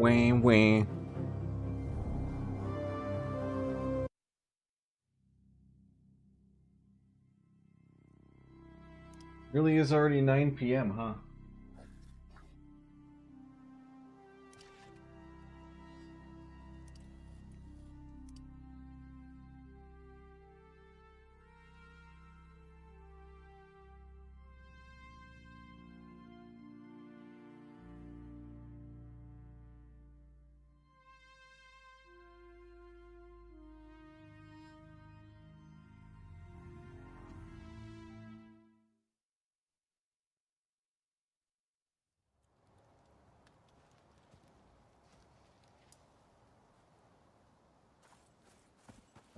Wah, wah. Really is already 9 p.m., huh?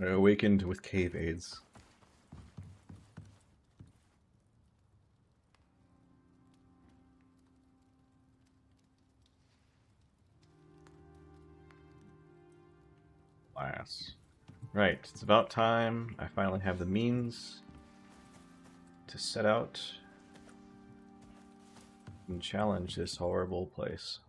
I awakened with cave aids. Alas. Right, it's about time I finally have the means to set out and challenge this horrible place.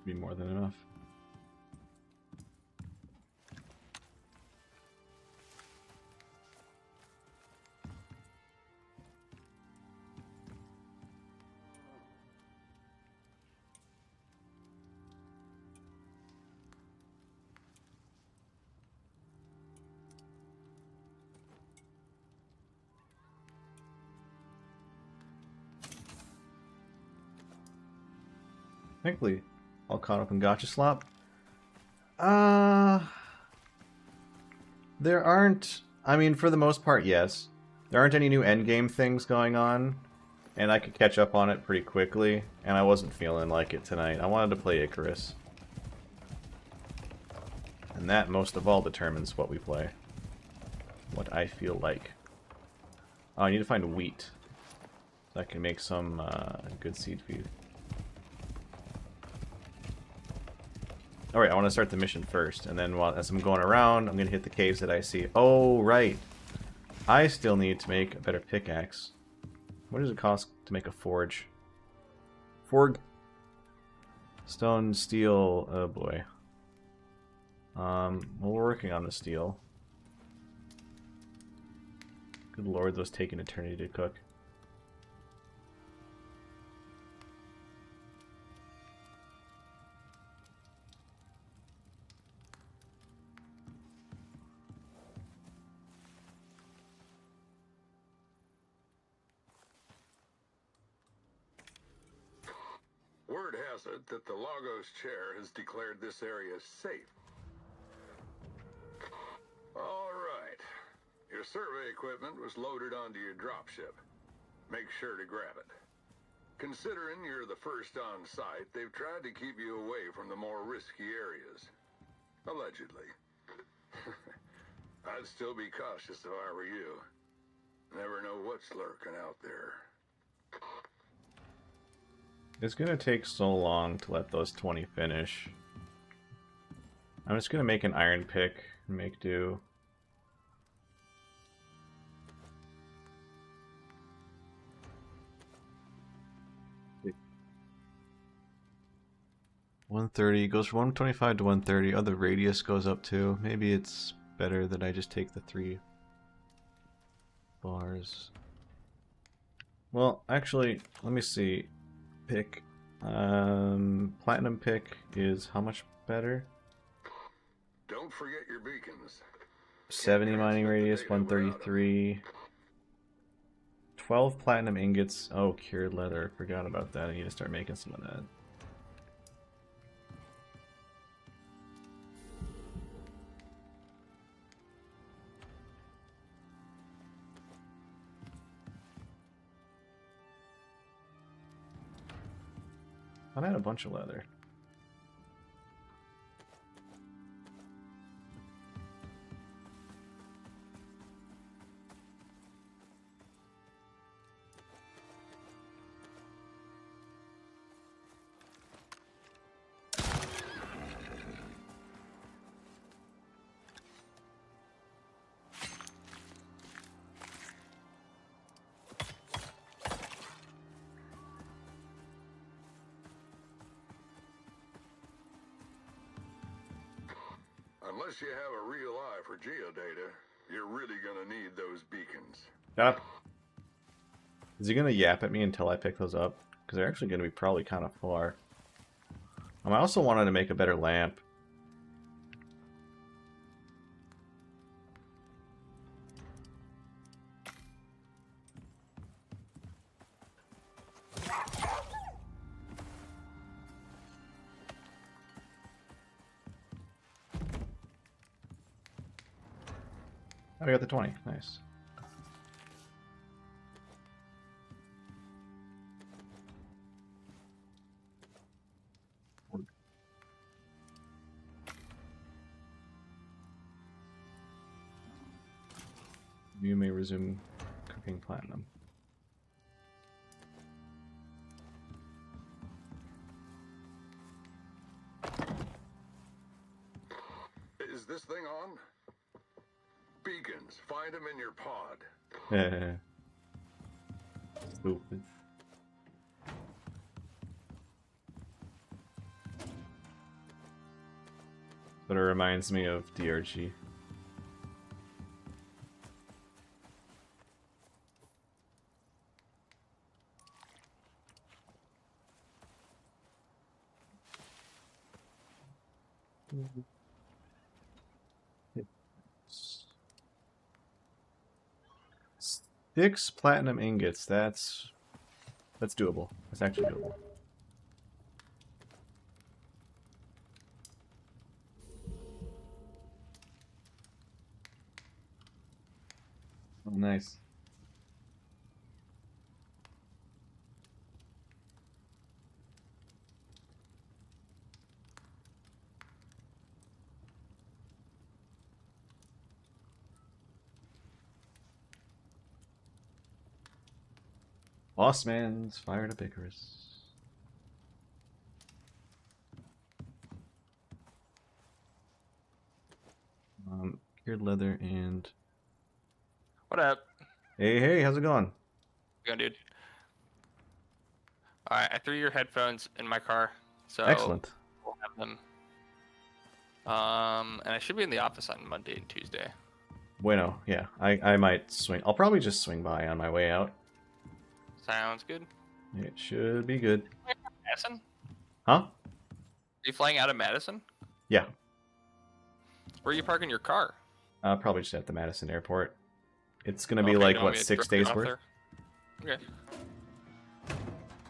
Be more than enough. Thankfully, all caught up in Gotcha Slop. There aren't. I mean, for the most part, yes. There aren't any new endgame things going on, and I could catch up on it pretty quickly, and I wasn't feeling like it tonight. I wanted to play Icarus. And that, most of all, determines what we play. What I feel like. Oh, I need to find wheat. So I can make some good seed feed. Alright, I want to start the mission first, and then as I'm going around, I'm going to hit the caves that I see. Oh, right. I still need to make a better pickaxe. What does it cost to make a forge? Forge. Stone, steel, oh boy. Well, we're working on the steel. Good lord, those take an eternity to cook. Word has it that the Lagos chair has declared this area safe. All right. Your survey equipment was loaded onto your dropship. Make sure to grab it. Considering you're the first on site, they've tried to keep you away from the more risky areas. Allegedly. I'd still be cautious if I were you. Never know what's lurking out there. It's gonna take so long to let those 20 finish. I'm just gonna make an iron pick and make do. $130 goes from 125 to 130. Oh, the radius goes up too. Maybe it's better that I just take the 3 bars. Well, actually, let me see. Pick. Platinum pick is how much better? Don't forget your beacons. 70 mining radius, 133. 12 platinum ingots. Oh, cured leather. I forgot about that. I need to start making some of that. I had a bunch of leather. Unless you have a real eye for geodata, you're really gonna need those beacons. Yep. Is he gonna yap at me until I pick those up? Because they're actually gonna be probably kind of far. I also wanted to make a better lamp. Oh, we got the 20. Nice. You may resume cooking platinum. Is this thing on? Beacons. Find them in your pod. Stupid. But it reminds me of DRG. Six platinum ingots. That's doable. That's actually doable. Oh, nice. Boss man's fired up Icarus. Cured leather and... What up? Hey, how's it going? Going, dude? Alright, I threw your headphones in my car, so Excellent. we'll have them. And I should be in the office on Monday and Tuesday. Bueno, yeah, I might swing. I'll probably just swing by on my way out. Sounds good. It should be good. Madison? Huh? Are you flying out of Madison? Yeah. Where are you parking your car? Probably just at the Madison airport. It's gonna be Okay, like, you want what, me to 6 drop you days off worth? there? Okay.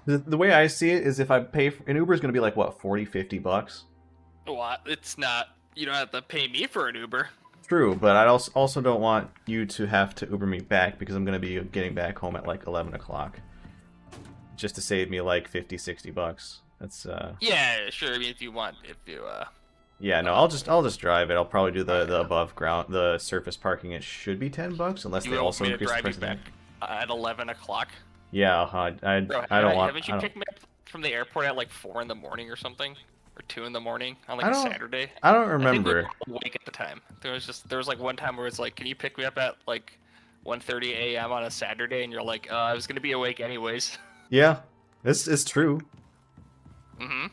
The way I see it is if I pay for an Uber is gonna be like, what, 40, 50 bucks? Well, it's not. You don't have to pay me for an Uber. True, but I also don't want you to have to Uber me back because I'm gonna be getting back home at like 11 o'clock. Just to save me like 50, 60 bucks. That's Yeah, sure. I mean, if you yeah, no, I'll just drive it. I'll probably do the above ground, the surface parking. It should be 10 bucks unless you they want also me to increase the drive price you of back that. at 11 o'clock. Yeah, Bro, I don't want. Haven't you picked me up from the airport at like 4 in the morning or something, or 2 in the morning on like I a don't- Saturday? I don't I think we remember. were awake at the time. There was like one time where it's like, can you pick me up at like 1:30 a.m. on a Saturday? And you're like, I was gonna be awake anyways. Yeah, this is true. Mm-hmm.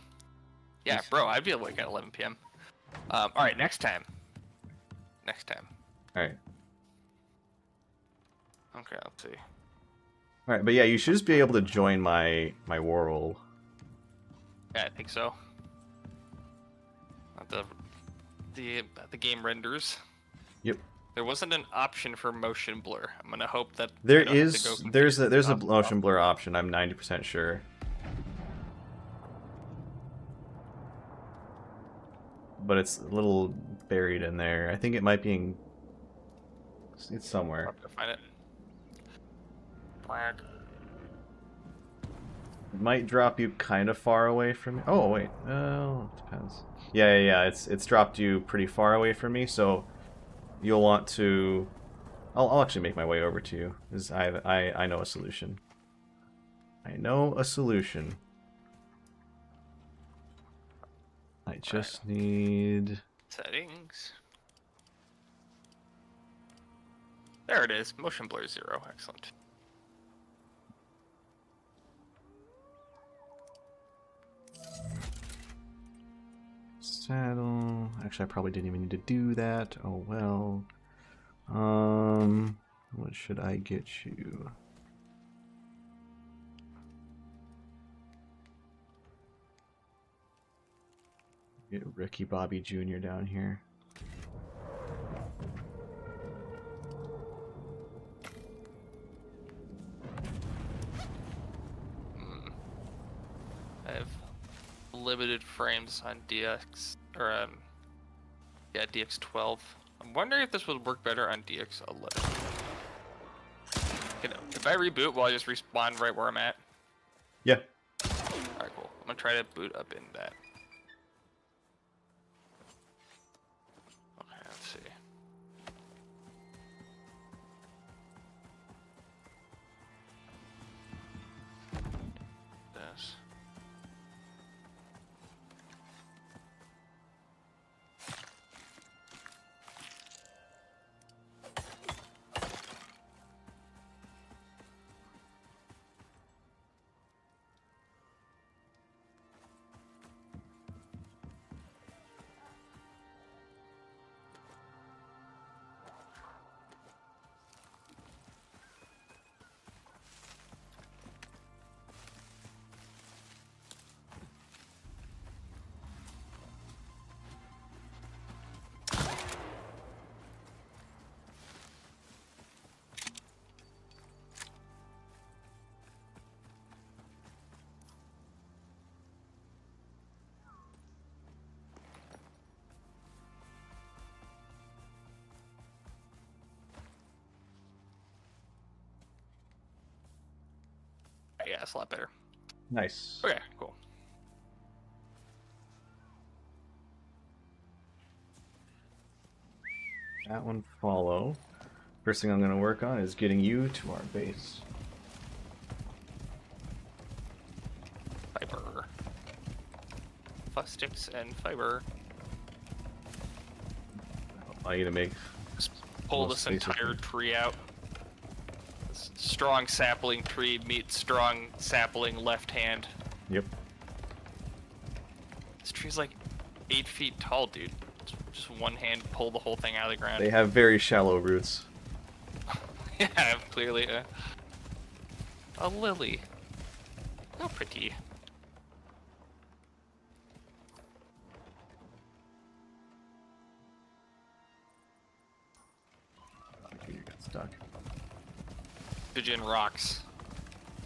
Yeah, bro, I'd be awake at 11 p.m. All right, next time. Next time. All right. Okay, let's see. All right, but yeah, you should just be able to join my world. Yeah, I think so. The game renders. Yep. There wasn't an option for motion blur. I'm gonna hope that There I don't have to is go there's a configure motion blur option. I'm 90% sure. But it's a little buried in there. I think it might be in. It's somewhere. I'll have to find it. Black. It might drop you kind of far away from me. Oh wait, it depends. Yeah. It's dropped you pretty far away from me, so you'll want to. I'll actually make my way over to you. Cause I know a solution. I know a solution. I just need Settings. There it is. Motion blur 0. Excellent. saddle. Actually, Actually, I probably didn't even need to do that. Oh well. What should I get you? Get Ricky Bobby Jr. down here. I have limited frames on DX or yeah, DX12. I'm wondering if this would work better on DX11. You know, if I reboot, will I just respawn right where I'm at? Yeah. Alright, cool. I'm gonna try to boot up in that. Okay, let's see. This. Yeah, it's a lot better. Nice. Okay, cool. That one follow. First thing I'm going to work on is getting you to our base. Fiber. Plastics and fiber. I need to make... Just pull Most this entire tree out. This strong sapling tree meets strong sapling left hand. Yep. This tree's like 8 feet tall, dude. Just one hand pull the whole thing out of the ground. They have very shallow roots. Yeah, clearly a lily. How pretty. You got stuck. Oxygen rocks.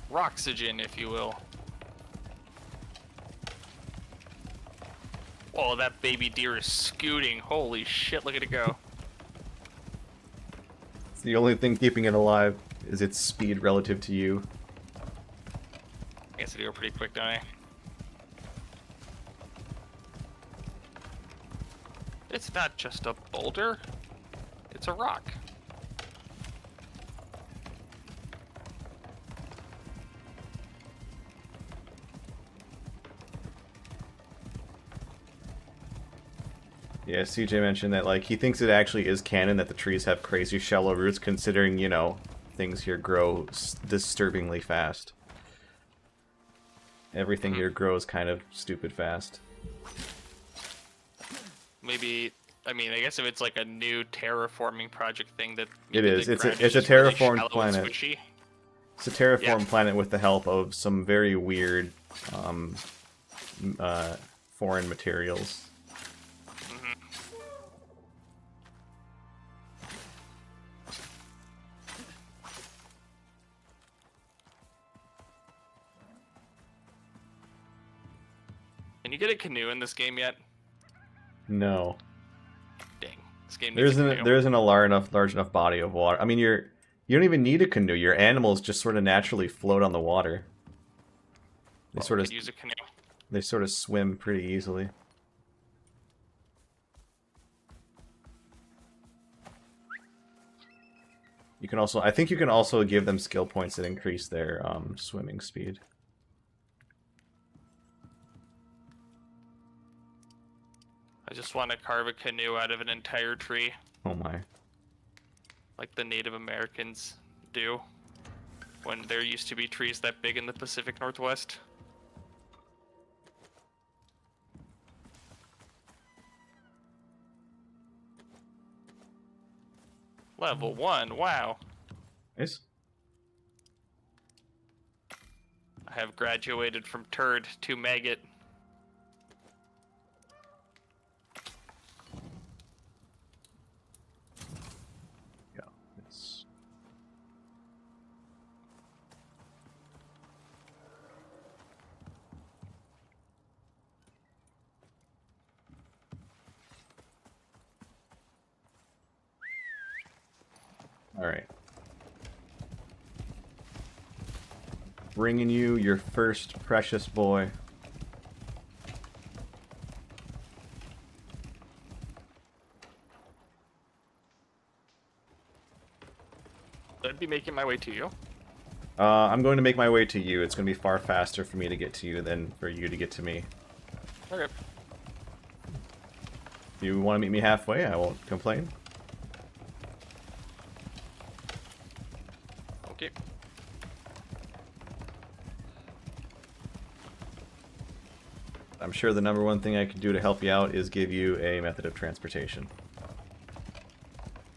Roxygen, if you will. Oh, that baby deer is scooting. Holy shit, look at it go. It's the only thing keeping it alive is its speed relative to you. I guess they go pretty quick, don't I? It's not just a boulder. It's a rock. Yeah, CJ mentioned that, like, he thinks it actually is canon that the trees have crazy shallow roots, considering, you know, things here grow disturbingly fast. Everything here grows kind of stupid fast. Maybe, I mean, I guess if it's like a new terraforming project thing that... It maybe is. the It's ground a is just really terraformed shallow and planet. squishy. It's a terraformed Yeah. planet with the help of some very weird foreign materials. Can you get a canoe in this game yet? No. Dang. This game There needs a isn't canoe. there isn't a large enough body of water. I mean, you don't even need a canoe. Your animals just sort of naturally float on the water. They Well, sort we of could use a canoe. they sort of swim pretty easily. You can also, I think you can also give them skill points that increase their swimming speed. I just want to carve a canoe out of an entire tree, Oh my. like the Native Americans do, when there used to be trees that big in the Pacific Northwest. Level 1, wow. Nice. I have graduated from turd to maggot. Yeah. It's... All right. Bringing you your first precious boy. I'd be making my way to you. I'm going to make my way to you. It's going to be far faster for me to get to you than for you to get to me. Okay. If you want to meet me halfway, I won't complain. Okay. I'm sure the number one thing I can do to help you out is give you a method of transportation.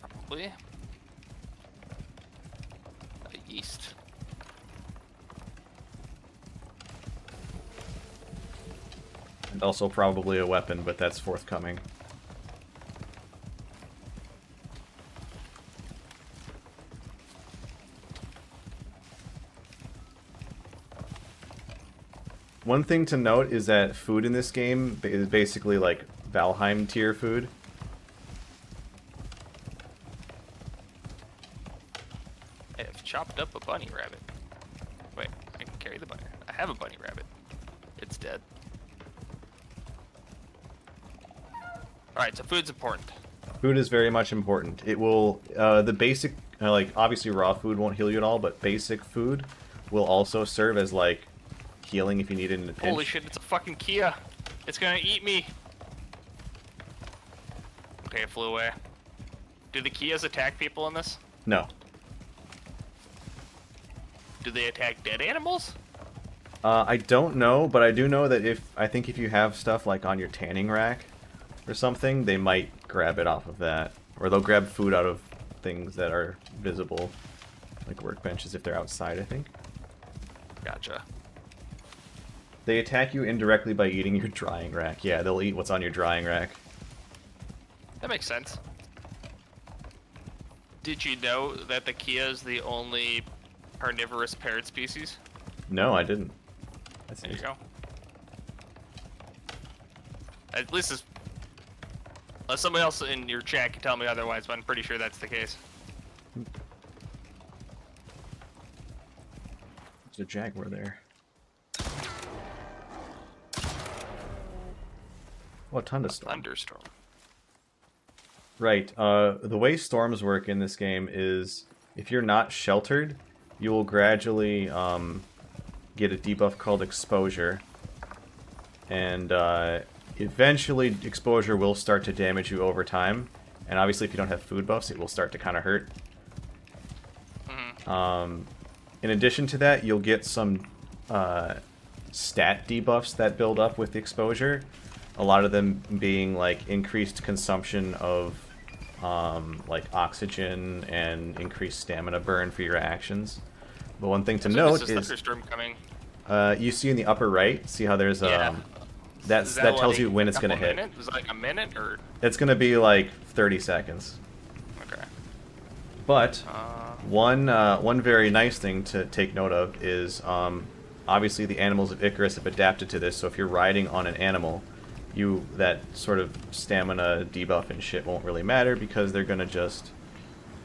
Probably. Yeast. And also probably a weapon, but that's forthcoming. One thing to note is that food in this game is basically like Valheim tier food. I have chopped up a bunny rabbit. Wait, I can carry the bunny. I have a bunny rabbit. It's dead. Alright, so food's important. Food is very much important. It will, the basic, like, obviously raw food won't heal you at all, but basic food will also serve as, like, healing if you need it in a pinch. Holy shit, it's a fucking Kia. It's gonna eat me. Okay, it flew away. Do the Kias attack people in this? No. Do they attack dead animals? I don't know, but I do know that I think if you have stuff, like, on your tanning rack or something, they might grab it off of that. Or they'll grab food out of things that are visible, like workbenches if they're outside, I think. Gotcha. They attack you indirectly by eating your drying rack. Yeah, they'll eat what's on your drying rack. That makes sense. Did you know that the Kia is the only carnivorous parrot species? No, I didn't. That's There you go. At least it's... Unless somebody else in your chat can tell me otherwise, but I'm pretty sure that's the case. There's a jaguar there. Oh, a thunderstorm. Thunderstorm. Right. The way storms work in this game is if you're not sheltered, you will gradually get a debuff called exposure. And eventually exposure will start to damage you over time. And obviously if you don't have food buffs, it will start to kind of hurt. Mm-hmm. In addition to that, you'll get some stat debuffs that build up with the exposure. A lot of them being like increased consumption of like oxygen and increased stamina burn for your actions. But one thing to note is thunderstorm coming. You see in the upper right, see how there's Yeah. that Is tells like you when it's a gonna couple hit. minutes? Was it like a minute or? It's gonna be like 30 seconds. Okay. But one very nice thing to take note of is obviously the animals of Icarus have adapted to this. So if you're riding on an animal, that sort of stamina debuff and shit won't really matter because they're gonna just...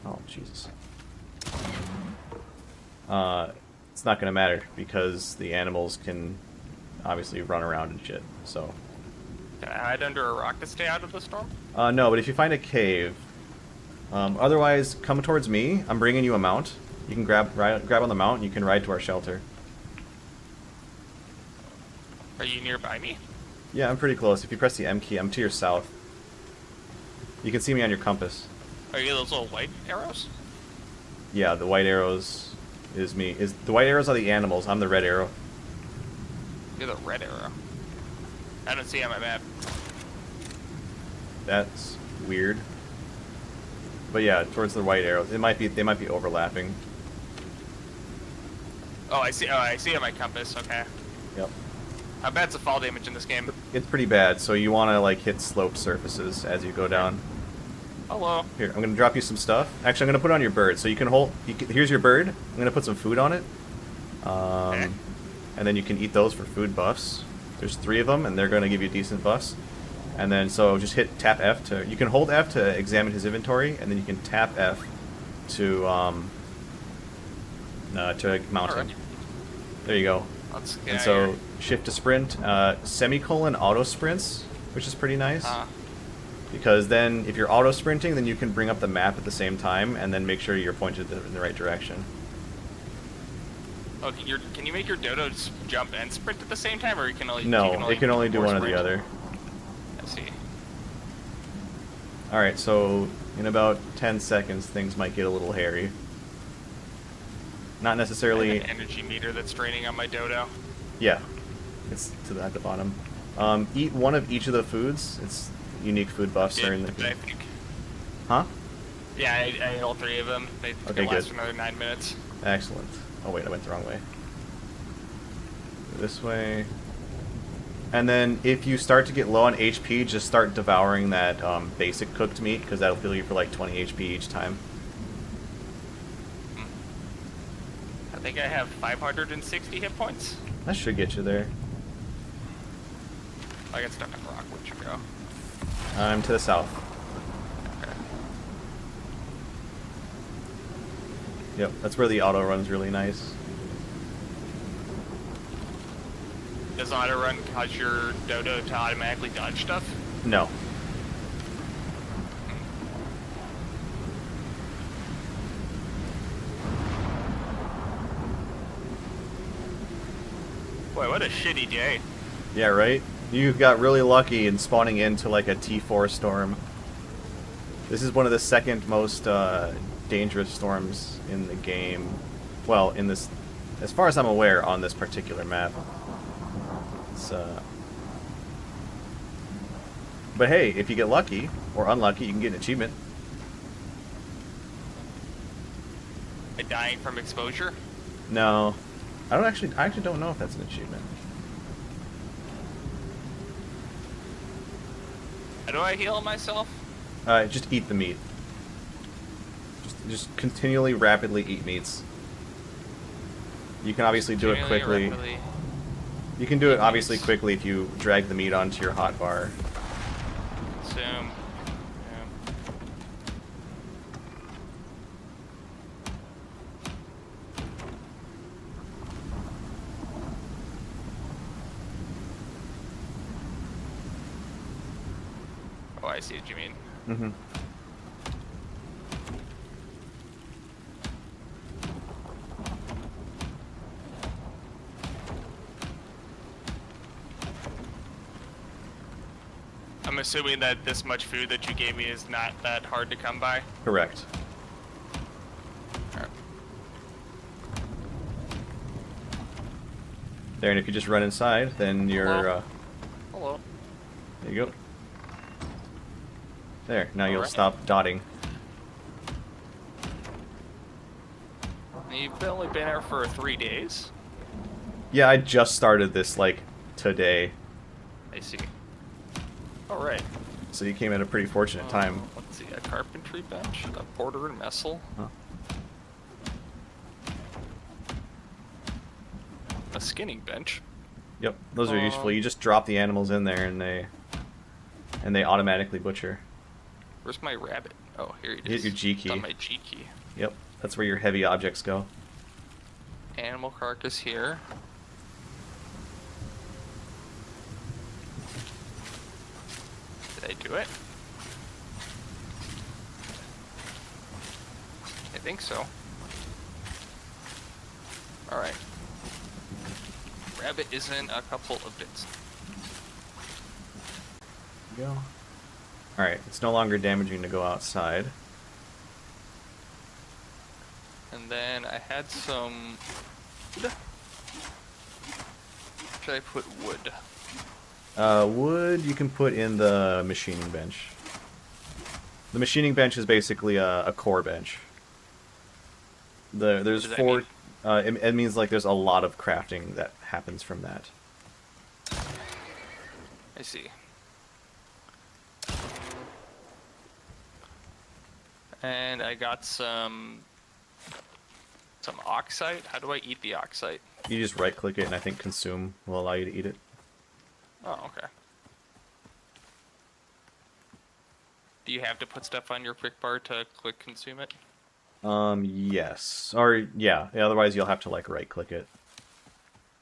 Oh, Jesus. It's not gonna matter because the animals can obviously run around and shit, so... Can I hide under a rock to stay out of the storm? No, but if you find a cave... otherwise, come towards me. I'm bringing you a mount. You can grab on the mount and you can ride to our shelter. Are you nearby me? Yeah, I'm pretty close. If you press the M key, I'm to your south. You can see me on your compass. Are you those little white arrows? Yeah, the white arrows is me. The white arrows are the animals. I'm the red arrow. You're the red arrow. I don't see on my map. That's weird. But yeah, towards the white arrows. They might be overlapping. Oh, I see. Oh, I see on my compass. Okay. Yep. How bad's the fall damage in this game? It's pretty bad, so you want to like hit sloped surfaces as you go down. Hello. Here, I'm gonna drop you some stuff. Actually, I'm gonna put it on your bird, so you can hold. Here's your bird. I'm gonna put some food on it, Okay. and then you can eat those for food buffs. There's 3 of them, and they're gonna give you decent buffs. And then so just tap F to. You can hold F to examine his inventory, and then you can tap F to mount him. Alright. There you go. Let's get And out so of here. shift to sprint, semicolon auto sprints, which is pretty nice. Because then, if you're auto sprinting, then you can bring up the map at the same time, and then make sure you're pointed in the right direction. Oh, can you make your dodo jump and sprint at the same time, or you can only? No, it can only do one or the other. I see. All right, so in about 10 seconds, things might get a little hairy. Not I have necessarily. an energy meter that's draining on my dodo. Yeah, it's at the bottom. Eat one of each of the foods. It's unique food buffs are in the. I think. Huh? Yeah, I ate all 3 of them. They Okay, last good. for another 9 minutes. Excellent. Oh wait, I went the wrong way. This way. And then if you start to get low on HP, just start devouring that basic cooked meat, because that'll heal you for like 20 HP each time. I think I have 560 hit points. That should get you there. I got stuck on rock. Where'd you go? I'm to the south. Okay. Yep, that's where the auto run's really nice. Does auto run cause your dodo to automatically dodge stuff? No. Boy, what a shitty day. Yeah, right? You got really lucky in spawning into like a T4 storm. This is one of the second most dangerous storms in the game. Well, in this, as far as I'm aware, on this particular map. It's, but hey, if you get lucky or unlucky, you can get an achievement. Dying from exposure? No, I actually don't know if that's an achievement. How do I heal myself? Just eat the meat. Just continually, rapidly eat meats. You can obviously do it quickly. Rapidly. You can do it obviously quickly if you drag the meat onto your hotbar. Zoom. Yeah. Oh, I see what you mean. Mm-hmm. I'm assuming that this much food that you gave me is not that hard to come by. Correct. Alright. There, and if you just run inside, then you're, Hello? Hello. there you go. There, now you'll Alright. stop dotting. You've only been here for 3 days? Yeah, I just started this, like, today. I see. Alright. So you came at a pretty fortunate time. Let's see, a carpentry bench, a porter and messel, Huh. a skinning bench. Yep, those are useful. You just drop the animals in there and they automatically butcher. Where's my rabbit? Oh, here it You is. hit your G It's key. on my G key. Yep, that's where your heavy objects go. Animal carcass here. Did I do it? I think so. Alright. Rabbit is in a couple of bits. Go. Alright, it's no longer damaging to go outside. And then I had some wood. Should I put wood? Wood you can put in the machining bench. The machining bench is basically a core bench. There's does that four. mean? It means like there's a lot of crafting that happens from that. I see. And I got some oxite. How do I eat the oxite? You just right click it, and I think consume will allow you to eat it. Oh, okay. Do you have to put stuff on your quick bar to click consume it? Yes. Or yeah. Otherwise, you'll have to like right click it.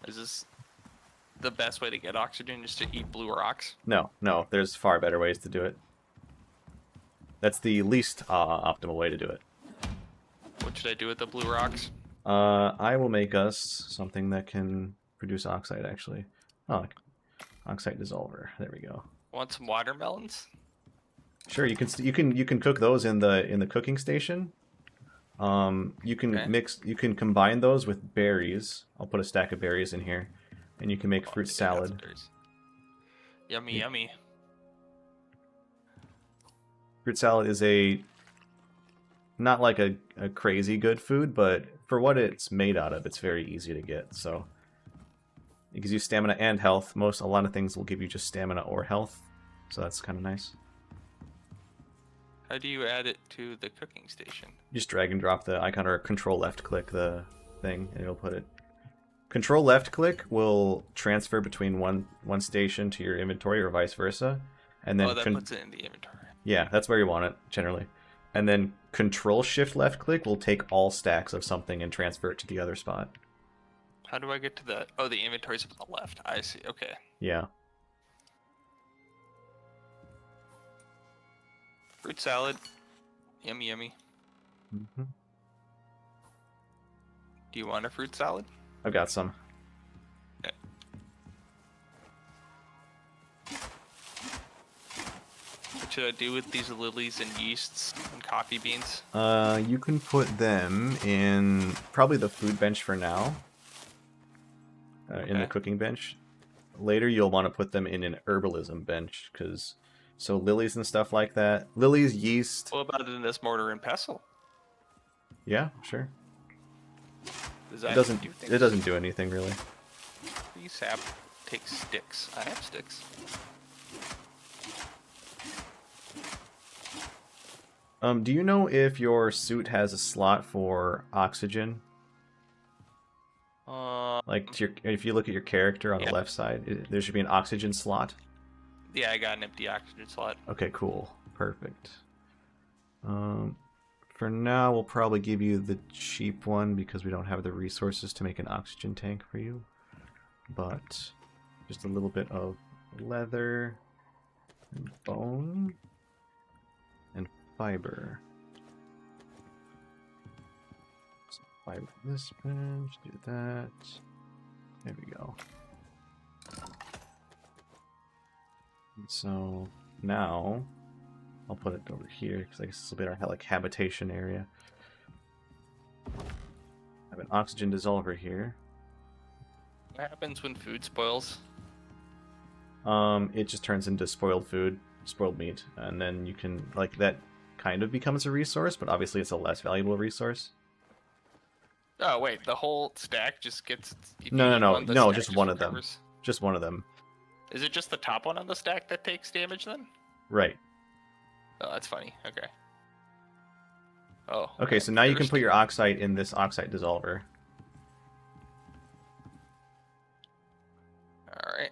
Is this the best way to get oxygen, just to eat blue rocks? No, no. There's far better ways to do it. That's the least optimal way to do it. What should I do with the blue rocks? I will make us something that can produce oxide. Actually, oh, oxide dissolver. There we go. Want some watermelons? Sure, you can cook those in the cooking station. You can Okay. you can combine those with berries. I'll put a stack of berries in here, and you can make Oh, fruit I think I got some salad. berries. Yummy, You- yummy. Fruit salad is not like a crazy good food, but for what it's made out of, it's very easy to get. So it gives you stamina and health. A lot of things will give you just stamina or health, so that's kind of nice. How do you add it to the cooking station? You just drag and drop the icon, or control left click the thing, and it'll put it. Control left click will transfer between one station to your inventory, or vice versa, and then Oh, that puts it in the inventory. yeah, that's where you want it generally. And then control shift left click will take all stacks of something and transfer it to the other spot. How do I get to the... Oh, the inventory's up on the left. I see. Okay. Yeah. Fruit salad. Yummy, yummy. Hmm. Do you want a fruit salad? I've got some. Okay. What should I do with these lilies and yeasts and coffee beans? You can put them in probably the food bench for now. In the Okay. cooking bench. Later, you'll want to put them in an herbalism bench, because so lilies and stuff like that. Lilies, yeast. What about in this mortar and pestle? Yeah, sure. Does It that doesn't. do things? It doesn't do anything really. Free sap takes sticks. I have sticks. Do you know if your suit has a slot for oxygen? Like if you look at your character on Yeah. the left side, there should be an oxygen slot. Yeah, I got an empty oxygen slot. Okay, cool. Perfect. For now, we'll probably give you the cheap one because we don't have the resources to make an oxygen tank for you. But just a little bit of leather and bone and fiber. So fiber this bench, do that. There we go. And so now I'll put it over here because I guess this will be our like habitation area. I have an oxygen dissolver here. What happens when food spoils? It just turns into spoiled food, spoiled meat, and then you can like that kind of becomes a resource, but obviously it's a less valuable resource. Oh wait, the whole stack just gets. If No, you no, eat no, one, the no, stack just one of them. recovers? Just one of them. Is it just the top one on the stack that takes damage then? Right. Oh, that's funny. Okay. Oh. Okay, so now you can put your oxide in this oxide dissolver. All right.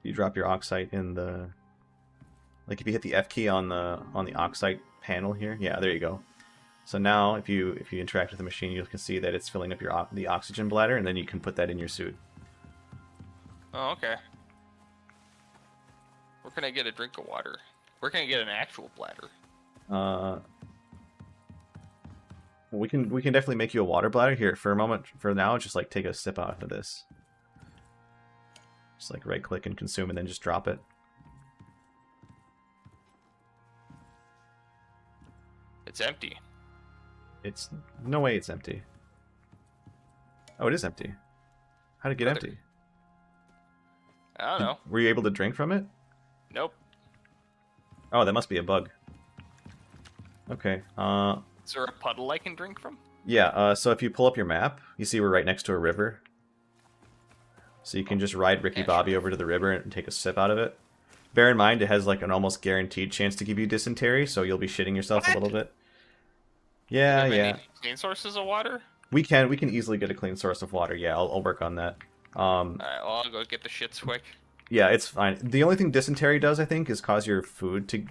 You drop your oxide in the, like if you hit the F key on the oxide panel here, yeah, there you go. So now if you interact with the machine, you can see that it's filling up the oxygen bladder, and then you can put that in your suit. Oh, okay. Where can I get a drink of water? Where can I get an actual bladder? We can definitely make you a water bladder here for a moment. For now, just like take a sip out of this. Just like right click and consume, and then just drop it. It's empty. It's no way it's empty. Oh, it is empty. How did it get Brother. empty? I don't know. Were you able to drink from it? Nope. Oh, that must be a bug. Okay. Is there a puddle I can drink from? Yeah, so if you pull up your map, you see we're right next to a river. So you can just ride Ricky Yeah, Bobby sure. over to the river and take a sip out of it. Bear in mind, it has like an almost guaranteed chance to give you dysentery, so you'll be shitting yourself a What? little bit. Do Yeah, we have yeah. any clean sources of water? We can easily get a clean source of water. Yeah, I'll work on that. Alright, well, I'll go get the shits quick. Yeah, it's fine. The only thing dysentery does, I think, is cause you to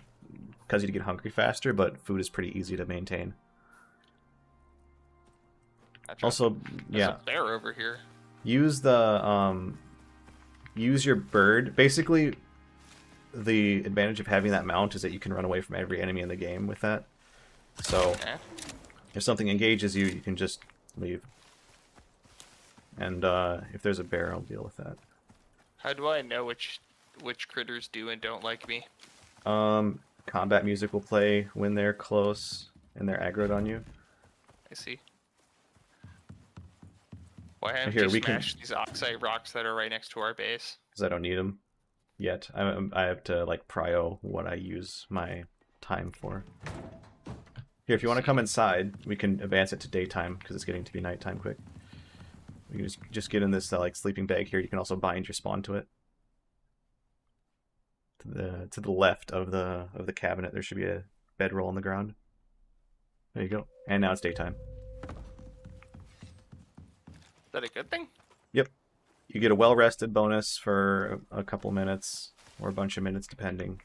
get hungry faster, but food is pretty easy to maintain. Gotcha. Also, There's yeah, a bear over here. use use your bird. Basically, the advantage of having that mount is that you can run away from every enemy in the game with that. So, Yeah. if something engages you, you can just leave. And if there's a bear, I'll deal with that. How do I know which critters do and don't like me? Combat music will play when they're close and they're aggroed on you. I see. Why haven't Here, you we can- smashed these oxide rocks that are right next to our base? Because I don't need them yet. I have to like prio what I use my time for. Here, if you want to come inside, we can advance it to daytime because it's getting to be nighttime quick. We can just get in this like sleeping bag here. You can also bind your spawn to it. To the left of the cabinet, there should be a bedroll on the ground. There you go. And now it's daytime. Is that a good thing? Yep. You get a well-rested bonus for a couple minutes or a bunch of minutes, depending.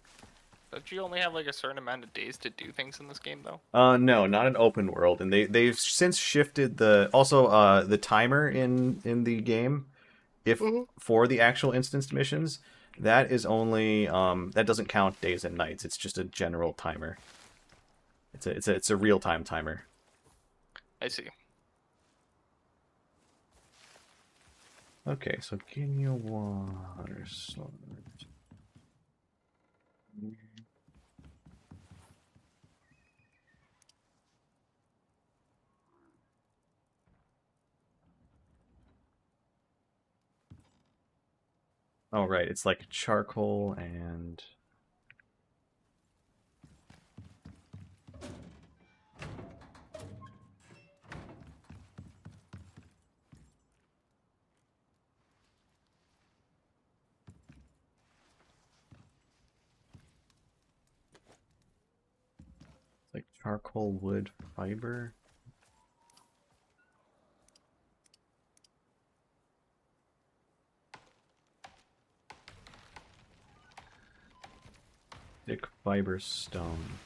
Don't you only have like a certain amount of days to do things in this game, though? No, not an open world, and they've since shifted the timer in the game, if for the actual instanced missions, that is only that doesn't count days and nights. It's just a general timer. It's a real time timer. I see. Okay, so give me a water sword. Oh, right, it's like charcoal and... It's like charcoal, wood, fiber. Thick fiber stone.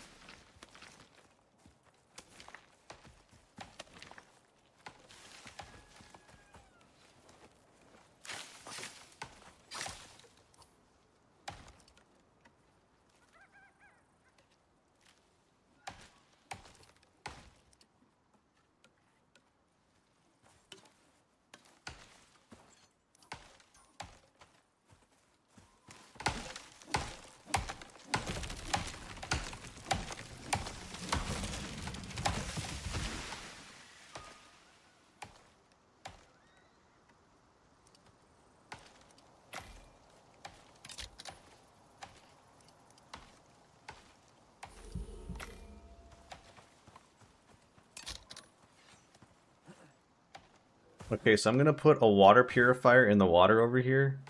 Okay, so I'm gonna put a water purifier in the water over here.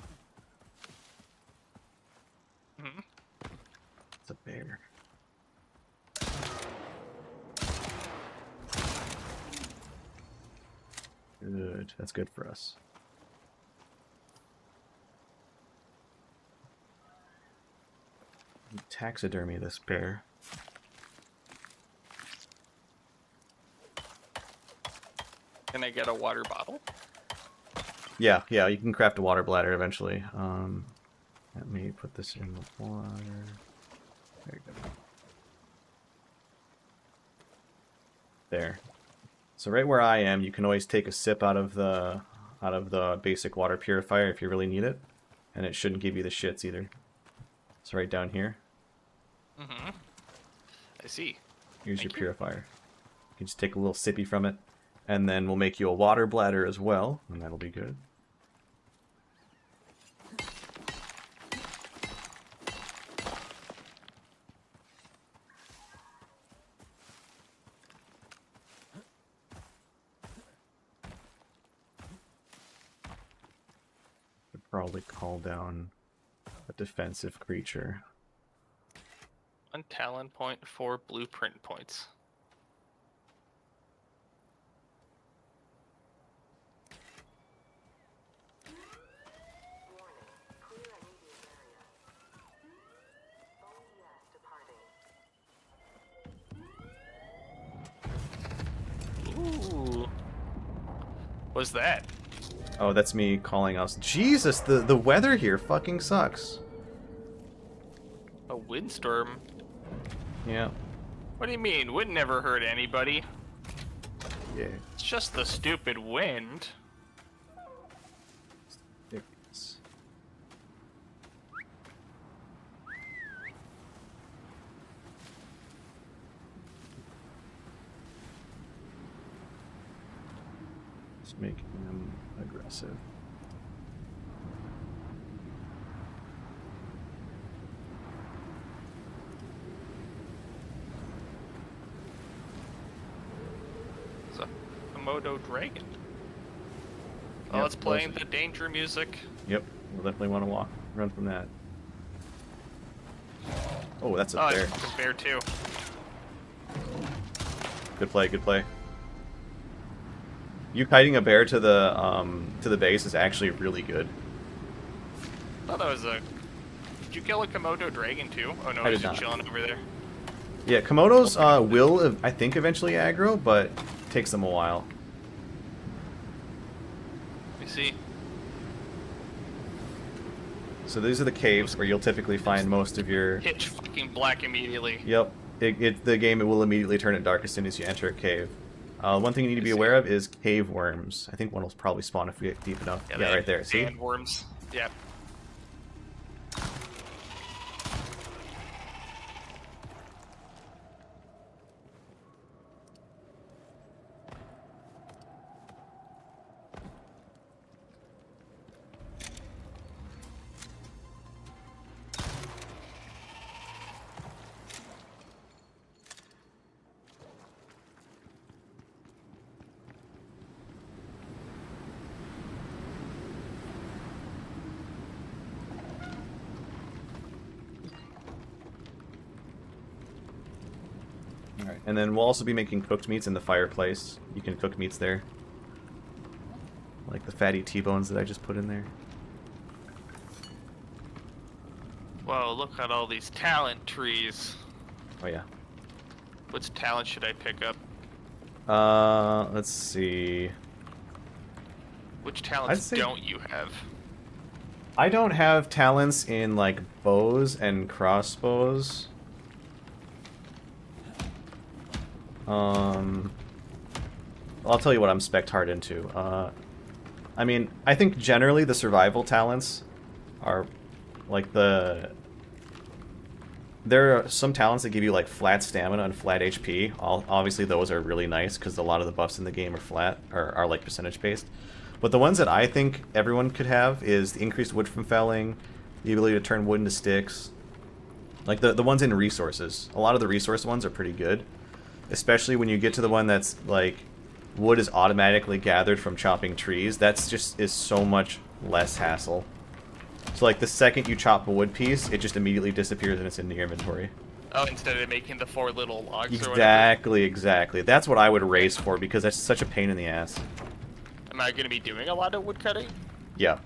Mhm. It's a bear. Good, that's good for us. Taxidermy this bear. Can I get a water bottle? Yeah, you can craft a water bladder eventually. Let me put this in the water. There you go. There. So right where I am, you can always take a sip out of the basic water purifier if you really need it, and it shouldn't give you the shits either. It's right down here. Mm-hmm. I see. Here's Thank your you. purifier. You can just take a little sippy from it, and then we'll make you a water bladder as well, and that'll be good. probably call down a defensive creature. 1 talent point, 4 blueprint points. Ooh. What's that? Oh, that's me calling us. Jesus, the weather here fucking sucks. A windstorm? Yeah. What do you mean? Wind never hurt anybody. Yeah. It's just the stupid wind. It's- Just making them aggressive. It's a Komodo dragon. Oh, Yep, it's playing the danger music. Yep, we'll definitely want to run from that. Oh, that's a Oh, bear. it's a bear too. Good play, good play. You kiting a bear to the base is actually really good. I thought that was a... Did you kill a Komodo dragon too? Oh no, I he's did just not. chilling over there. Yeah, Komodos will, I think, eventually aggro, but takes them a while. Let me see. So these are the caves where you'll typically find most of your... Pitch fucking black immediately. Yep. The game, it will immediately turn it dark as soon as you enter a cave. One thing you need to be aware of is cave worms. I think one will probably spawn if we get deep enough. Yeah, right there. See? Sandworms. Yep. Alright. And then we'll also be making cooked meats in the fireplace. You can cook meats there. Like the fatty T-bones that I just put in there. Whoa, look at all these talent trees. Oh yeah. Which talent should I pick up? Let's see. Which talents say- don't you have? I don't have talents in, like, bows and crossbows. I'll tell you what I'm spec'd hard into. I mean, I think generally the survival talents are, like, there are some talents that give you, like, flat stamina and flat HP. Obviously, those are really nice, because a lot of the buffs in the game are flat, or are, like, percentage-based. But the ones that I think everyone could have is the increased wood from felling, the ability to turn wood into sticks. Like, the ones in resources. A lot of the resource ones are pretty good. Especially when you get to the one that's, like, wood is automatically gathered from chopping trees. That's just is so much less hassle. So, like, the second you chop a wood piece, it just immediately disappears and it's in your inventory. Oh, instead of making the 4 little logs or whatever? Exactly, exactly. That's what I would raise for, because that's such a pain in the ass. Am I going to be doing a lot of wood cutting? Yeah.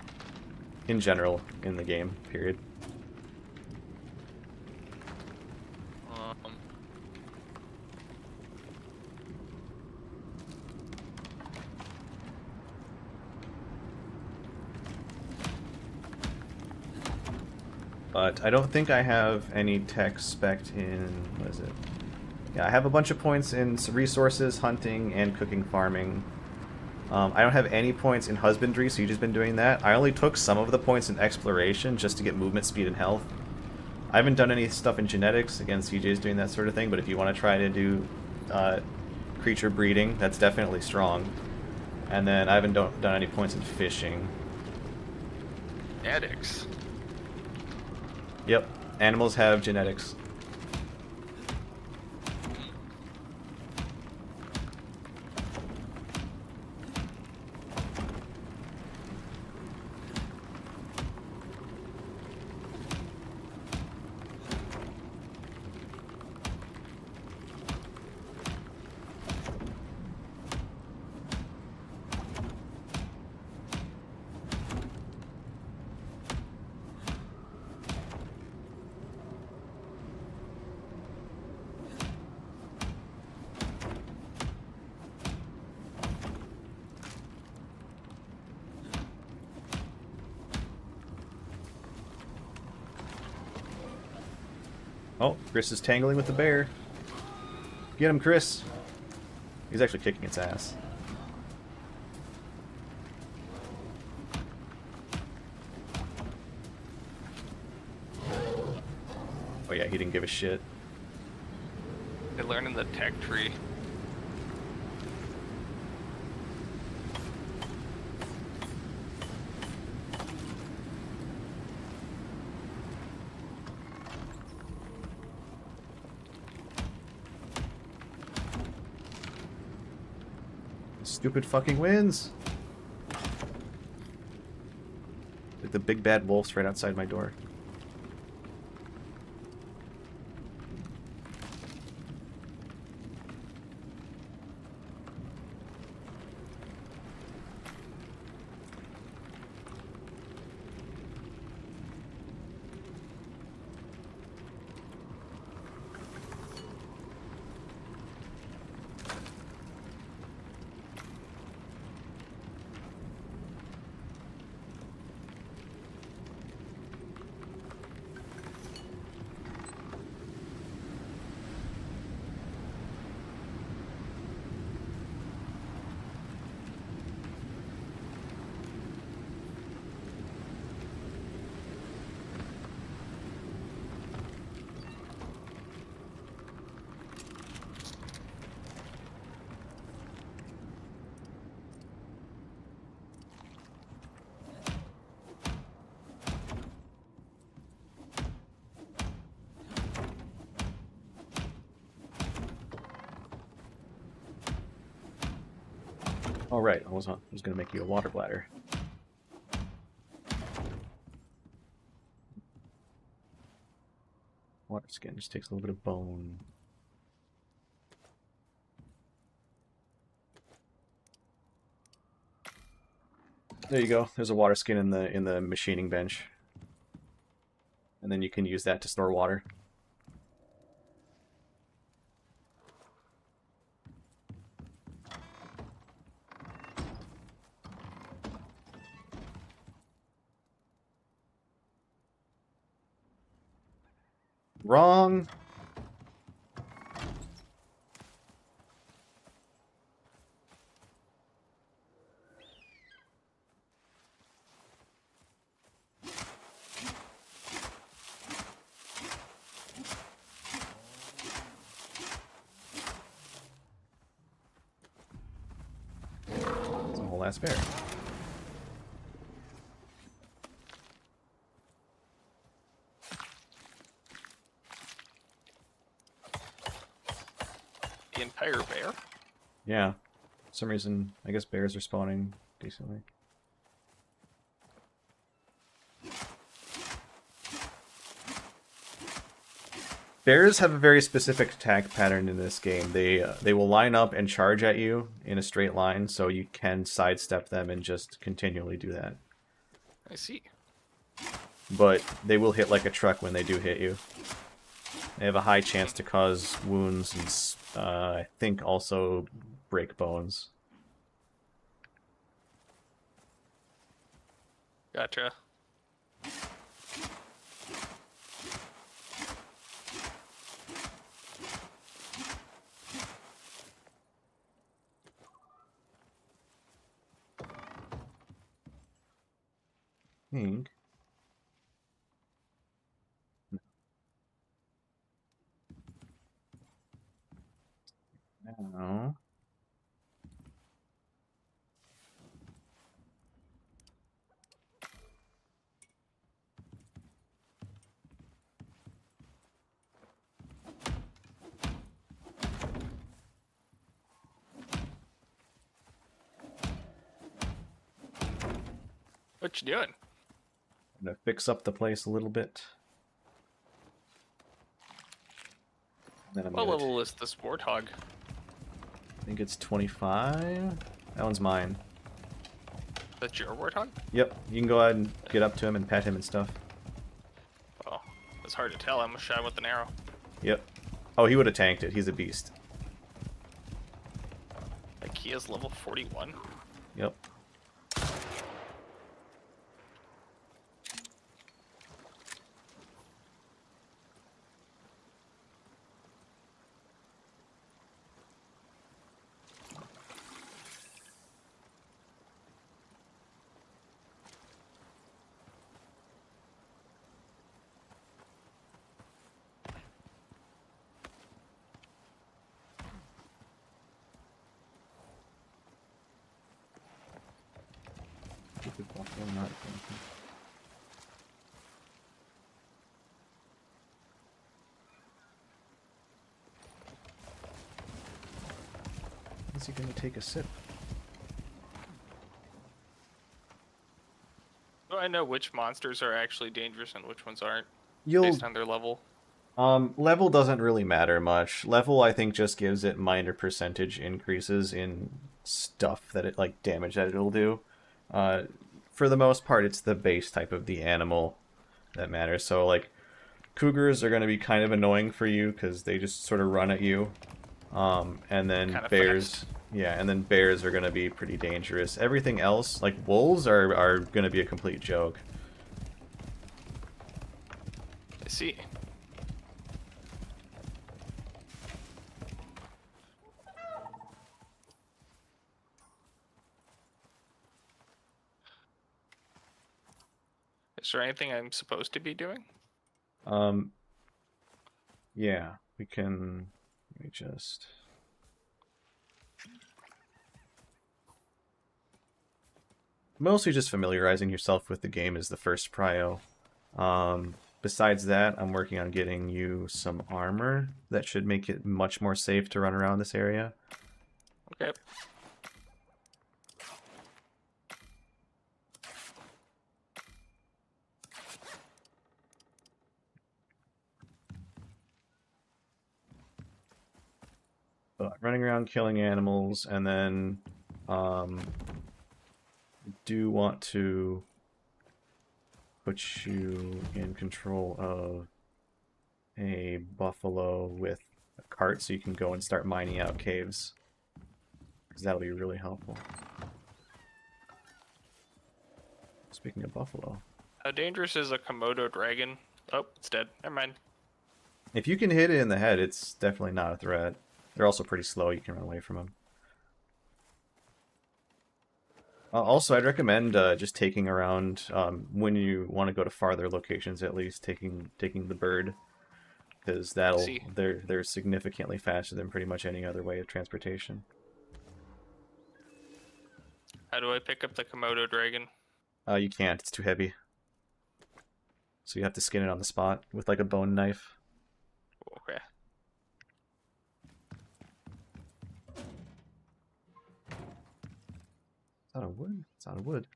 In general, in the game, period. But I don't think I have any tech spec'd in... what is it? Yeah, I have a bunch of points in resources, hunting, and cooking, farming. I don't have any points in husbandry, so you've just been doing that. I only took some of the points in exploration just to get movement, speed, and health. I haven't done any stuff in genetics. Again, CJ's doing that sort of thing, but if you want to try to do creature breeding, that's definitely strong. And then I haven't done any points in fishing. Genetics. Yep, animals have genetics. Oh, Chris is tangling with the bear. Get him, Chris. He's actually kicking its ass. Oh yeah, he didn't give a shit. They learn in the tech tree. Stupid fucking wins. Like the big bad wolf's right outside my door. Oh right, I was gonna make you a water bladder. Water skin just takes a little bit of bone. There you go. There's a water skin in the machining bench. And then you can use that to store water. Wrong. It's a whole ass bear. The entire bear? Yeah. For some reason, I guess bears are spawning decently. Bears have a very specific attack pattern in this game. They will line up and charge at you in a straight line, so you can sidestep them and just continually do that. I see. But they will hit like a truck when they do hit you. They have a high chance to cause wounds and I think also break bones. Gotcha. Think. No. What you doing? I'm gonna fix up the place a little bit. Then I'm What gonna level is this warthog? I think it's 25. That one's mine. That's your warthog? Yep, you can go ahead and get up to him and pet him and stuff. Oh, it's hard to tell. I almost shot him with an arrow. Yep. Oh, he would have tanked it. He's a beast. Like he is level 41. Yep. Stupid buffalo not jumping. Is he gonna take a sip? Do I know which monsters are actually dangerous and which ones aren't, You'll based on their level? level doesn't really matter much. Level, I think, just gives it minor percentage increases in stuff that it, like, damage that it'll do. For the most part, it's the base type of the animal that matters. So, like, cougars are going to be kind of annoying for you because they just sort of run at you. And then Kinda bears, fast. yeah, and then bears are going to be pretty dangerous. Everything else, like wolves, are going to be a complete joke. I see. Is there anything I'm supposed to be doing? Um, yeah, we can. Let me just. Mostly just familiarizing yourself with the game is the first prio. Besides that, I'm working on getting you some armor that should make it much more safe to run around this area. Okay. But running around killing animals, and then do want to put you in control of a buffalo with a cart so you can go and start mining out caves. Because that'll be really helpful. Speaking of buffalo. How dangerous is a Komodo dragon? Oh, it's dead. Never mind. If you can hit it in the head, it's definitely not a threat. They're also pretty slow, you can run away from them. Also, I'd recommend just taking around, when you want to go to farther locations at least, taking the bird. Because See. they're significantly faster than pretty much any other way of transportation. How do I pick up the Komodo dragon? You can't, it's too heavy. So you have to skin it on the spot with like a bone knife. Okay. It's out of wood? It's out of wood.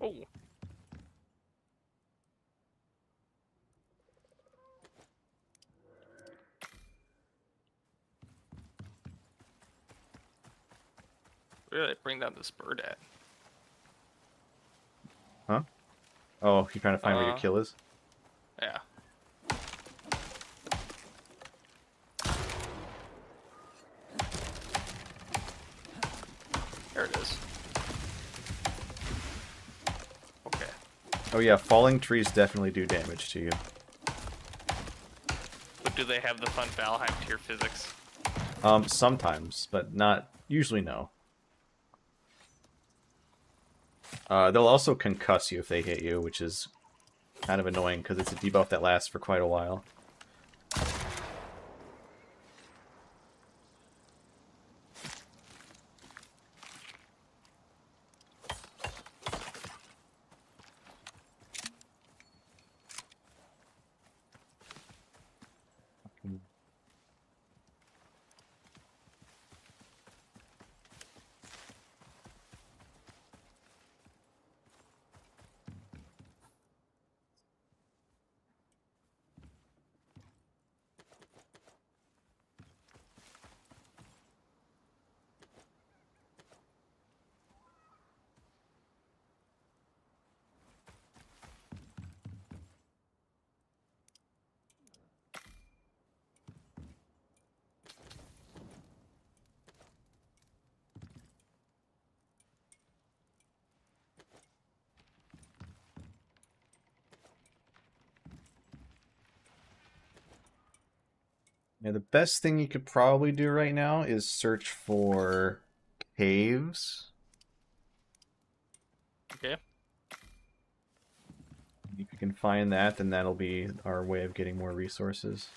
Oh. Where did I bring down this bird at? Huh? Oh, you're trying to find where your kill is? Yeah. There it is. Okay. Oh yeah, falling trees definitely do damage to you. But do they have the fun Valheim tier physics? Sometimes, but not usually. No. They'll also concuss you if they hit you, which is kind of annoying because it's a debuff that lasts for quite a while. Yeah, the best thing you could probably do right now is search for caves. Okay. If you can find that, then that'll be our way of getting more resources.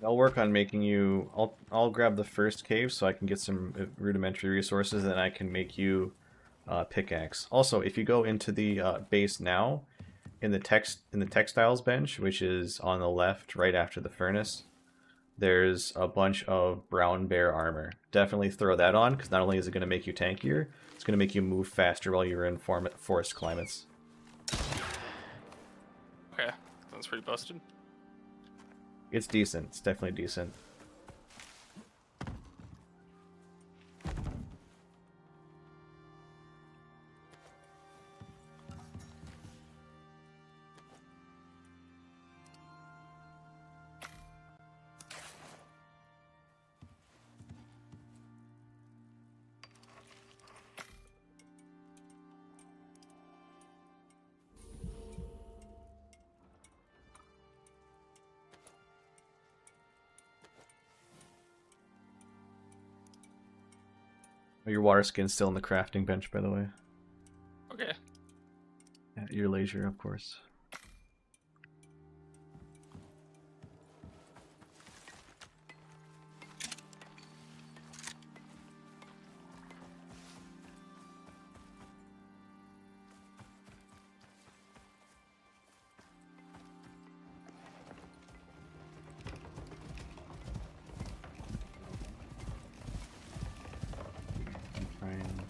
I'll work on making you. I'll grab the first cave so I can get some rudimentary resources, and then I can make you pickaxe. Also, if you go into the base now, in the textiles bench, which is on the left, right after the furnace, there's a bunch of brown bear armor. Definitely throw that on, because not only is it going to make you tankier, it's going to make you move faster while you're in forest climates. Okay, sounds pretty busted. It's decent. It's definitely decent. Your water skin's still in the crafting bench, by the way. Okay. At your leisure, of course. Fine.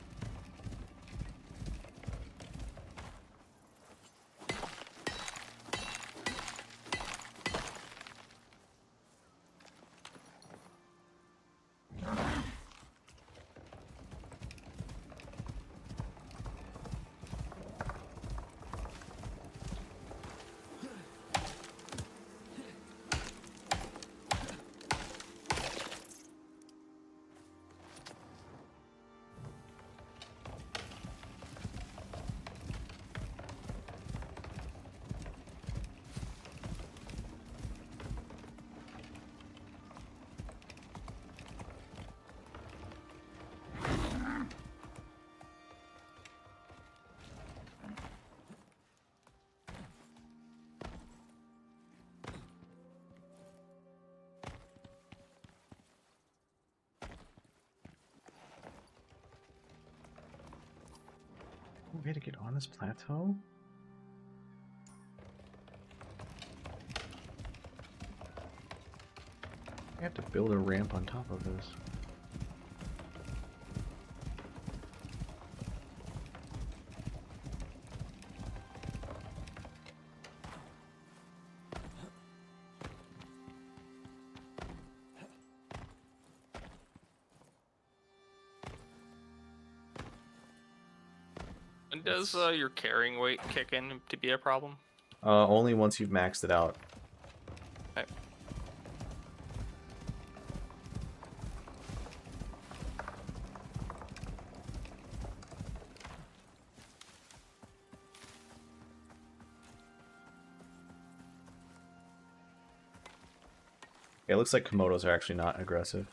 Way to get on this plateau? I have to build a ramp on top of this. And does your carrying weight kick in to be a problem? Only once you've maxed it out. Okay. Yeah, it looks like Komodos are actually not aggressive.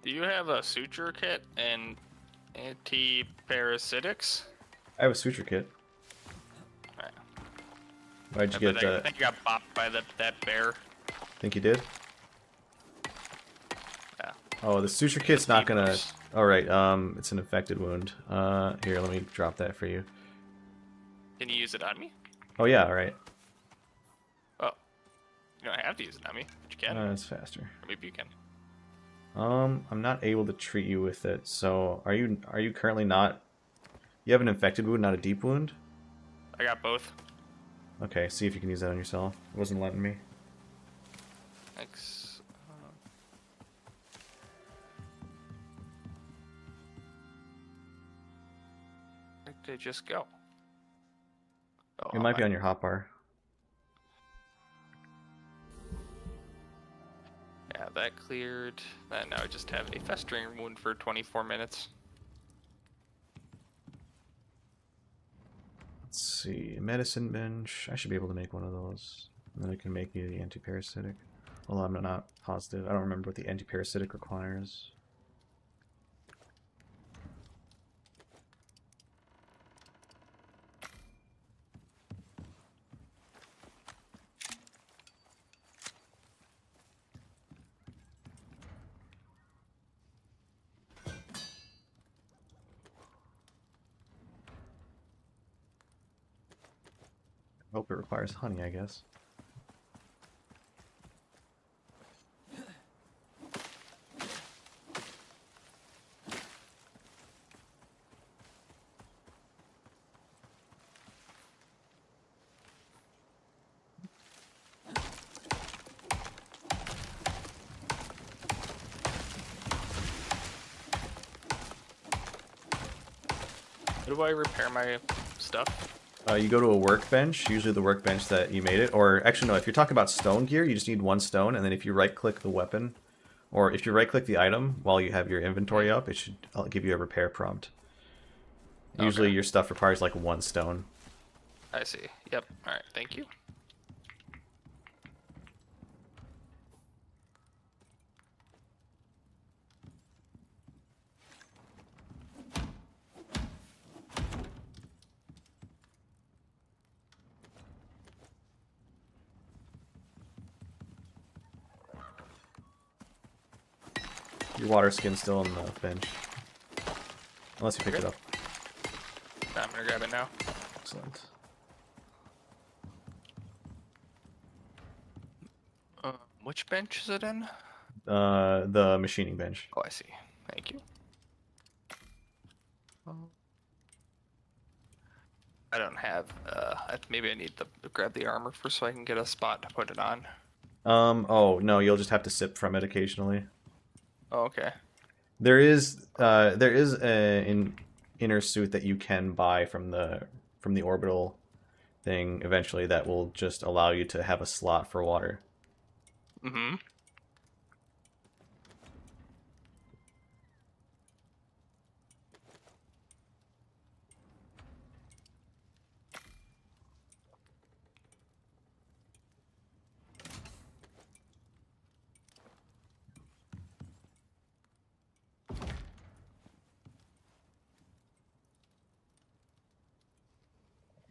Do you have a suture kit and Anti-parasitics. I have a suture kit. Alright. Why'd you get? I think you got bopped by that bear. Think you did? Yeah. Oh, the suture kit's not gonna. Debuffs. All right. It's an infected wound. Here, let me drop that for you. Can you use it on me? Oh yeah. All right. Oh. You don't have to use it on me, but you can. It's faster. Or maybe you can. I'm not able to treat you with it. So, are you currently not? You have an infected wound, not a deep wound. I got both. Okay. See if you can use that on yourself. It wasn't letting me. Thanks. Where did it just go? Oh, It might be on your hotbar. Yeah, that cleared. And now I just have a festering wound for 24 minutes. Let's see. Medicine bench. I should be able to make one of those. And then I can make you the anti-parasitic. Although I'm not positive. I don't remember what the anti-parasitic requires. I hope it requires honey, I guess. How do I repair my stuff? You go to a workbench, usually the workbench that you made it, or actually no, if you're talking about stone gear, you just need one stone, and then if you right-click the weapon, or if you right-click the item while you have your inventory up, it should give you a repair prompt. Usually Okay. your stuff requires like one stone. I see. Yep. Alright, thank you. Your water skin's still on the bench. Unless you pick it up. I'm gonna grab it now. Excellent. Which bench is it in? The machining bench. Oh, I see. Thank you. I don't have. Maybe I need to grab the armor first so I can get a spot to put it on. Oh, no, you'll just have to sip from it occasionally. Oh, okay. There is an inner suit that you can buy from the orbital thing eventually that will just allow you to have a slot for water. Mm-hmm.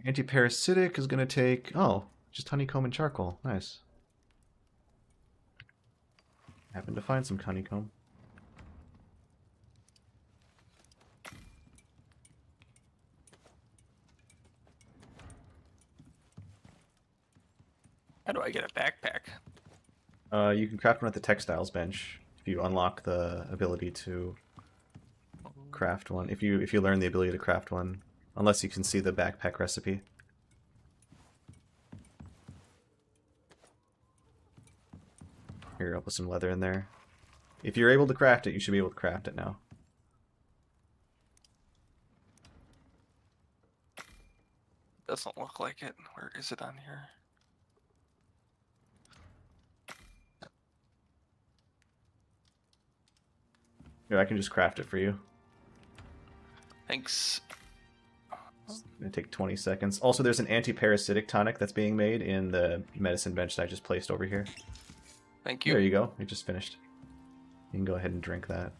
Anti-parasitic is going to take, oh, just honeycomb and charcoal. Nice. Happened to find some honeycomb. How do I get a backpack? You can craft one at the textiles bench if you unlock the ability to craft one. If you learn the ability to craft one, unless you can see the backpack recipe. Here, I'll put some leather in there. If you're able to craft it, you should be able to craft it now. Doesn't look like it. Where is it on here? Here, I can just craft it for you. Thanks. It's gonna take 20 seconds. Also, there's an anti-parasitic tonic that's being made in the medicine bench that I just placed over here. Thank you. There you go. It just finished. You can go ahead and drink that.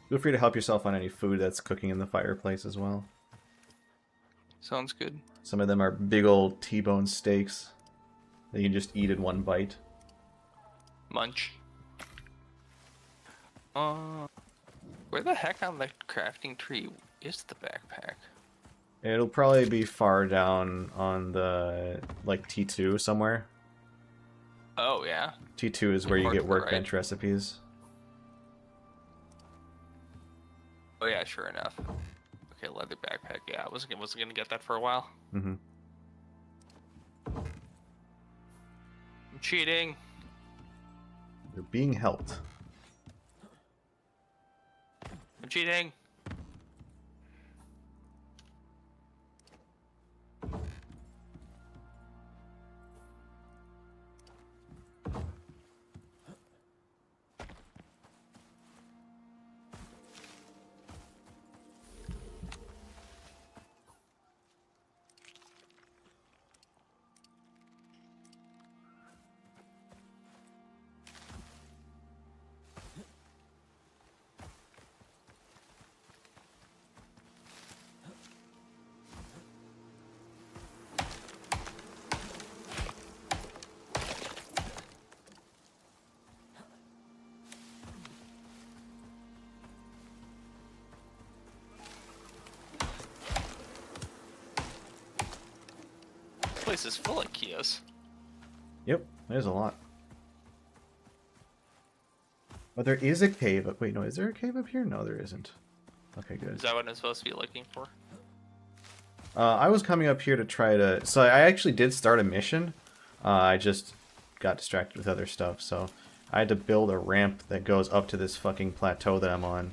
Feel free to help yourself on any food that's cooking in the fireplace as well. Sounds good. Some of them are big old T-bone steaks that you can just eat in one bite. Munch. Where the heck on the crafting tree is the backpack? It'll probably be far down on the, like, T2 somewhere. Oh, yeah. T2 is Like where you more get to the workbench recipes. Oh, yeah, sure enough. Okay, leather backpack. Yeah, I wasn't gonna get that for a while. Mm-hmm. I'm cheating. You're being helped. I'm cheating. This place is full of Kias. Yep, there's a lot. But there is a cave up. Wait, no, is there a cave up here? No, there isn't. Okay, good. Is that what I'm supposed to be looking for? I was coming up here to try to... So I actually did start a mission. I just got distracted with other stuff, so I had to build a ramp that goes up to this fucking plateau that I'm on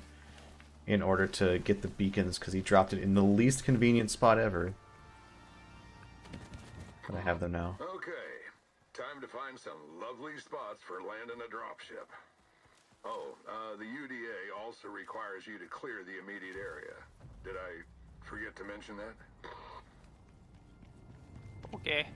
in order to get the beacons, because he dropped it in the least convenient spot ever. But I have them now. Okay, time to find some lovely spots for landing a dropship. Oh, the UDA also requires you to clear the immediate area. Did I forget to mention that? Okay.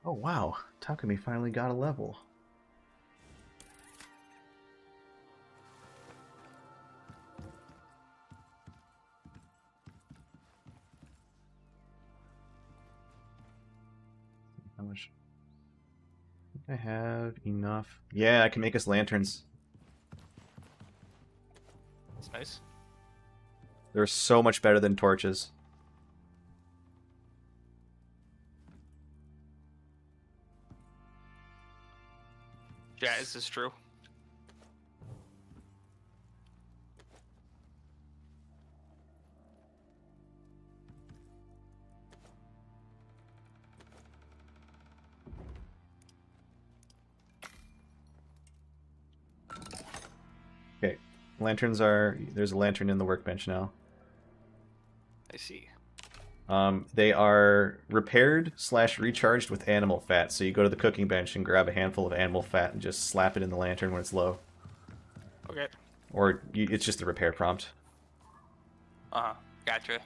Oh wow, Takumi finally got a level. How much? I have enough. Yeah, I can make us lanterns. That's nice. They're so much better than torches. Yeah, is this true? Okay, lanterns are... There's a lantern in the workbench now. I see. They are repaired / recharged with animal fat. So you go to the cooking bench and grab a handful of animal fat and just slap it in the lantern when it's low. Okay. Or it's just a repair prompt. Gotcha.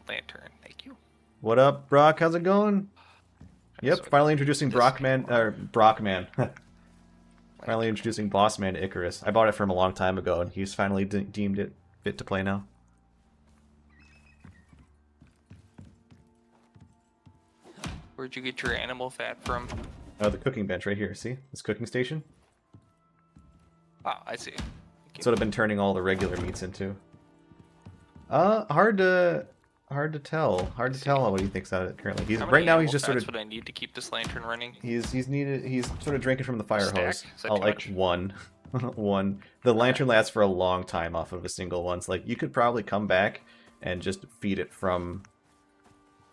Lantern, thank you. What up, Brock? How's it going? Yep, So finally introducing this Brockman, or Brockman. Finally introducing Bossman to Icarus. I bought it from him a long time ago, and he's finally deemed it fit to play now. Where'd you get your animal fat from? Oh, the cooking bench right here. See? This cooking station? Ah, I see. That's what I've been turning all the regular meats into. Hard to tell. Hard to tell what he thinks of it currently. He's How right many now. He's animal just sort fats of would I need to keep this lantern running? he's sort of drinking from the fire Stack? hose. Is that Oh, too like much? one, one. The lantern lasts for a long time off of a single one. So like you could probably come back and just feed it from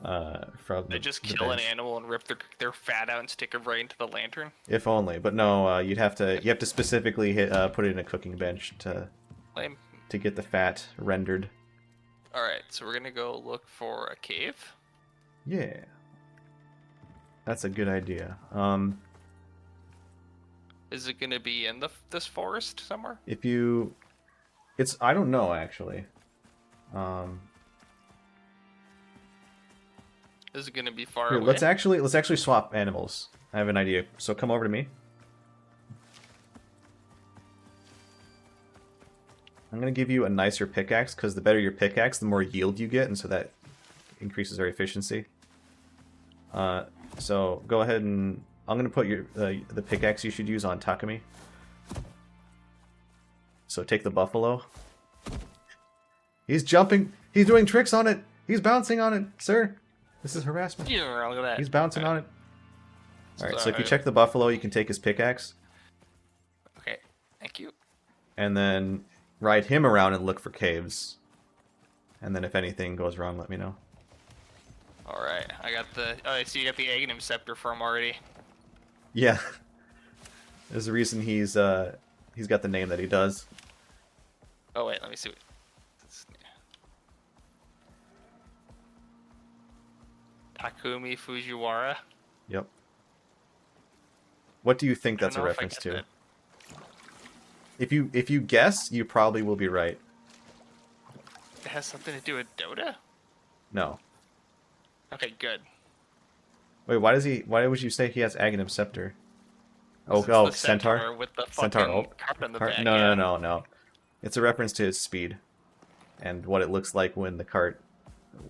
They just the kill an bench. animal and rip their fat out and stick it right into the lantern. If only, but no, you have to specifically put it in a cooking bench Lame. to get the fat rendered. All right, so we're gonna go look for a cave. Yeah, that's a good idea. Is it gonna be in this forest somewhere? If you, it's I don't know actually. Um, Is it gonna be far Here, away? let's actually swap animals. I have an idea. So come over to me. I'm gonna give you a nicer pickaxe because the better your pickaxe, the more yield you get, and so that increases our efficiency. So go ahead and I'm gonna put your the pickaxe you should use on Takumi. So take the buffalo. He's jumping. He's doing tricks on it. He's bouncing on it, sir. This is harassment. Yeah, look at that. He's bouncing All on right. it. Alright, so if you check the buffalo, you can take his pickaxe. Okay, thank you. And then ride him around and look for caves. And then if anything goes wrong, let me know. All right, I got the. Oh, I see you got the Aghanim scepter for him already. Yeah. There's a reason he's got the name that he does. Oh wait, let me see. Takumi Fujiwara. Yep. What do you think I don't that's a know if I reference get to? that. If you guess, you probably will be right. It has something to do with Dota. No. Okay, good. Wait, why would you say he has Aghanim Scepter? Oh, It's the Centaur? with the Centaur fucking ult? card on the Cart? back. No, yeah. no. It's a reference to his speed. And what it looks like when the cart...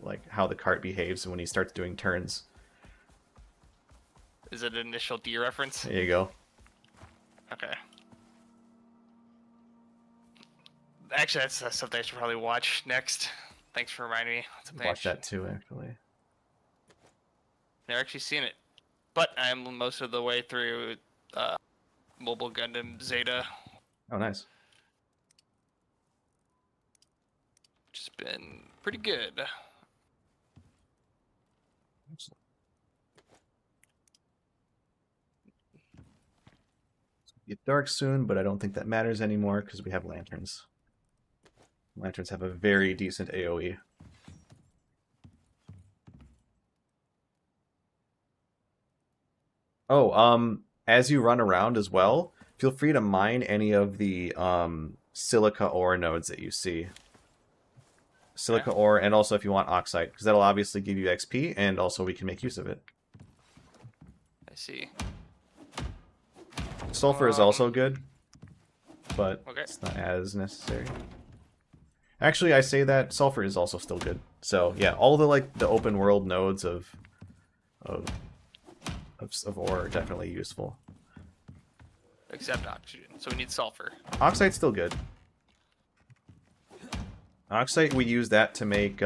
Like, how the cart behaves when he starts doing turns. Is it an initial D reference? There you go. Okay. Actually, that's something I should probably watch next. Thanks for reminding me. That's something I Watch that too, actually. never actually seen it, but I'm most of the way through Mobile Gundam Zeta, Oh, nice. which has been pretty good. Excellent. Get dark soon, but I don't think that matters anymore because we have lanterns. Lanterns have a very decent AoE. Oh, as you run around as well, feel free to mine any of the silica ore nodes that you see. Silica ore, and also if you want oxide, because that'll obviously give you XP, and also we can make use of it. I see. Sulfur is also good, but Okay. it's not as necessary. Actually, I say that sulfur is also still good. So yeah, all the open world nodes of ore are definitely useful. Except oxygen, so we need sulfur. Oxide's still good. Oxide, we use that to make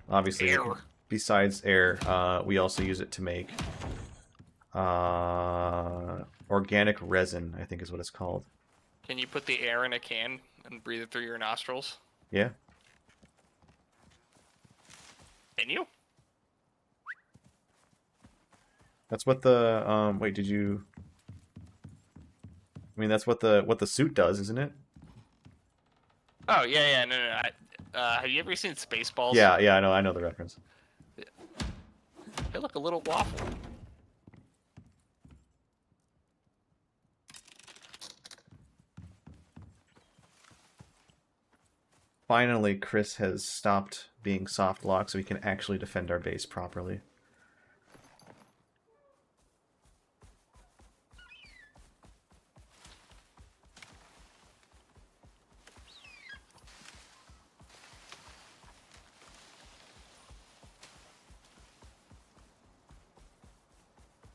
obviously Air. besides air, we also use it to make organic resin, I think is what it's called. Can you put the air in a can and breathe it through your nostrils? Yeah. Can you? That's what the wait, did you I mean that's what the suit does, isn't it? Oh yeah, no. Have you ever seen Spaceballs? Yeah, I know the reference. They look a little waffle. Finally, Chris has stopped being soft locked so we can actually defend our base properly.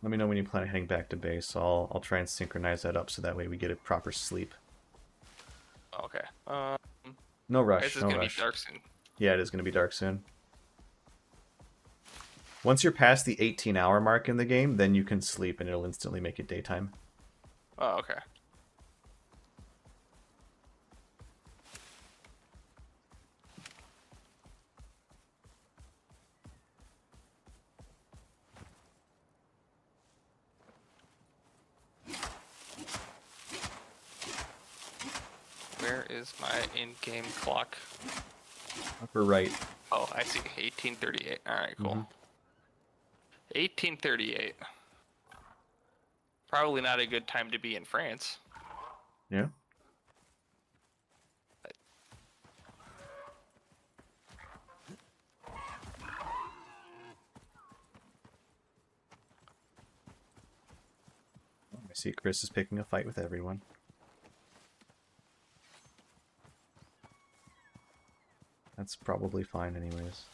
Let me know when you plan on heading back to base. So I'll try and synchronize that up so that way we get a proper sleep. Okay. No This rush, is no gonna rush. be dark soon. Yeah, it is going to be dark soon. Once you're past the 18-hour mark in the game, then you can sleep and it'll instantly make it daytime. Oh, okay. Where is my in-game clock? Upper right. Oh, I see. 1838. All right, cool. Mhm. 1838. Probably not a good time to be in France. Yeah. I see Chris is picking a fight with everyone. That's probably fine anyways.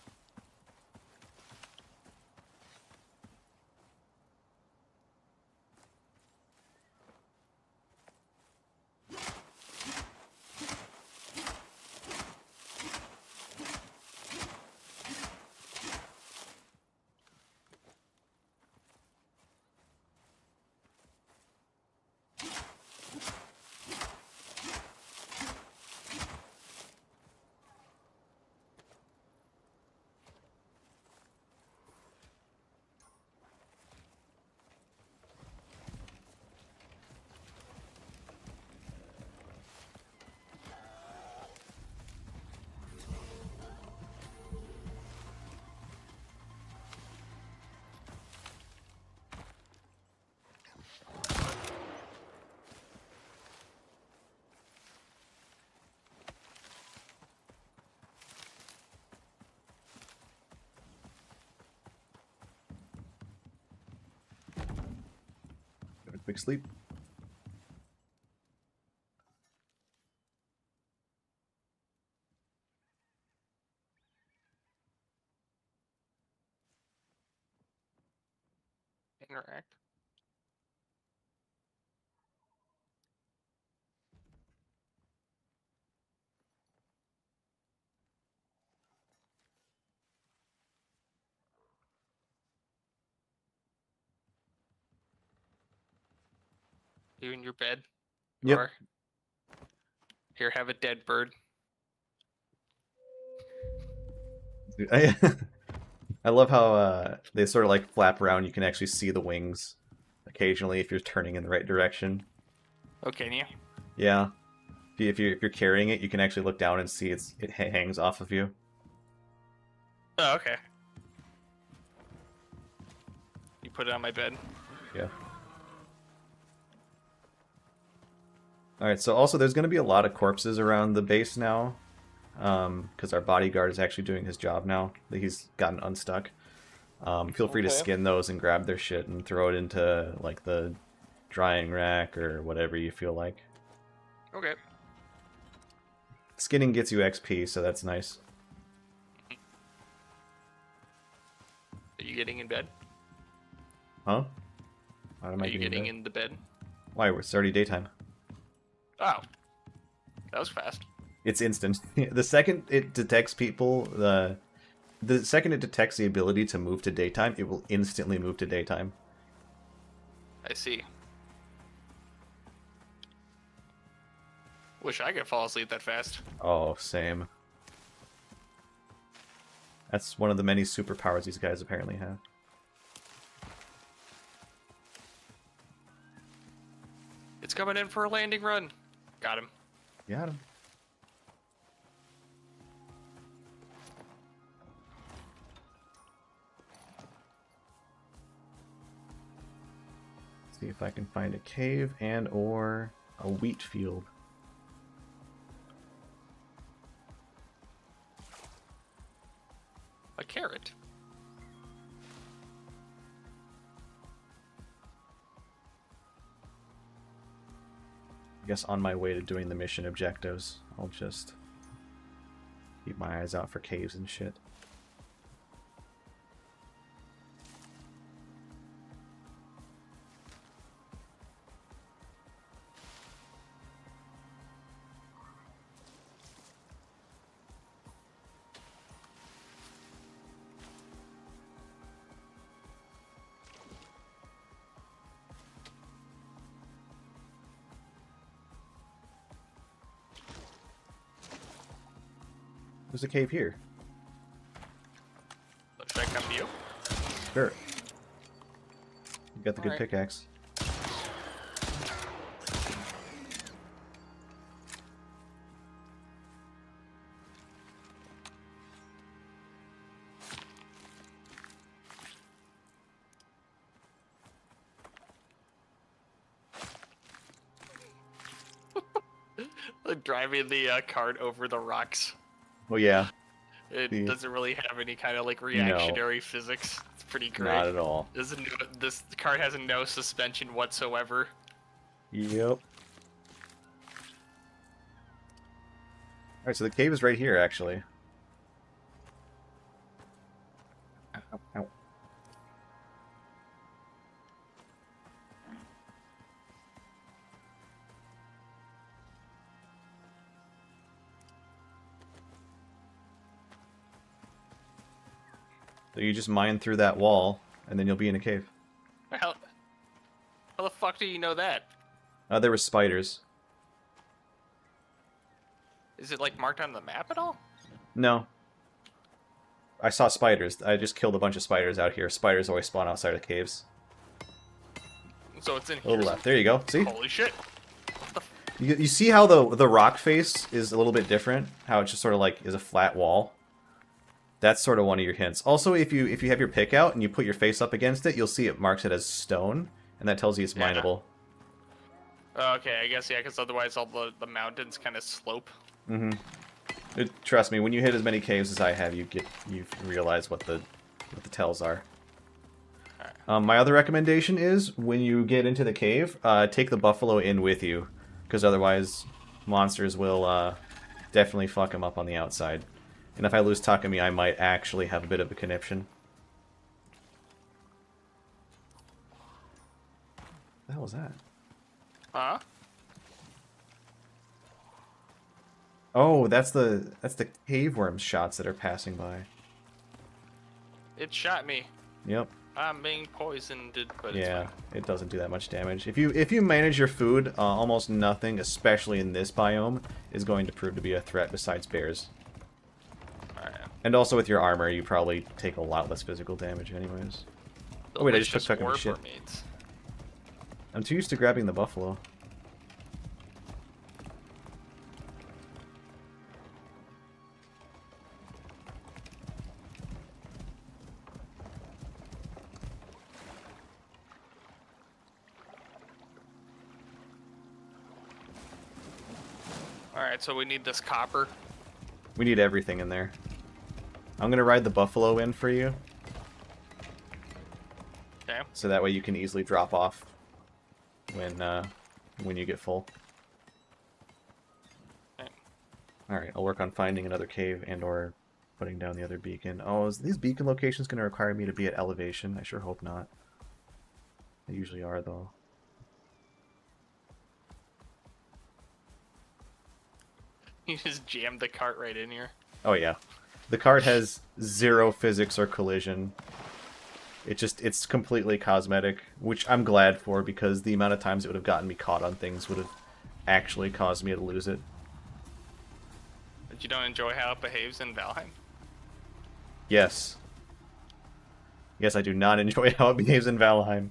Have a quick sleep. Interact. You in your bed? You Yep. are? Here, have a dead bird. I love how they sort of like flap around. You can actually see the wings occasionally if you're turning in the right direction. Oh, can you? Yeah. If you're carrying it, you can actually look down and see it hangs off of you. Oh, okay. You put it on my bed. Yeah. Alright, so also there's going to be a lot of corpses around the base now. Because our bodyguard is actually doing his job now. He's gotten unstuck. Feel free to Okay. skin those and grab their shit and throw it into like the drying rack or whatever you feel like. Okay. Skinning gets you XP, so that's nice. Are you getting in bed? Huh? Why am Are I you getting getting that? in the bed? Why? It's already daytime. Oh. That was fast. It's instant. The second it detects people, the second it detects the ability to move to daytime, it will instantly move to daytime. I see. Wish I could fall asleep that fast. Oh, same. That's one of the many superpowers these guys apparently have. It's coming in for a landing run. Got him. Got him. See if I can find a cave and or a wheat field. A carrot. I guess on my way to doing the mission objectives, I'll just keep my eyes out for caves and shit. There's a cave here. Should I come to you? Sure. You got the good Alright. pickaxe. Driving the cart over the rocks. Well, yeah. It doesn't really have any kind of like No. reactionary physics. It's pretty great. Not at all. This cart has no suspension whatsoever. Yep. Alright, so the cave is right here, actually. Ow, ow. So you just mine through that wall, and then you'll be in a cave. How the fuck do you know that? There were spiders. Is it like marked on the map at all? No. I saw spiders. I just killed a bunch of spiders out here. Spiders always spawn outside of caves. So it's in A here. little left. There you go. See? Holy shit. You see how the rock face is a little bit different? How it just sort of like is a flat wall? That's sort of one of your hints. Also, if you have your pick out and you put your face up against it, you'll see it marks it as stone, and that tells you it's Yeah. mineable. Okay, I guess, yeah, because otherwise all the mountains kind of slope. Mm-hmm. Trust me, when you hit as many caves as I have, you realize what the tells are. My other recommendation is, when you get into the cave, take the buffalo in with you, because otherwise monsters will definitely fuck him up on the outside. And if I lose Takumi, I might actually have a bit of a conniption. What the hell was that? Huh? Oh, that's the cave worm shots that are passing by. It shot me. Yep. I'm being poisoned, but it's Yeah, fine. it doesn't do that much damage. If you manage your food, almost nothing, especially in this biome, is going to prove to be a threat besides bears. Alright. And also with your armor, you probably take a lot less physical damage anyways. Oh wait, I just took Takumi's shit. Mermaids. I'm too used to grabbing the buffalo. Alright, so we need this copper. We need everything in there. I'm gonna ride the buffalo in for you, Okay. so that way you can easily drop off when you get full. Okay. Alright, I'll work on finding another cave and or putting down the other beacon. Oh, is these beacon locations gonna require me to be at elevation? I sure hope not. They usually are, though. You just jammed the cart right in here. Oh yeah. The card has zero physics or collision. It's completely cosmetic, which I'm glad for, because the amount of times it would have gotten me caught on things would have actually caused me to lose it. But you don't enjoy how it behaves in Valheim? Yes. Yes, I do not enjoy how it behaves in Valheim.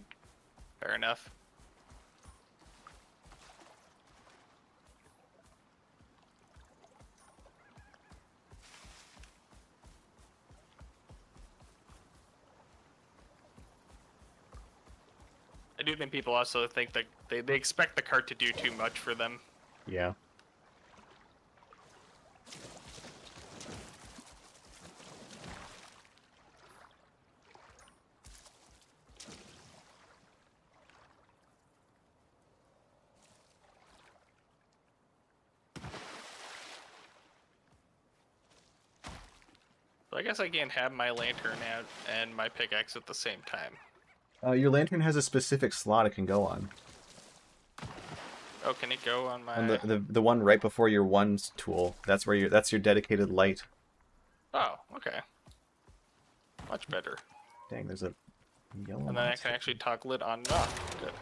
Fair enough. I do think people also think that they expect the cart to do too much for them. Yeah. So I guess I can't have my lantern out and my pickaxe at the same time. Your lantern has a specific slot it can go on. Oh, can it go on my... On the one right before your ones tool. That's where that's your dedicated light. Oh, okay. Much better. Dang, there's a yellow. And then I can actually toggle it on and off. Good.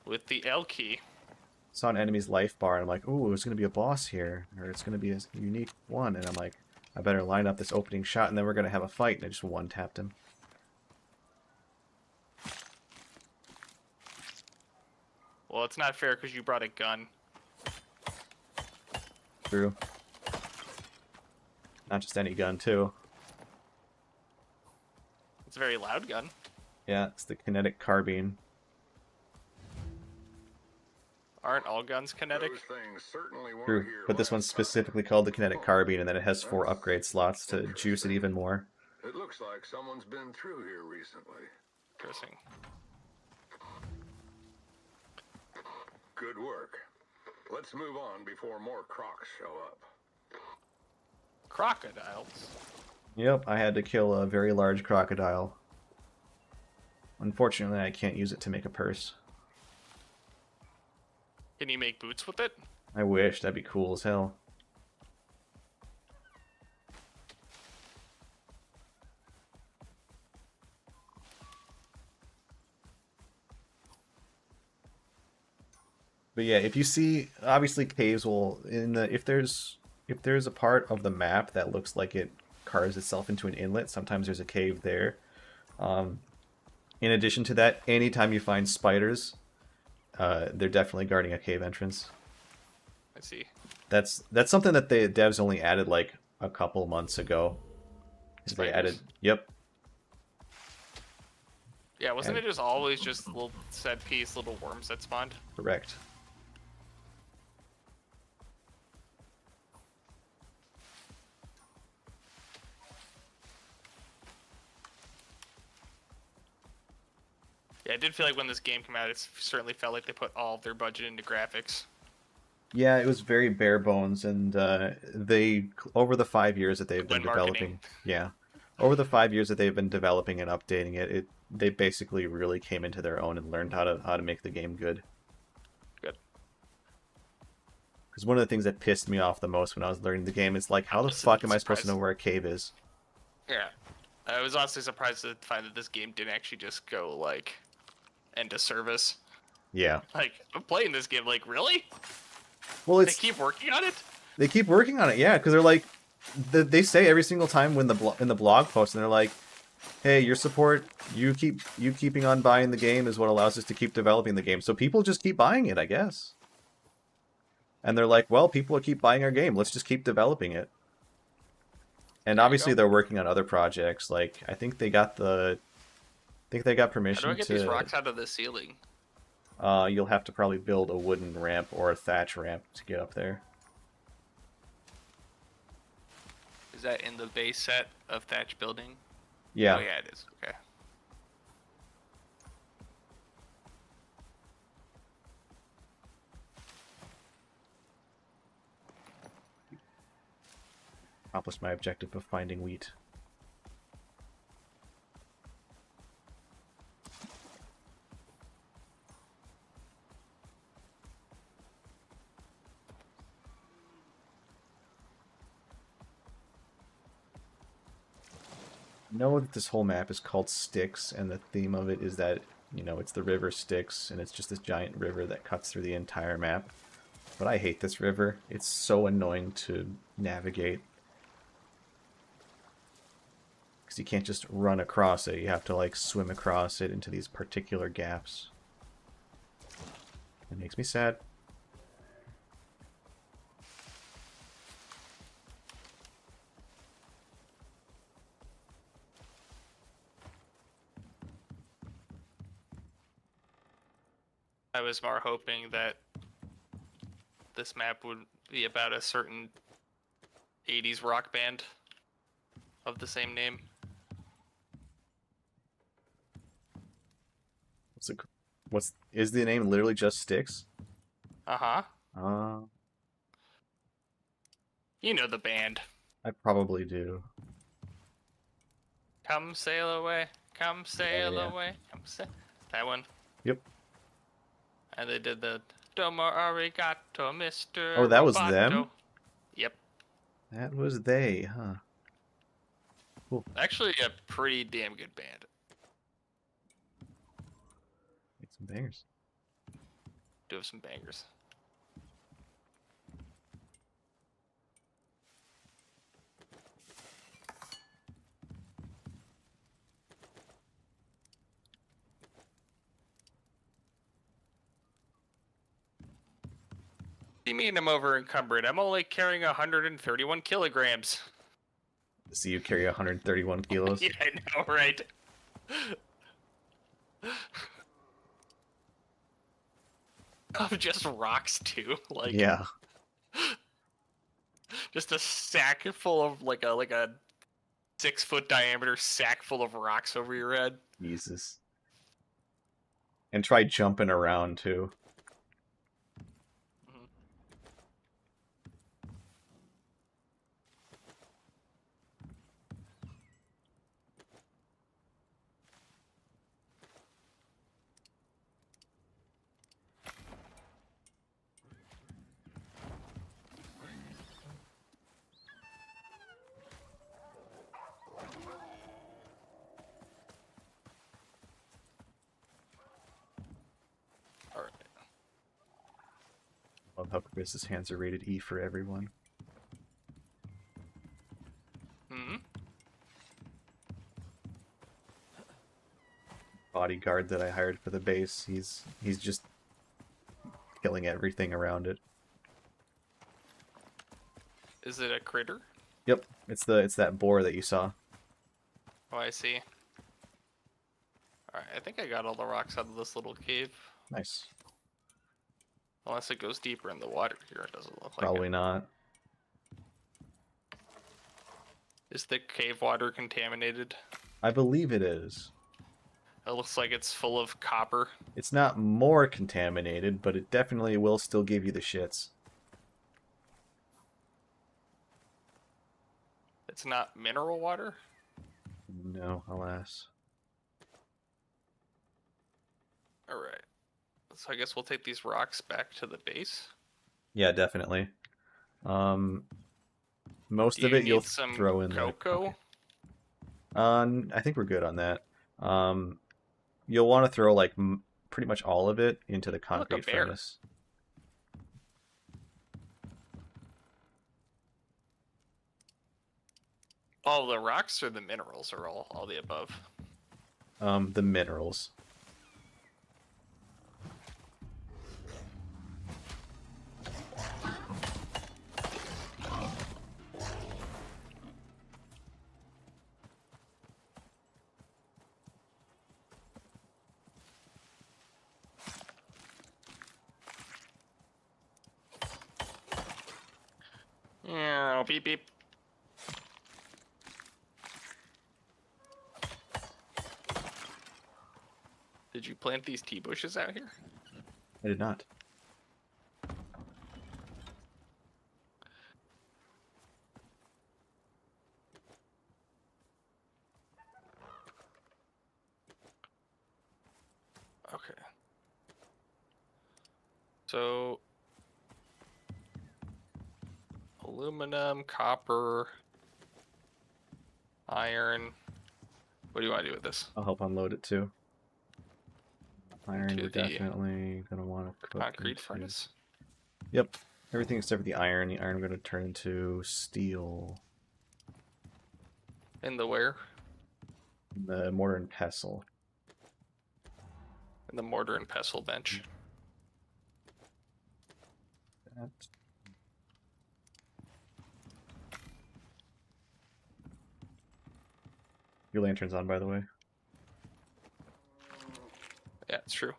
With the L key. Saw an enemy's life bar, and I'm like, ooh, there's going to be a boss here. Or it's going to be a unique one. And I'm like, I better line up this opening shot, and then we're going to have a fight. And I just one-tapped him. Well, it's not fair because you brought a gun. True. Not just any gun, too. It's a very loud gun. Yeah, it's the kinetic carbine. Aren't all guns kinetic? Those things certainly weren't True, here but this last one's time. specifically called the kinetic carbine, and then it has 4 That's upgrade slots to juice it interesting. even more. It looks like someone's been through here recently. Interesting. Good work. Let's move on before more crocs show up. Crocodiles. Yep, I had to kill a very large crocodile. Unfortunately, I can't use it to make a purse. Can you make boots with it? I wish, that'd be cool as hell. But yeah, if you see, obviously caves will if there's a part of the map that looks like it carves itself into an inlet, sometimes there's a cave there. In addition to that, anytime you find spiders, they're definitely guarding a cave entrance. I see. That's something that the devs only added like a couple months ago. They added, yep. Yeah, wasn't And- it just always just little set piece, little worms that spawned? Correct. Yeah, I did feel like when this game came out, it certainly felt like they put all of their budget into graphics. Yeah, it was very bare bones, and they over the 5 years that they've been When marketing. developing, yeah, over the 5 years that they've been developing and updating it, they basically really came into their own and learned how to make the game good. Good. Because one of the things that pissed me off the most when I was learning the game is like, how the fuck am I supposed to know where a cave is? Yeah. I was honestly surprised to find that this game didn't actually just go, like, end of service. Yeah. Like, I'm playing this game, like, really? Well, They it's keep working on it? they keep working on it, yeah, because they're like, they say every single time when in the blog post, and they're like, hey, your support, you keeping on buying the game is what allows us to keep developing the game. So people just keep buying it, I guess. And they're like, well, people will keep buying our game. Let's just keep developing it. And There you obviously go. they're working on other projects. Like I think they got How permission do I get to. these rocks out of the ceiling? You'll have to probably build a wooden ramp or a thatch ramp to get up there. Is that in the base set of Thatch building? Yeah. Oh, yeah, it is. Okay. Accomplished my objective of finding wheat. Know that this whole map is called Styx, and the theme of it is that, it's the river Styx, and it's just this giant river that cuts through the entire map. But I hate this river. It's so annoying to navigate. Because you can't just run across it. You have to, like, swim across it into these particular gaps. It makes me sad. I was more hoping that this map would be about a certain 80s rock band of the same name. Is the name literally just Styx? Uh-huh. Uh, You know the band. I probably do. Come sail away, come sail Yeah. away, come sail. That one. Yep. And they did the Domo arigato, Mr. Oh, that was Roboto. them? Yep. That was they, huh? Actually, a pretty damn good band. Make some bangers. Do have some bangers. You mean I'm over encumbered? I'm only carrying 131 kilograms. So you carry 131 kilos? Yeah, I know, right? of just rocks too. Like Yeah. just a sack full of like a 6-foot diameter sack full of rocks over your head. Jesus. And try jumping around too. Mhm. All right. Love how Chris's hands are rated E for everyone. Hmm. Bodyguard that I hired for the base, he's just killing everything around it. Is it a critter? Yep, it's that boar that you saw. Oh, I see. All right, I think I got all the rocks out of this little cave. Nice. Unless it goes deeper in the water here, it doesn't look like Probably it. not. Is the cave water contaminated? I believe it is. It looks like it's full of copper. It's not more contaminated, but it definitely will still give you the shits. It's not mineral water? No, alas. Alright. So I guess we'll take these rocks back to the base. Yeah, definitely. Most Do of you it you'll need some throw in the... cocoa? Okay. I think we're good on that. You'll want to throw like pretty much all of it into the Look, a concrete bear. furnace. All the rocks or the minerals or all the above? The minerals. Yeah, beep beep. Did you plant these tea bushes out here? I did not. Okay. So, aluminum, copper, iron. What do you want to do with this? I'll help unload it too. Iron, Into we're the definitely gonna want to cook concrete into. furnace? Yep, everything except for the iron. The iron I'm gonna turn into steel. In the where? The mortar and pestle. In the mortar and pestle bench. That. Your lantern's on, by the way. Yeah, it's true.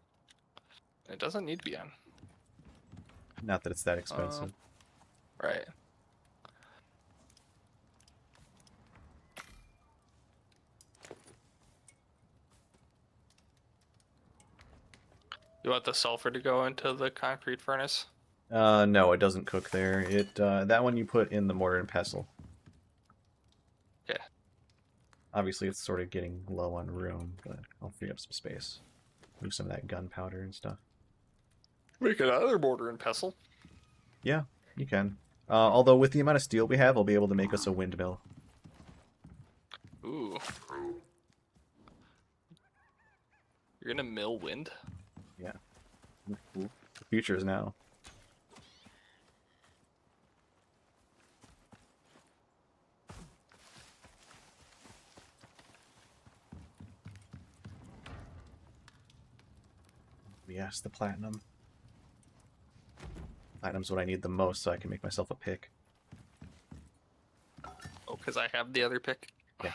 It doesn't need to be on. Not that it's that expensive. Right. You want the sulfur to go into the concrete furnace? No, it doesn't cook there. That one you put in the mortar and pestle. Okay. Obviously, it's sort of getting low on room, but I'll free up some space. Move some of that gunpowder and stuff. Make another mortar and pestle. Yeah, you can. Although with the amount of steel we have, I'll be able to make us a windmill. Ooh. You're gonna mill wind? Yeah. The future is now. Yes, the platinum. Platinum's what I need the most so I can make myself a pick. Oh, because I have the other pick. Yeah.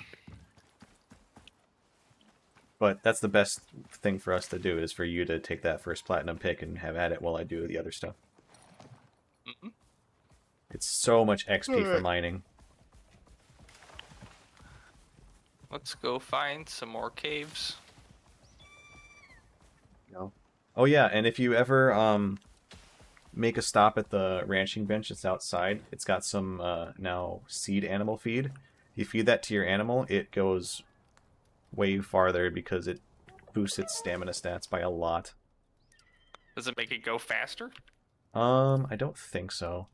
But that's the best thing for us to do, is for you to take that first platinum pick and have at it while I do the other stuff. Mm-hmm. It's so much XP for mining. Let's go find some more caves. No. Oh yeah, and if you ever make a stop at the ranching bench that's outside, it's got some now seed animal feed. You feed that to your animal, it goes way farther because it boosts its stamina stats by a lot. Does it make it go faster? I don't think so.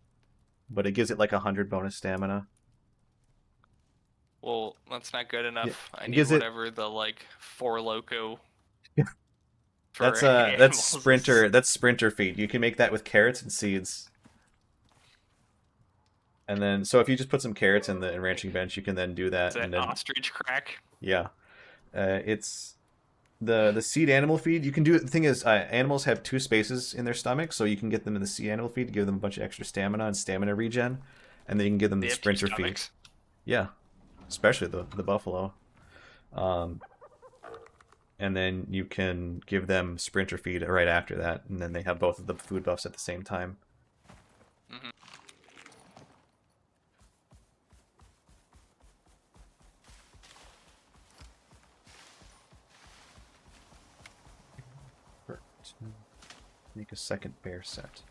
But it gives it like 100 bonus stamina. Well, that's not good Yeah, enough. I it need gives it. whatever the like 4 loco for That's animals is. sprinter feed. You can make that with carrots and seeds. And then, so if you just put some carrots in the ranching bench, you can then do Is that. that And then, ostrich crack? yeah, it's the seed animal feed. You can do it. The thing is, animals have 2 spaces in their stomach, so you can get them in the seed animal feed to give them a bunch of extra stamina and stamina regen, and then you can give them They the have two sprinter feed. stomachs. Yeah, especially the buffalo. Um, and then you can give them sprinter feed right after that, and then they have both of the food buffs at the same time. Mm-hmm. Make a second bear set.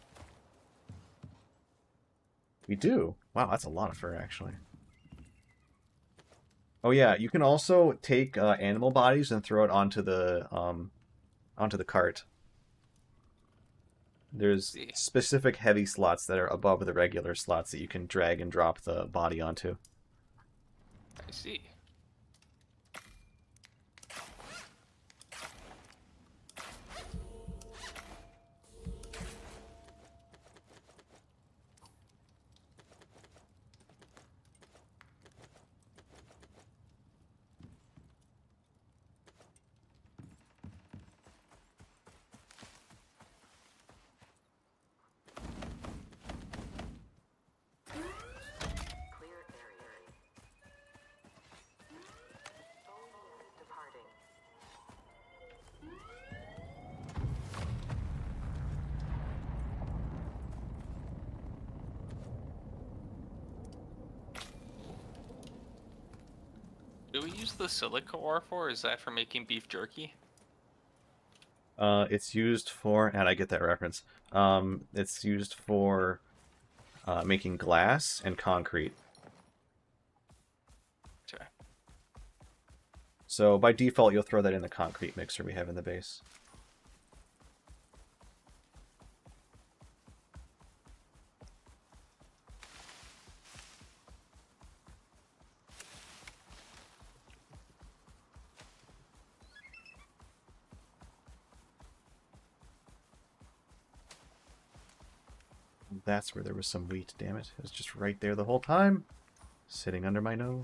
We do. Wow, that's a lot of fur, actually. Oh yeah, you can also take animal bodies and throw it onto the cart. There's See, specific heavy slots that are above the regular slots that you can drag and drop the body onto. I see. Clear area. Oh yes, departing. Do we use the silica ore for? Is that for making beef jerky? It's used for, and I get that reference. It's used for making glass and concrete. Okay. So by default, you'll throw that in the concrete mixer we have in the base. That's where there was some wheat, damn it. It was just right there the whole time. Sitting under my nose.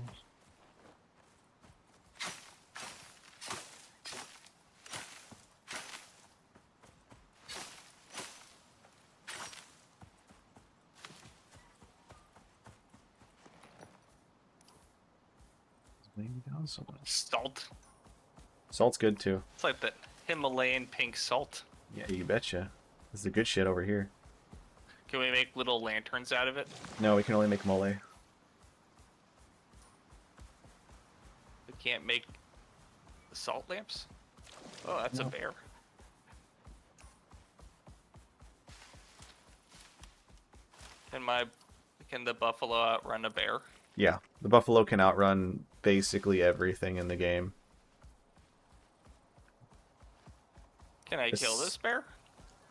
Laying down so much. Salt. Salt's good too. It's like that Himalayan pink salt. Yeah, you betcha. This is the good shit over here. Can we make little lanterns out of it? No, we can only make mole. We can't make the salt lamps? Oh, that's a No. bear. Can the buffalo outrun a bear? Yeah, the buffalo can outrun basically everything in the game. Can I kill This- this bear?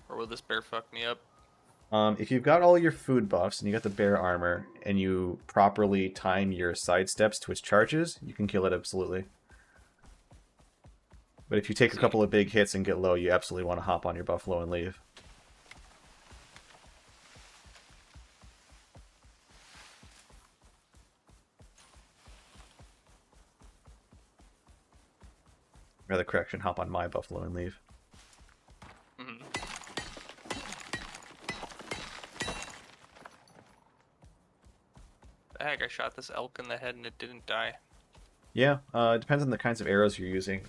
Or will this bear fuck me up? If you've got all your food buffs and you got the bear armor and you properly time your side steps to its charges, you can kill it absolutely. But if you take a couple of big hits and get low, you absolutely want to hop on your buffalo and leave. Rather, correction, hop on my buffalo and leave. Mhm. The heck, I shot this elk in the head and it didn't die. Yeah, it depends on the kinds of arrows you're using.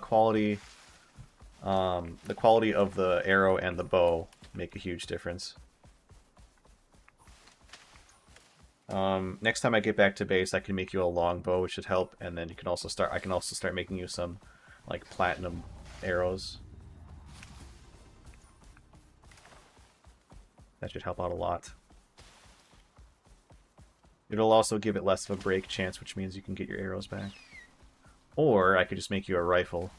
Quality, the quality of the arrow and the bow make a huge difference. Next time I get back to base, I can make you a long bow, which should help, and then you can also start. I can also start making you some, like, platinum arrows. That should help out a lot. It'll also give it less of a break chance, which means you can get your arrows back. Or I could just make you a rifle.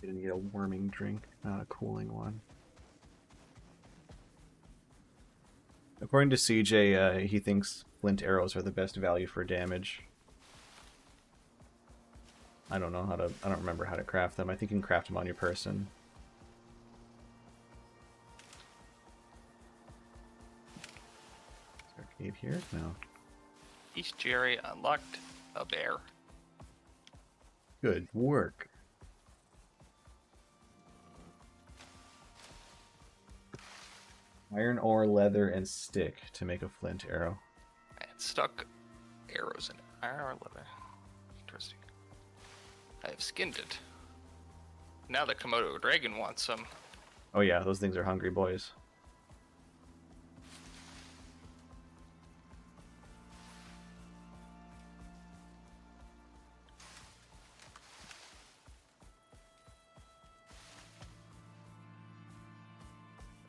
Gonna get a warming drink, not a cooling one. According to CJ, he thinks flint arrows are the best value for damage. I don't remember how to craft them. I think you can craft them on your person. Is there a cave here? No. East Jerry unlocked a bear. Good work. Iron ore, leather, and stick to make a flint arrow. And stuck arrows in iron or leather. Interesting. I have skinned it. Now the Komodo dragon wants some. Oh yeah, those things are hungry boys.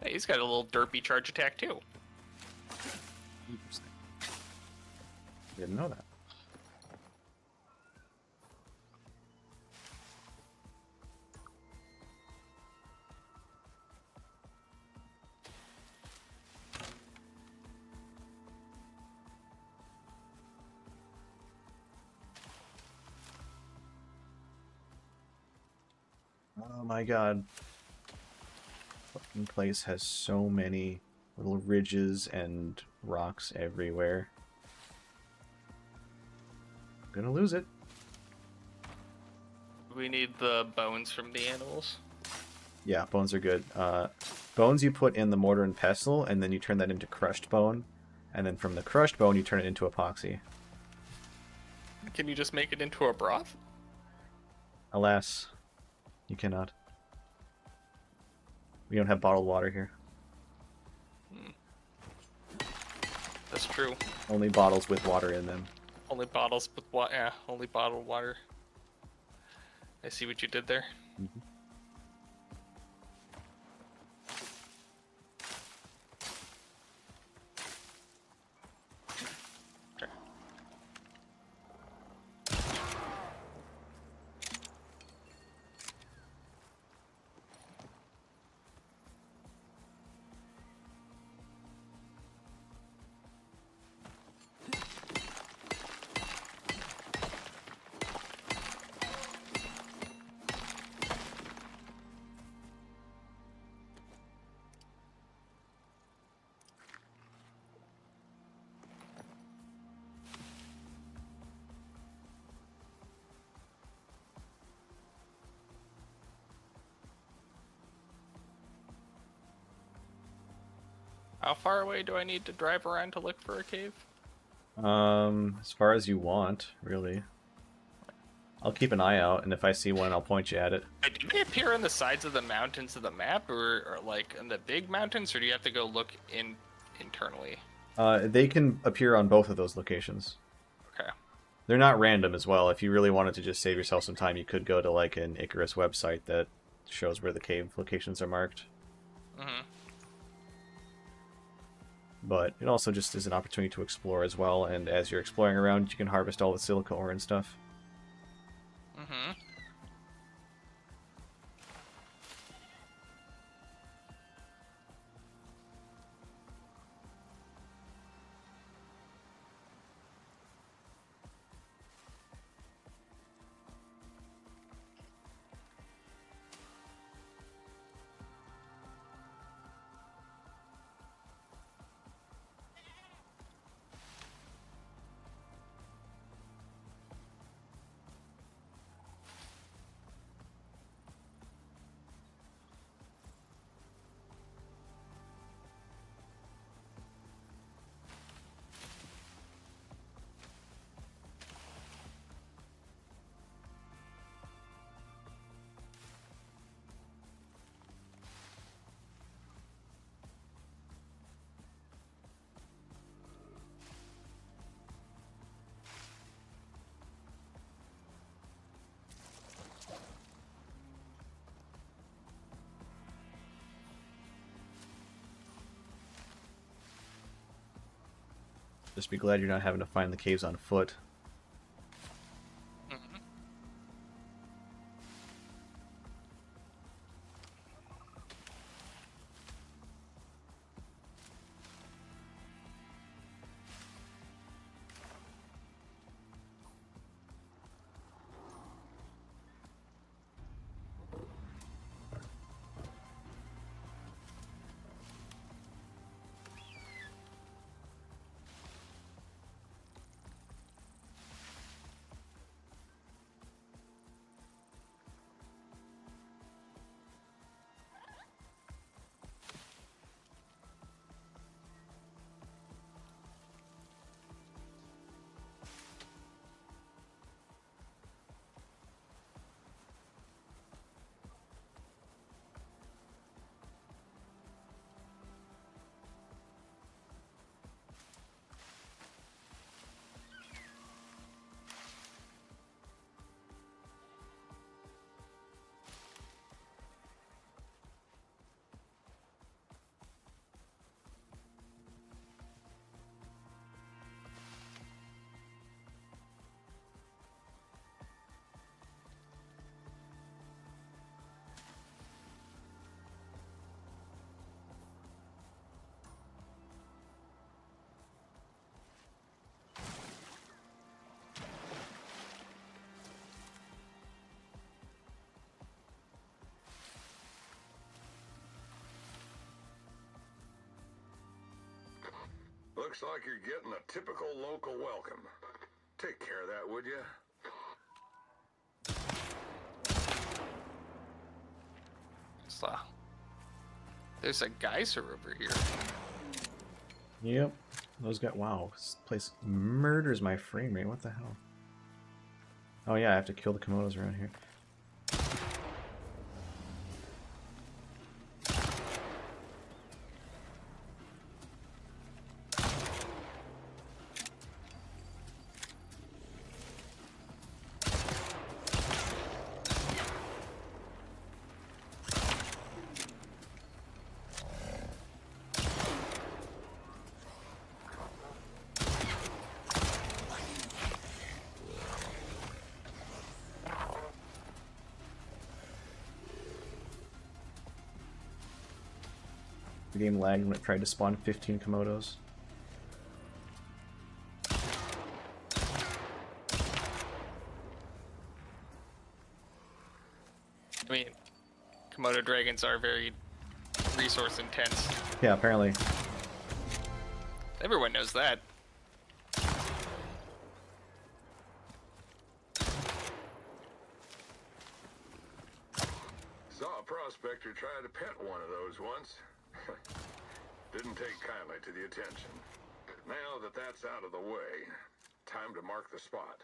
Hey, he's got a little derpy charge attack too. Interesting. Didn't know that. Oh my god. Fucking place has so many little ridges and rocks everywhere. I'm gonna lose it. We need the bones from the animals. Yeah, bones are good. Bones you put in the mortar and pestle, and then you turn that into crushed bone. And then from the crushed bone, you turn it into epoxy. Can you just make it into a broth? Alas, you cannot. We don't have bottled water here. That's true. Only bottles with water in them. Only bottles with water. Yeah, only bottled water. I see what you did there. Mm-hmm. Okay. How far away do I need to drive around to look for a cave? As far as you want, really. I'll keep an eye out, and if I see one, I'll point you at it. Do they appear on the sides of the mountains of the map, or like in the big mountains, or do you have to go look internally? They can appear on both of those locations. Okay. They're not random as well. If you really wanted to just save yourself some time, you could go to like an Icarus website that shows where the cave locations are marked. Mm-hmm. But it also just is an opportunity to explore as well, and as you're exploring around, you can harvest all the silica ore and stuff. Mm-hmm. Just be glad you're not having to find the caves on foot. Mhm. Looks like you're getting a typical local welcome. Take care of that, would you? So, there's a geyser over here. Yep. Those got... Wow. This place murders my frame rate. What the hell? Oh yeah, I have to kill the Komodos around here. The game lagged when it tried to spawn 15 Komodos. I mean, Komodo dragons are very resource intense. Yeah, apparently. Everyone knows that. Saw a prospector try to pet one of those once. Didn't take kindly to the attention. Now that that's out of the way, time to mark the spot.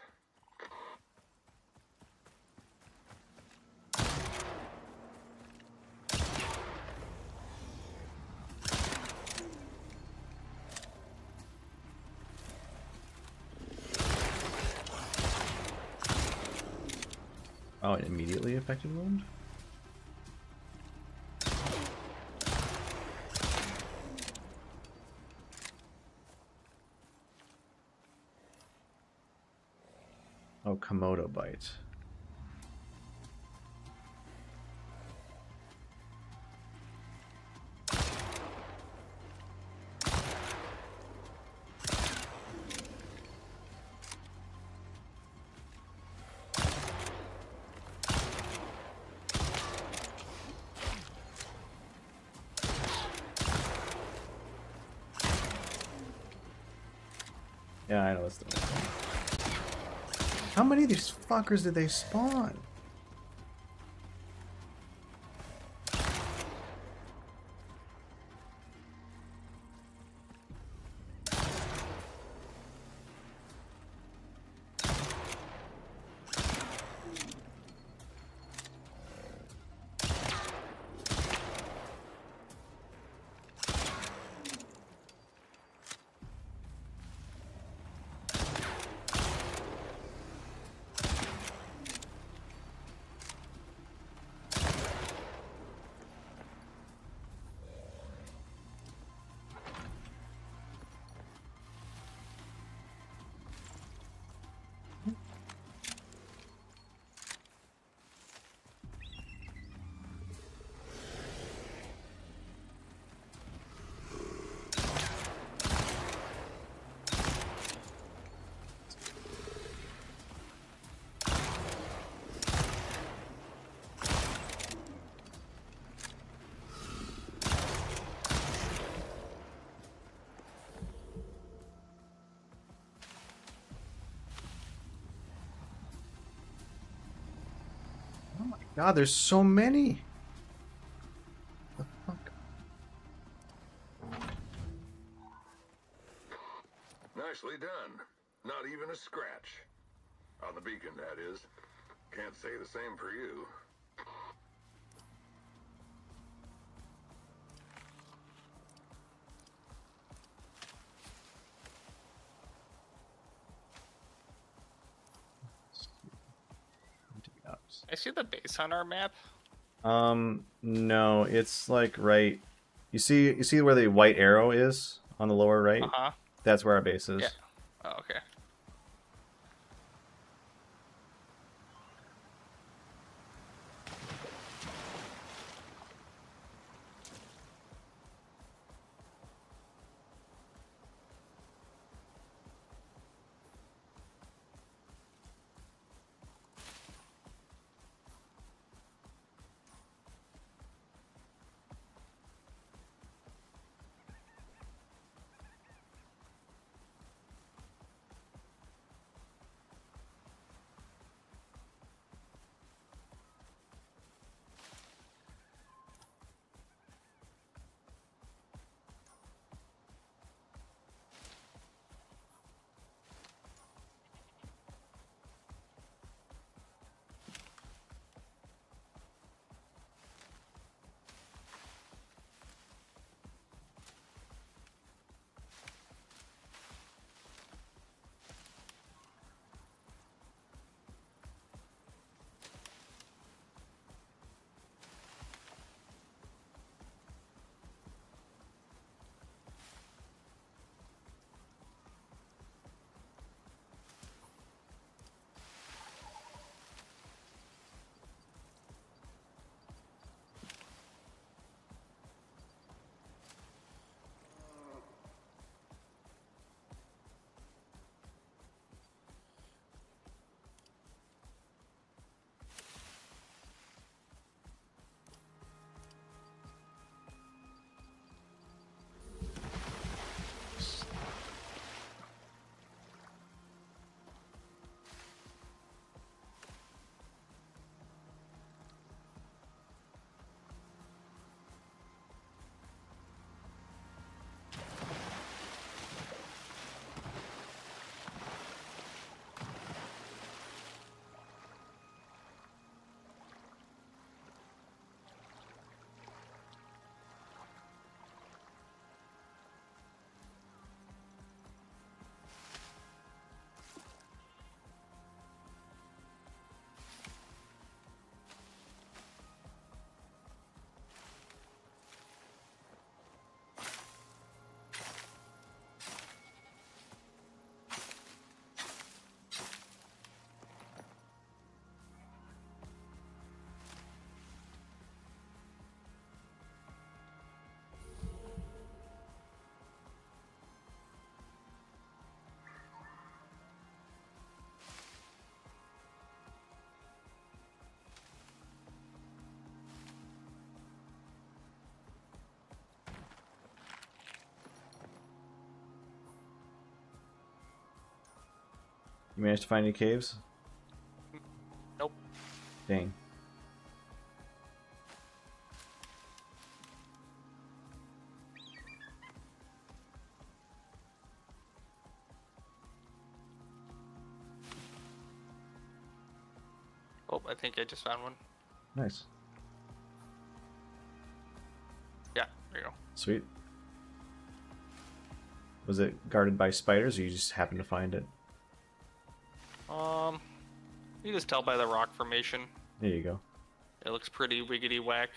Oh, an immediately affected wound? Oh, Komodo bite. Yeah, I know that's the one. How many of these fuckers did they spawn? God, there's so many. What the fuck? Nicely done. Not even a scratch. On the beacon, that is. Can't say the same for you. I see the base on our map. No, it's like right. You see where the white arrow is on the lower right? Uh-huh. That's where our base Yeah. is. Oh, okay. You managed to find any caves? Nope. Dang. Oh, I think I just found one. Nice. Yeah, there you go. Sweet. Was it guarded by spiders, or you just happened to find it? You just tell by the rock formation. There you go. It looks pretty wiggity whack.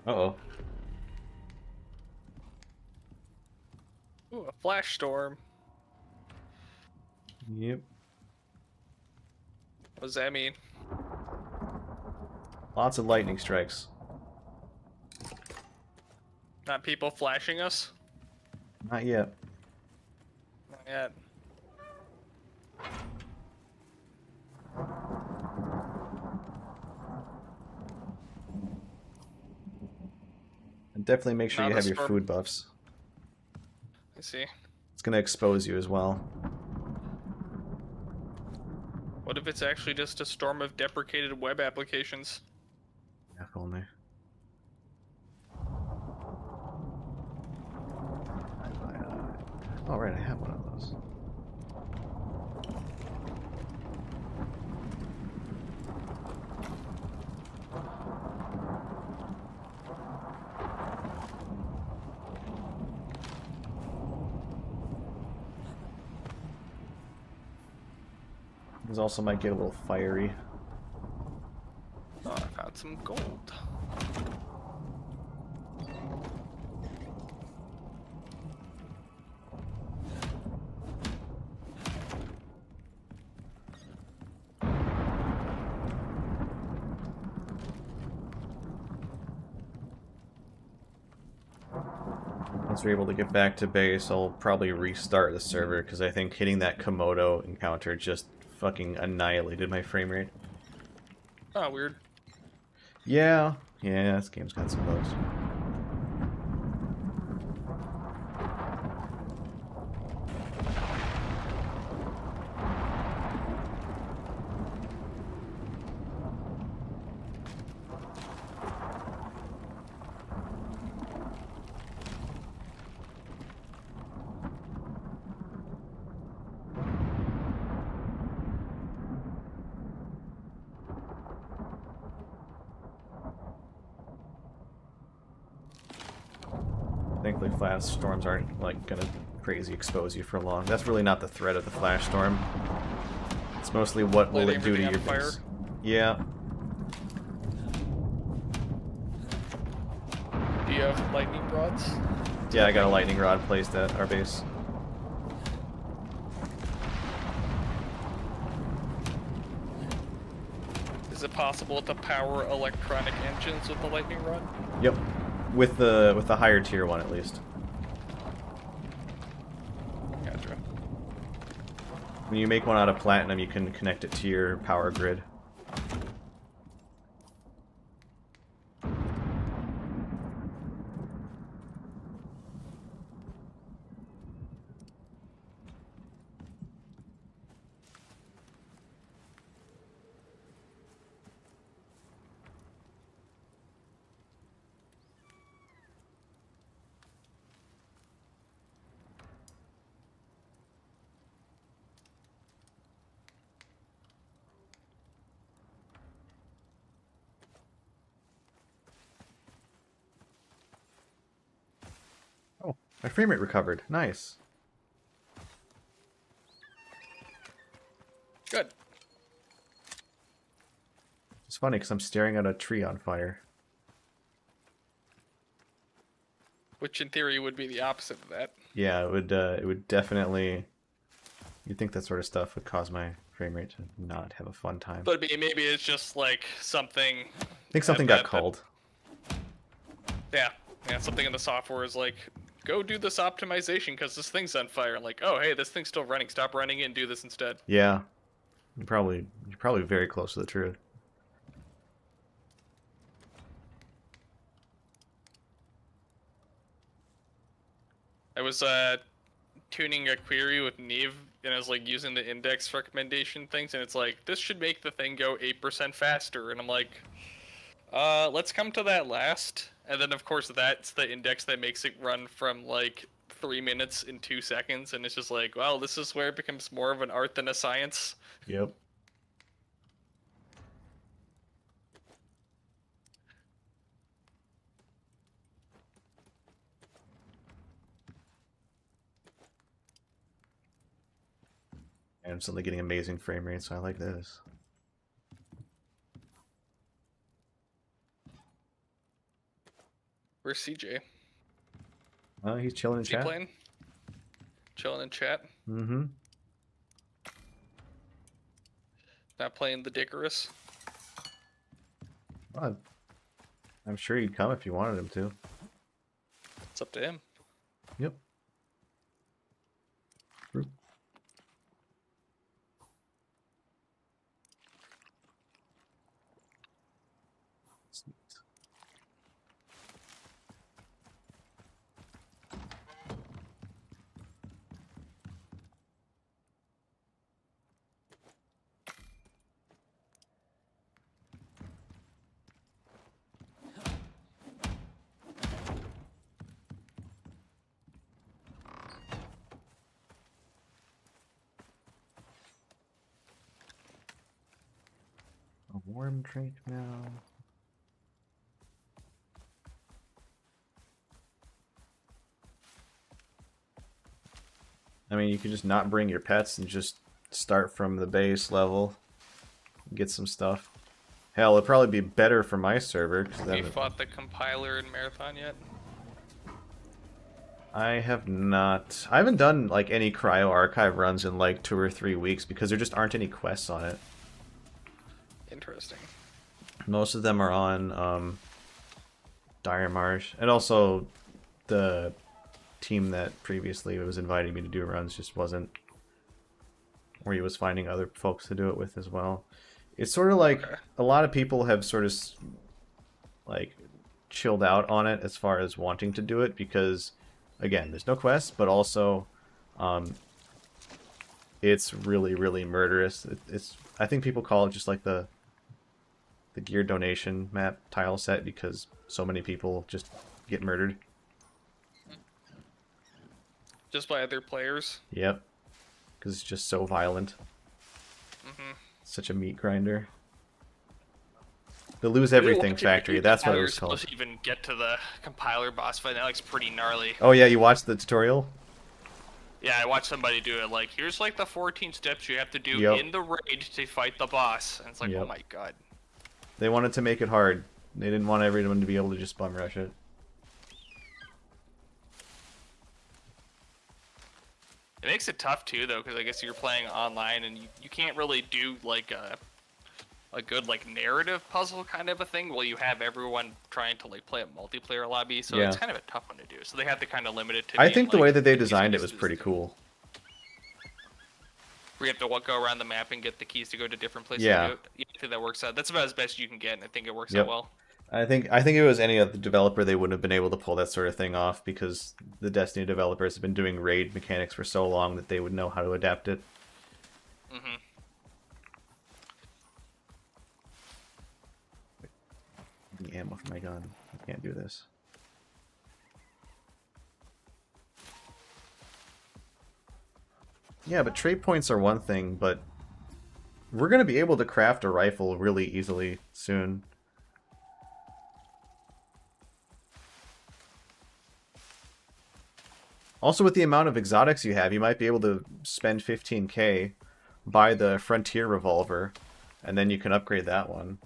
Uh-oh. Ooh, a flash storm. Yep. What does that mean? Lots of lightning strikes. Not people flashing us? Not yet. Not yet. And definitely make sure Not you a have your storm. food buffs. I see. It's going to expose you as well. What if it's actually just a storm of deprecated web applications? Yeah, if only. Oh, right, I have one of those. These also might get a little fiery. Oh, I found some gold. Once we're able to get back to base, I'll probably restart the server, because I think hitting that Komodo encounter just fucking annihilated my frame rate. Oh, weird. Yeah, this game's got some bugs. Thankfully, flash storms aren't like gonna crazy expose you for long. That's really not the threat of the flash storm. It's mostly what will Lighting it do to everything your on fire. base. Yeah. Do you have lightning rods? Yeah, I got a lightning rod placed at our base. Is it possible to power electronic engines with the lightning rod? Yep. With the higher tier one at least. Gotcha. When you make one out of platinum, you can connect it to your power grid. Oh, my frame rate recovered. Nice. Good. It's funny because I'm staring at a tree on fire. Which in theory would be the opposite of that. Yeah, it would definitely. You'd think that sort of stuff would cause my frame rate to not have a fun time. But maybe it's just like something. I think something got called. Yeah, something in the software is like, go do this optimization because this thing's on fire. Like, oh hey, this thing's still running. Stop running it and do this instead. Yeah, you're probably very close to the truth. I was tuning a query with Neve, and I was like using the index recommendation things, and it's like, this should make the thing go 8% faster, and I'm like, let's come to that last. And then of course that's the index that makes it run from like 3 minutes and 2 seconds, and it's just like, well, this is where it becomes more of an art than a science. Yep. And I'm suddenly getting amazing frame rates, so I like this. Where's CJ? He's chilling in Is he chat. playing? Chilling in chat. Mm-hmm. Not playing the Icarus. Well, I'm sure he'd come if you wanted him to. It's up to him. Yep. True. Sweet. A warm drink now. I mean, you could just not bring your pets and just start from the base level. Get some stuff. Hell, it'd probably be better for my server. 'Cause Have then you fought the compiler in Marathon yet? I have not. I haven't done like any cryo archive runs in like 2 or 3 weeks because there just aren't any quests on it. Interesting. Most of them are on Dire Marsh, and also the team that previously was inviting me to do runs just wasn't, or he was finding other folks to do it with as well. It's sort of like Okay. a lot of people have sort of like chilled out on it as far as wanting to do it because, again, there's no quests, but also it's really, really murderous. It's I think people call it just like the gear donation map tile set because so many people just get murdered. Just by other players. Yep, because it's just so violent. Mm-hmm. Such a meat grinder. The lose everything factory. That's what it was called. Supposed to even get to the compiler boss fight. That looks pretty gnarly. Oh yeah, you watched the tutorial? Yeah, I watched somebody do it. Like, here's like the 14 steps you have to do Yep. in the raid to fight the boss. And it's like, Yep. oh my god. They wanted to make it hard. They didn't want everyone to be able to just bum rush it. It makes it tough too, though, because I guess you're playing online and you can't really do like a good like narrative puzzle kind of a thing while you have everyone trying to like play a multiplayer lobby. So Yeah. it's kind of a tough one to do. So they have to kind of limit it to. I being, think the like, way that they these designed it guys was do pretty this. cool. We have to go around the map and get the keys to go to different places. Yeah. To do it. Yeah, I think that works out. That's about as best you can get, and I think it works Yep. out well. I think if it was any other developer, they wouldn't have been able to pull that sort of thing off because the Destiny developers have been doing raid mechanics for so long that they would know how to adapt it. Mm-hmm. The ammo for my gun. I can't do this. Yeah, but trade points are one thing, but we're going to be able to craft a rifle really easily soon. Also, with the amount of exotics you have, you might be able to spend 15k, buy the Frontier Revolver, and then you can upgrade that one.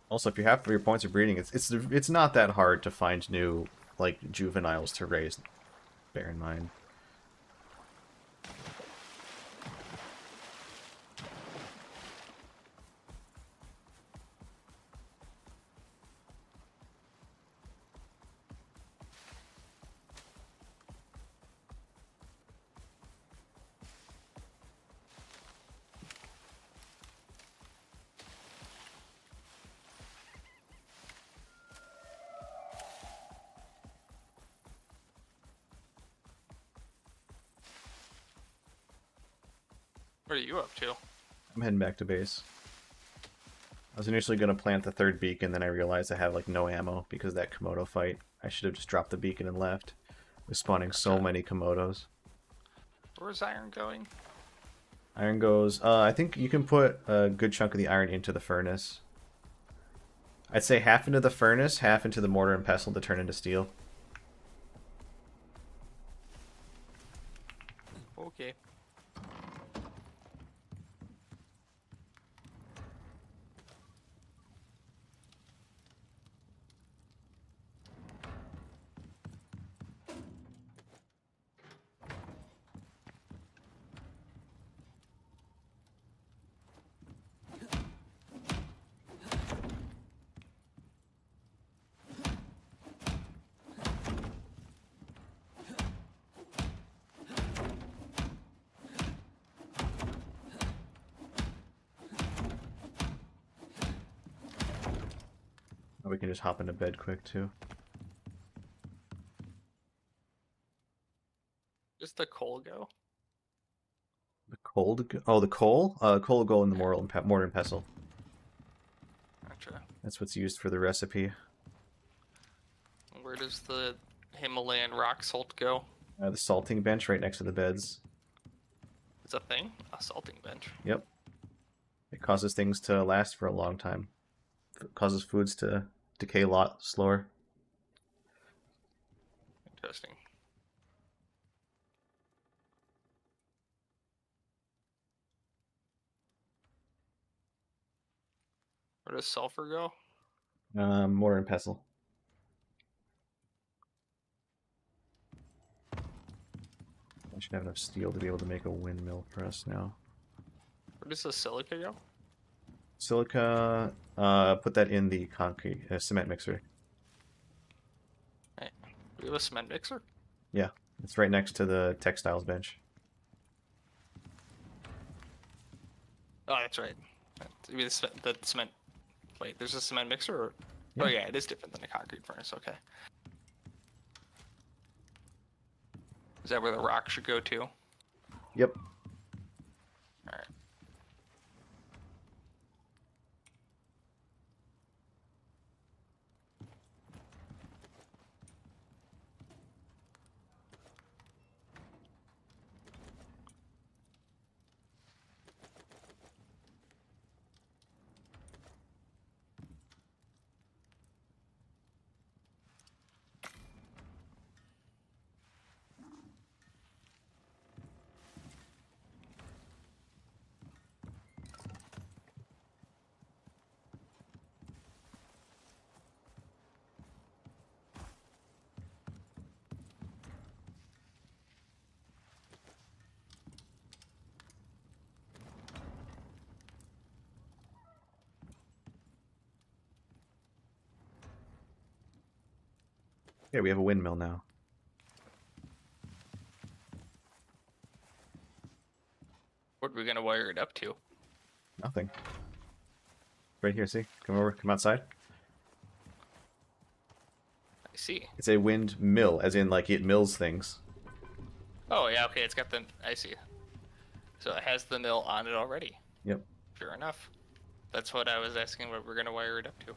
Also, if you have your points of breeding, it's not that hard to find new like juveniles to raise. Bear in mind. What are you up to? I'm heading back to base. I was initially going to plant the third beacon, then I realized I have like no ammo because of that Komodo fight. I should have just dropped the beacon and left. It was spawning so many Komodos. Where's Iron going? Iron goes... I think you can put a good chunk of the iron into the furnace. I'd say half into the furnace, half into the mortar and pestle to turn into steel. Okay. We can just hop into bed quick, too. Does the coal go? The coal? Oh, the coal? Coal will go in the mortar and pestle. Gotcha. That's what's used for the recipe. Where does the Himalayan rock salt go? The salting bench right next to the beds. It's a thing? A salting bench. Yep. It causes things to last for a long time. It causes foods to decay a lot slower. Interesting. Where does sulfur go? Mortar and pestle. I should have enough steel to be able to make a windmill for us now. Where does the silica go? Silica, put that in the concrete cement mixer. Hey, do we have a cement mixer? Yeah, it's right next to the textiles bench. Oh, that's right. The cement. Wait, there's a cement mixer? Or... Yeah. Oh, yeah, it is different than a concrete furnace. Okay. Is that where the rock should go to? Yep. Alright. Yeah, we have a windmill now. What are we gonna wire it up to? Nothing. Right here, see? Come over, come outside. I see. It's a windmill, as in, like, it mills things. Oh, yeah, okay, it's got the... I see. So it has the mill on it already. Yep. Sure enough. That's what I was asking what we're gonna wire it up to.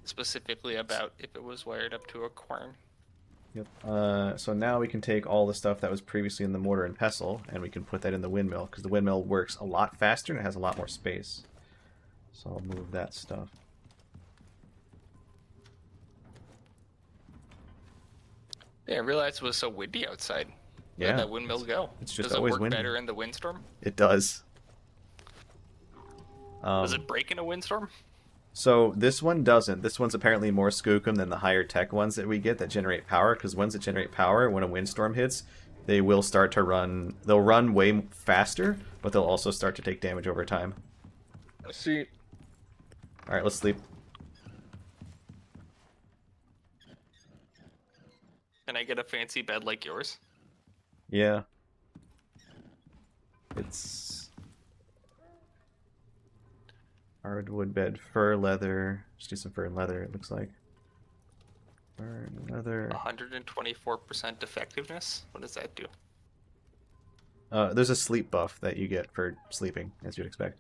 Specifically about if it was wired up to a quern. Yep. So now we can take all the stuff that was previously in the mortar and pestle, and we can put that in the windmill, because the windmill works a lot faster and it has a lot more space. So I'll move that stuff. Yeah, I realized it was so windy outside. Yeah. Where'd that windmill go? It's just Does it always work windy. better in the windstorm? It does. Does it break in a windstorm? So this one doesn't. This one's apparently more skookum than the higher tech ones that we get that generate power, because ones that generate power, when a windstorm hits, they will start to run... They'll run way faster, but they'll also start to take damage over time. I see. Alright, let's sleep. Can I get a fancy bed like yours? Yeah. It's... hardwood bed, fur, leather. Just do some fur and leather, it looks like. Fur and leather. 124% effectiveness? What does that do? There's a sleep buff that you get for sleeping, as you'd expect.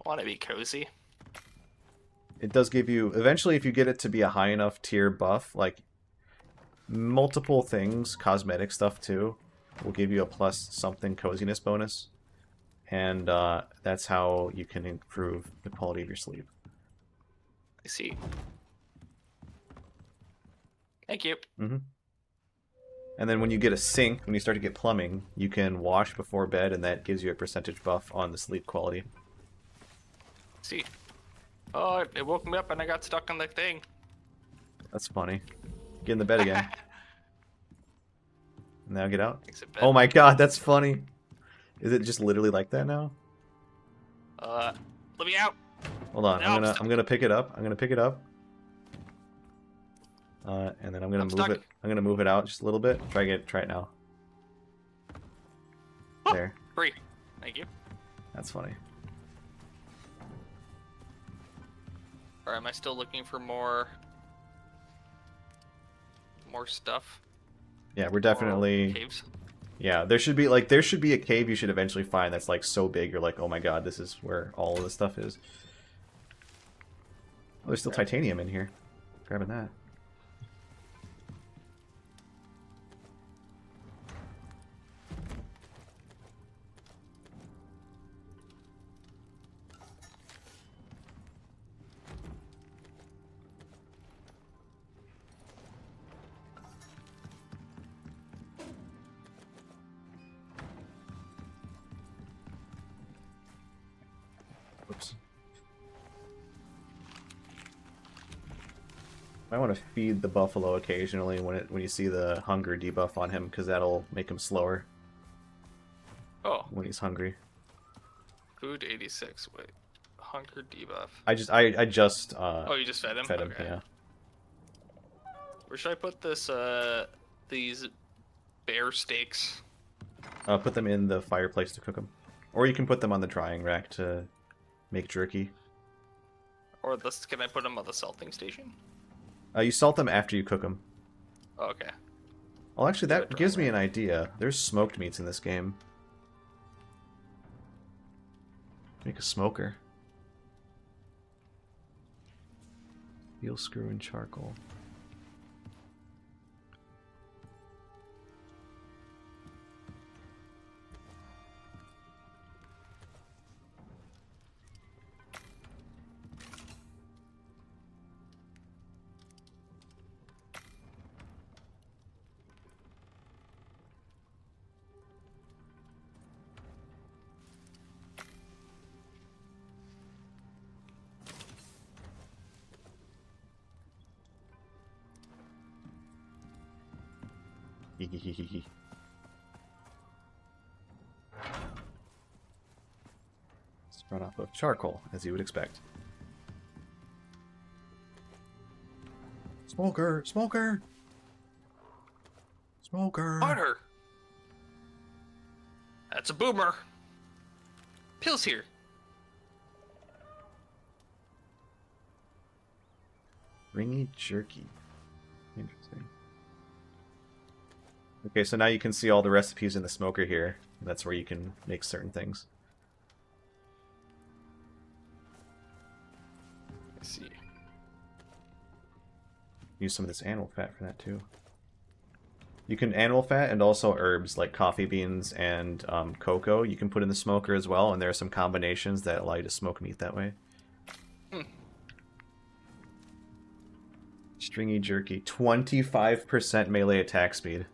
I want to be cozy. It does give you... Eventually, if you get it to be a high enough tier buff, like... multiple things, cosmetic stuff too, will give you a plus something coziness bonus. And that's how you can improve the quality of your sleep. I see. Thank you. Mm-hmm. And then when you get a sink, when you start to get plumbing, you can wash before bed, and that gives you a percentage buff on the sleep quality. See. Oh, it woke me up and I got stuck on the thing. That's funny. Get in the bed again. Now get out. Makes it bed. Oh my god, that's funny. Is it just literally like that now? Let me out. Hold on, No, I'm gonna pick it up. I'm gonna pick it up. And then I'm gonna move it. I'm gonna move it out just a little bit. Try it now. Oh, There. free. Thank you. That's funny. Or am I still looking for more stuff? Yeah, we're definitely. Caves. Yeah, there should be a cave you should eventually find that's like so big you're like, oh my god, this is where all of this stuff is. Oh, there's still titanium in here. Grabbing that. Oops. I want to feed the buffalo occasionally when you see the hunger debuff on him, because that'll make him slower Oh, when he's hungry. food 86. Wait, hunger debuff. I just Oh, you just fed him. fed him, Okay. yeah. Where should I put this? These bear steaks. Put them in the fireplace to cook them, or you can put them on the drying rack to make jerky. Or this? Can I put them on the salting station? You salt them after you cook them. Oh, okay. Well, actually, Yeah, that dry gives me rack. an idea. There's smoked meats in this game. Make a smoker. Steel screw and charcoal. Hehehehe. It's run off of charcoal, as you would expect. Smoker! Smoker! Smoker! Harder. That's a boomer. Pills here. Ringy jerky. Interesting. Okay, so now you can see all the recipes in the smoker here. That's where you can make certain things. Let's see. Use some of this animal fat for that too. You can animal fat and also herbs like coffee beans and cocoa. You can put in the smoker as well, and there are some combinations that allow you to smoke meat that way. Stringy jerky, 25% melee attack speed.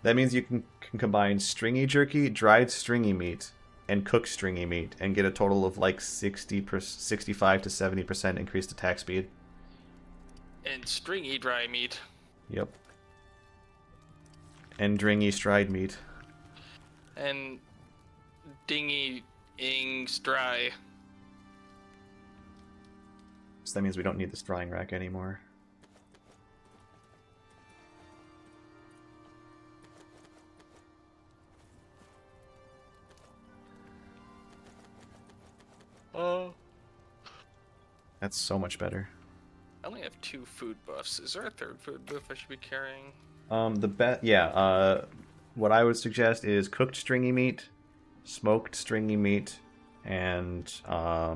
That means you can combine stringy jerky, dried stringy meat, and cooked stringy meat, and get a total of like 65 to 70% increased attack speed. And stringy dry meat. Yep. And dringy stride meat. And dingy ings dry. So that means we don't need this drying rack anymore. Oh. That's so much better. I only have 2 food buffs. Is there a third food buff I should be carrying? What I would suggest is cooked stringy meat, smoked stringy meat, and I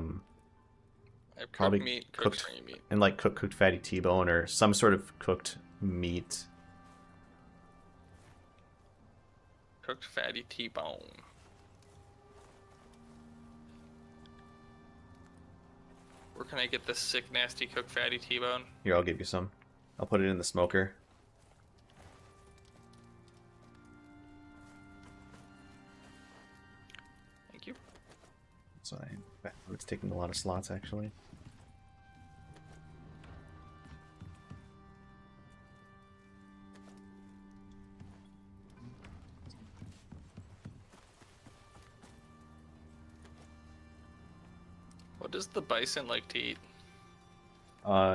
have probably cooked meat, cooked- cooked stringy meat. like cooked fatty T-bone or some sort of cooked Meat. Cooked fatty T-bone. Where can I get this sick, nasty cooked fatty T-bone? Here, I'll give you some. I'll put it in the smoker. Thank you. So it's taking a lot of slots, actually. What does the bison like to eat?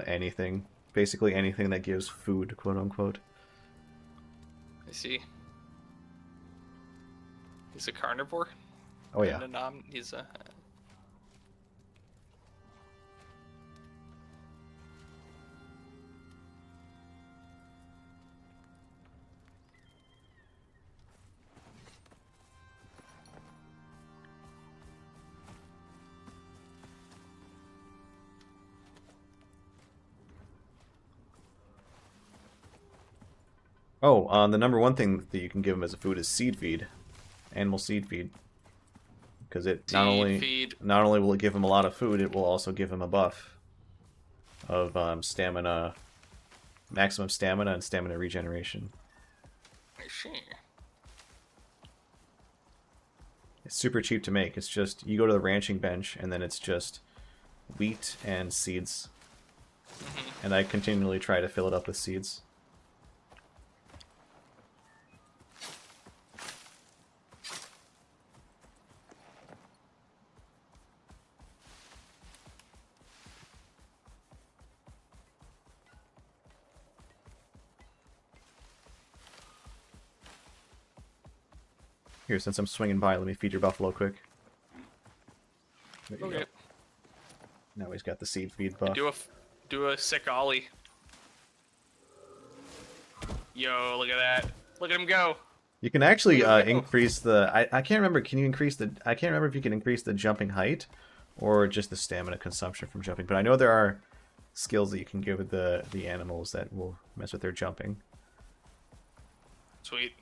Anything. Basically anything that gives food, quote unquote. I see. He's a carnivore? Oh yeah. He's a... Oh, the number one thing that you can give them as a food is seed feed. Animal seed feed. Because it not only will it give him a lot of food, it will also give him a buff of stamina, maximum stamina and stamina regeneration. I see. It's super cheap to make. It's just you go to the ranching bench and then it's just wheat and seeds. And I continually try to fill it up with seeds. Here, since I'm swinging by, let me feed your buffalo quick. There you Okay. go. Now he's got the seed feed buff. Do a sick ollie. Yo, look at that. Look at him go. You can actually Look at him go. increase the. I can't remember. Can you increase the? I can't remember if you can increase the jumping height, or just the stamina consumption from jumping. But I know there are skills that you can give the animals that will mess with their jumping. Sweet.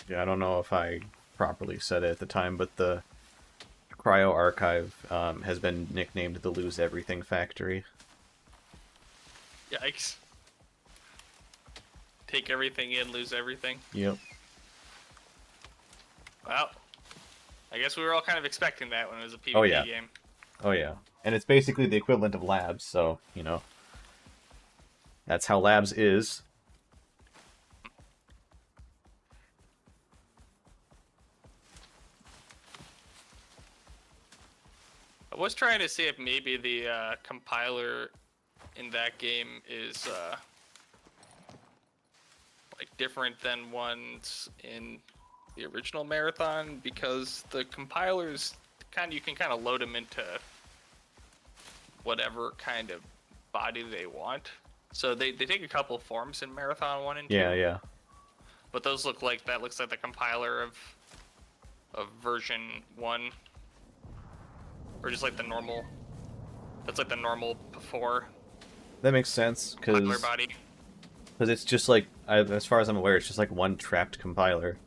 Yeah, I don't know if I properly said it at the time, but the Cryo Archive has been nicknamed the Lose Everything Factory. Yikes. Take everything in, lose everything. Yep. Well, I guess we were all kind of expecting that when it was a PvP Oh, yeah. game. Oh yeah. And it's basically the equivalent of Labs, so, you know. That's how Labs is. I was trying to see if maybe the compiler in that game is like different than ones in the original Marathon, because the compilers you can kind of load them into whatever kind of body they want. So they take a couple forms in Marathon 1 and 2. Yeah. But those looks like the compiler of version 1. Or just like the normal. That's like the normal before That makes sense, compiler because body. it's just like, as far as I'm aware, it's just like one trapped compiler.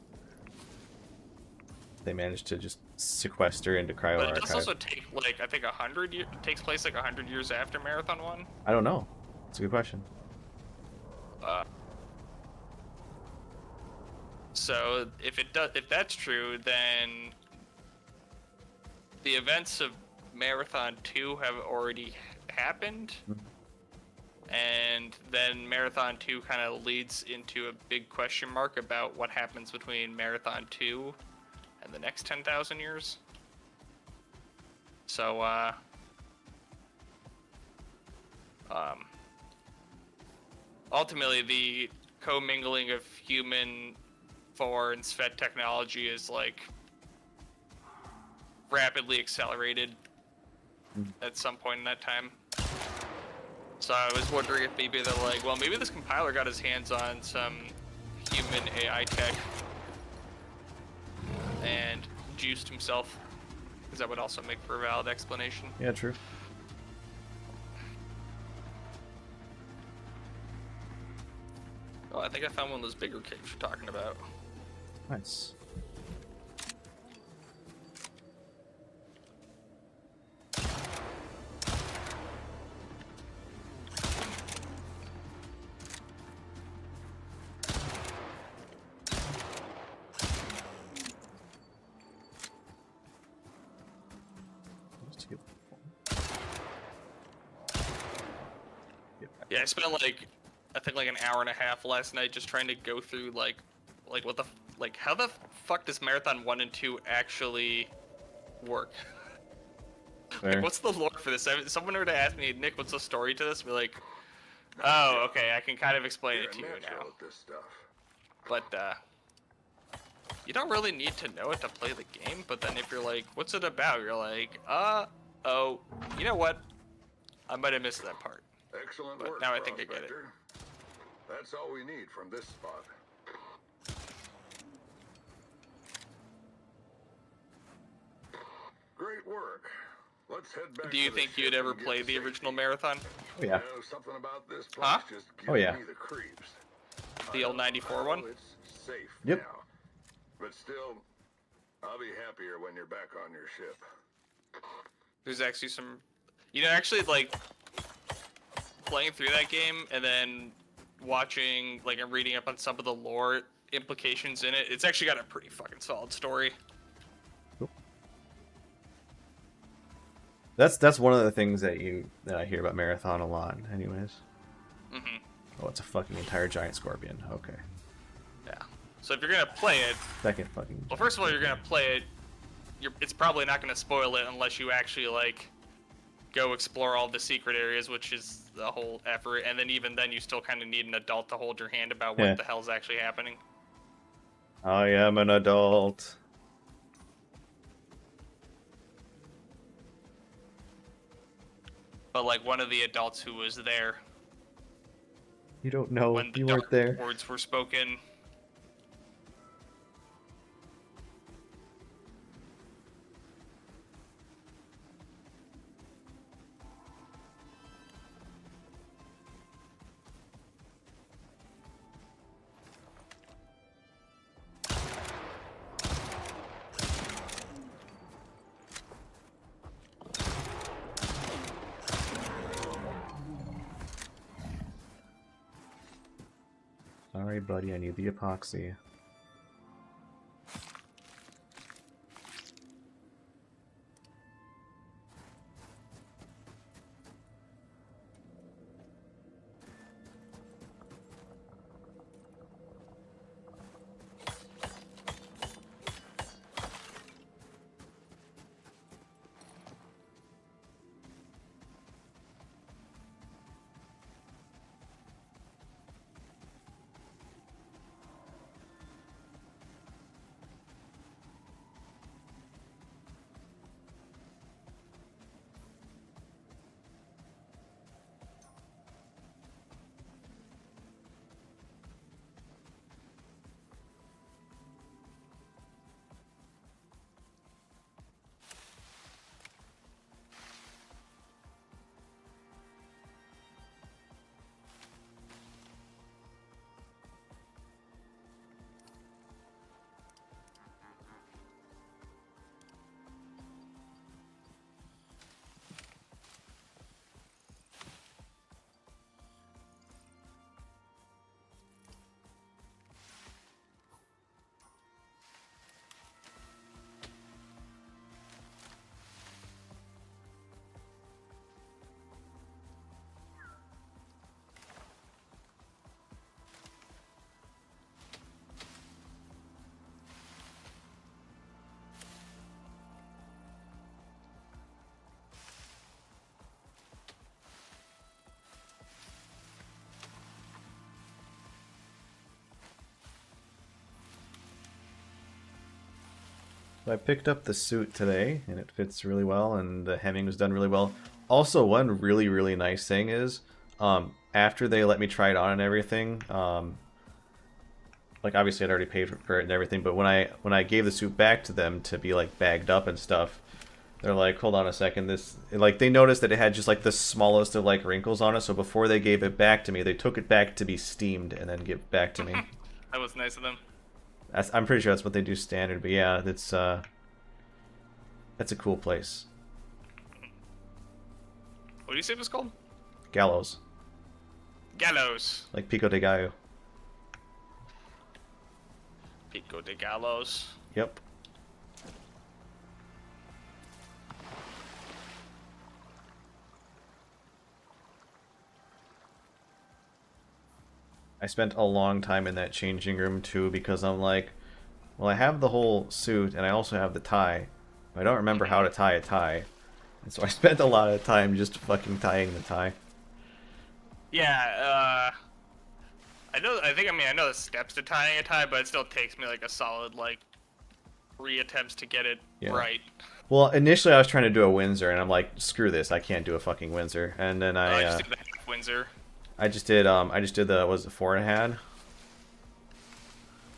They managed to just sequester into Cryo But it does Archive. also take like I think 100 years. Takes place like 100 years after Marathon 1. I don't know. It's a good question. So if that's true, then the events of Marathon 2 have already happened. And then Marathon 2 kind of leads into a big question mark about what happens between Marathon 2 and the next 10,000 years. So, ultimately, commingling of human for and Svet technology is like rapidly accelerated at some point in that time. So I was wondering if maybe they're like, well, maybe this compiler got his hands on some human AI tech and juiced himself, because that would also make for a valid explanation. Yeah, true. Oh, I think I found one of those bigger caves you're talking about. Nice. Yeah, I spent like, I think like an hour and a half last night just trying to go through like what the, like how the fuck does Marathon 1 and 2 actually work? Fair. Like, what's the lore for this? If someone were to ask me, Nick, what's the story to this? I'd be like, oh, okay, I can kind of explain it to you now. With this stuff. But you don't really need to know it to play the game. But then if you're like, what's it about? You're like, oh, you know what? I might have missed that part. Excellent But work, now I think I get it. Prospector. That's all we need from this spot. Great work. Let's head back. Do you to the think ship you'd ever and get play to the original safety. Marathon? Oh, yeah. You know, something about this place Huh? just gives Oh, yeah. me the creeps. The old 94 one? It's safe Yep. now. But still, I'll be happier when you're back on your ship. There's actually some, you know, actually like playing through that game and then watching, like, and reading up on some of the lore implications in it. It's actually got a pretty fucking solid story. That's one of the things that I hear about Marathon a lot. Anyways. Mm-hmm. Oh, it's a fucking entire giant scorpion. Okay. Yeah. So if you're gonna play it, Second fucking. well, first of all, you're gonna play it. It's probably not gonna spoil it unless you actually like go explore all the secret areas, which is the whole effort. And then even then, you still kind of need an adult to hold your hand about what Yeah. the hell's actually happening. I am an adult. But like one of the adults who was there You don't know. when the You dark weren't there. words were spoken. Sorry, buddy. I need the epoxy. So I picked up the suit today, and it fits really well, and the hemming was done really well. Also, one really, really nice thing is, after they let me try it on and everything, like obviously I'd already paid for it and everything, but when I gave the suit back to them to be like bagged up and stuff, they're like, hold on a second, this, like, they noticed that it had just like the smallest of like wrinkles on it, so before they gave it back to me, they took it back to be steamed and then give it back to me. That was nice of them. I'm pretty sure that's what they do standard, but yeah, that's a cool place. What do you say it was called? Gallows. Gallows. Like Pico de Gallo. Pico de Gallows. Yep. I spent a long time in that changing room too because I'm like, well, I have the whole suit and I also have the tie. But I don't remember how to tie a tie. And so I spent a lot of time just fucking tying the tie. Yeah, I know the steps to tying a tie, but it still takes me like a solid like 3 attempts to get it right. Well, initially I was trying to do a Windsor and I'm like, screw this, I can't do a fucking Windsor. And then I just did the half Windsor. I just did the, was it 4 and a half?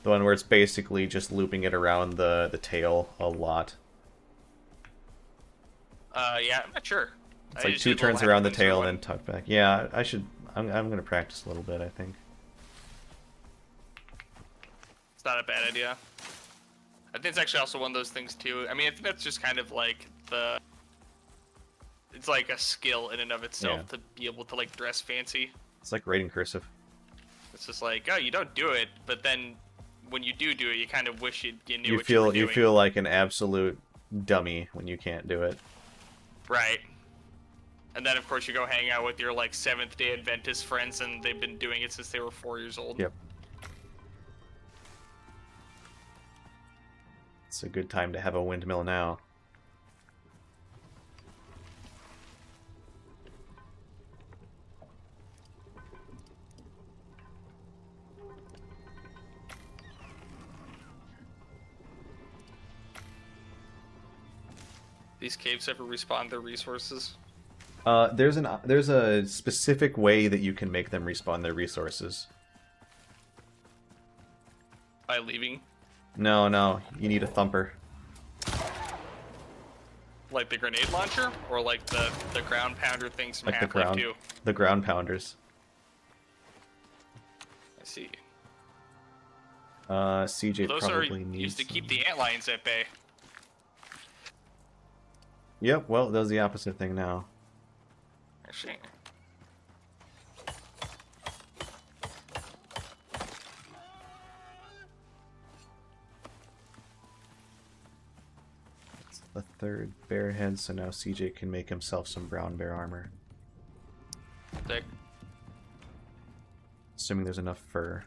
The one where it's basically just looping it around the tail a lot. Yeah, I'm not sure. It's like 2 turns around the tail and then tuck back. Yeah, I should, I'm gonna practice a little bit, I think. It's not a bad idea. I think it's actually also one of those things too. I mean, I think that's just kind of like it's like a skill in and of itself to be able to like dress fancy. It's like writing cursive. It's just like, oh, you don't do it, but then when you do it, you kind of wish you knew what you were doing. You feel like an absolute dummy when you can't do it. Right. And then, of course, you go hang out with your, like, Seventh-day Adventist friends, and they've been doing it since they were 4 years old. Yep. It's a good time to have a windmill now. These caves ever respawn their resources? There's a specific way that you can make them respawn their resources. By leaving? No, you need a thumper. Like the grenade launcher? Or like the ground pounder things from Like Half-Life 2? The ground pounders. I see. CJ Those probably are needs used to keep some. the antlions at bay. Yep, well, it does the opposite thing now. I see. It's the 3rd bear head, so now CJ can make himself some brown bear armor. Sick. Assuming there's enough fur.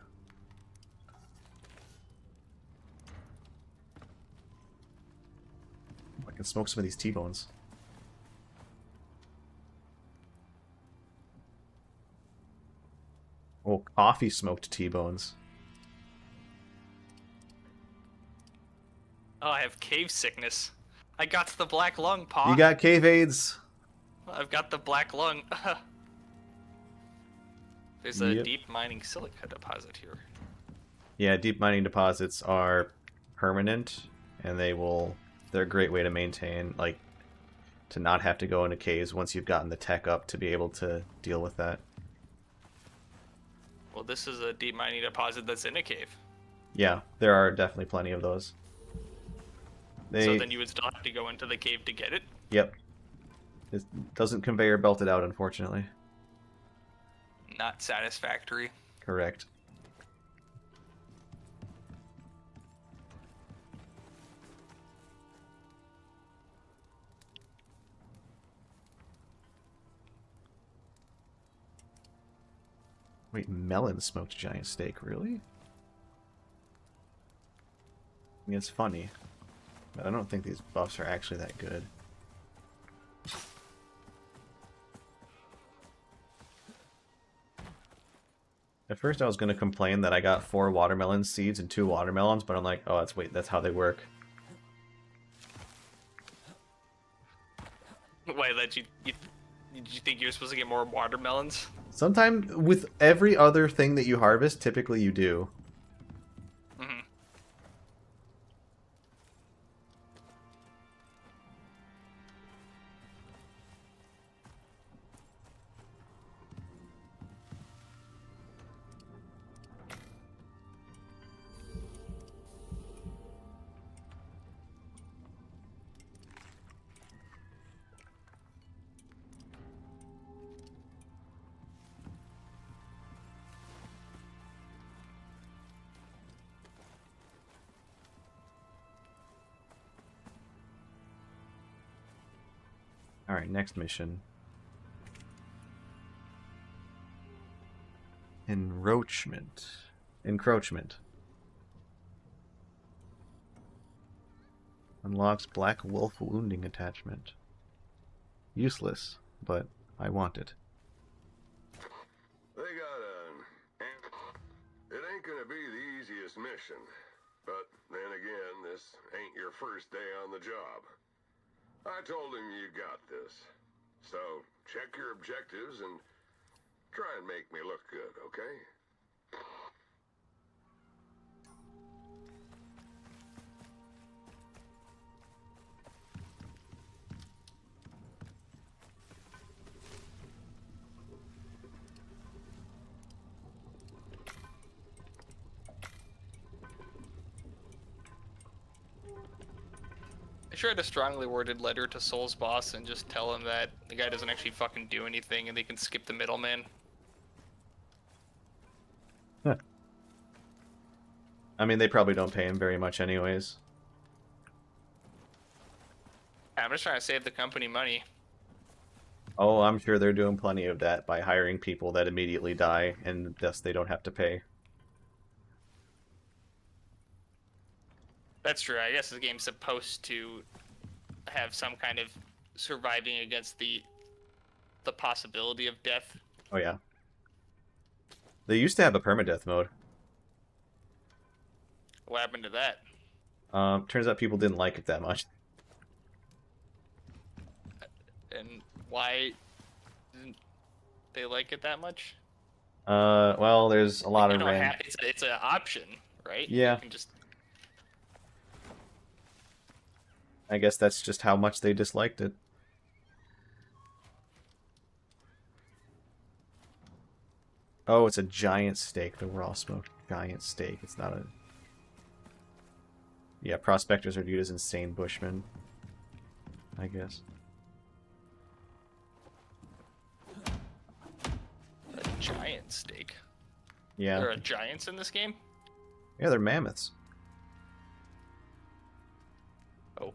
I can smoke some of these T-bones. Oh, coffee smoked T-bones. Oh, I have cave sickness. I got the black lung, Paw. You got cave AIDS. I've got the black lung. There's a deep mining silica deposit here. Yeah, deep mining deposits are permanent, and they're a great way to maintain, like, to not have to go into caves once you've gotten the tech up to be able to deal with that. Well, this is a deep mining deposit that's in a cave. Yeah, there are definitely plenty of those. So then you would still have to go into the cave to get it? Yep. It doesn't conveyor belt it out, unfortunately. Not satisfactory. Correct. Wait, melon smoked giant steak, really? I mean, it's funny, but I don't think these buffs are actually that good. At first I was going to complain that I got 4 watermelon seeds and 2 watermelons, but I'm like, oh, that's how they work. Why that did you think you were supposed to get more watermelons? Sometimes with every other thing that you harvest, typically you do. Mm-hmm. Alright, next mission. Encroachment. Encroachment. Unlocks Black Wolf wounding attachment. Useless, but I want it. They got it ain't gonna be the easiest mission. But then again, this ain't your first day on the job. I told him you got this. So, check your objectives and try and make me look good, okay? I should write a strongly worded letter to Soul's boss and just tell him that the guy doesn't actually fucking do anything and they can skip the middleman. Huh. I mean, they probably don't pay him very much anyways. I'm just trying to save the company money. Oh, I'm sure they're doing plenty of that by hiring people that immediately die, and thus they don't have to pay. That's true. I guess the game's supposed to have some kind of surviving against the possibility of death. Oh yeah. They used to have a permadeath mode. What happened to that? Turns out people didn't like it that much. And why didn't they like it that much? Well, there's a lot You of know, random. it's an option, right? Yeah. You can just... I guess that's just how much they disliked it. Oh, it's a giant steak, the raw smoked giant steak. It's not a... Yeah, prospectors are viewed as insane bushmen, I guess. A giant steak. Yeah. There are giants in this game? Yeah, they're mammoths. Oh.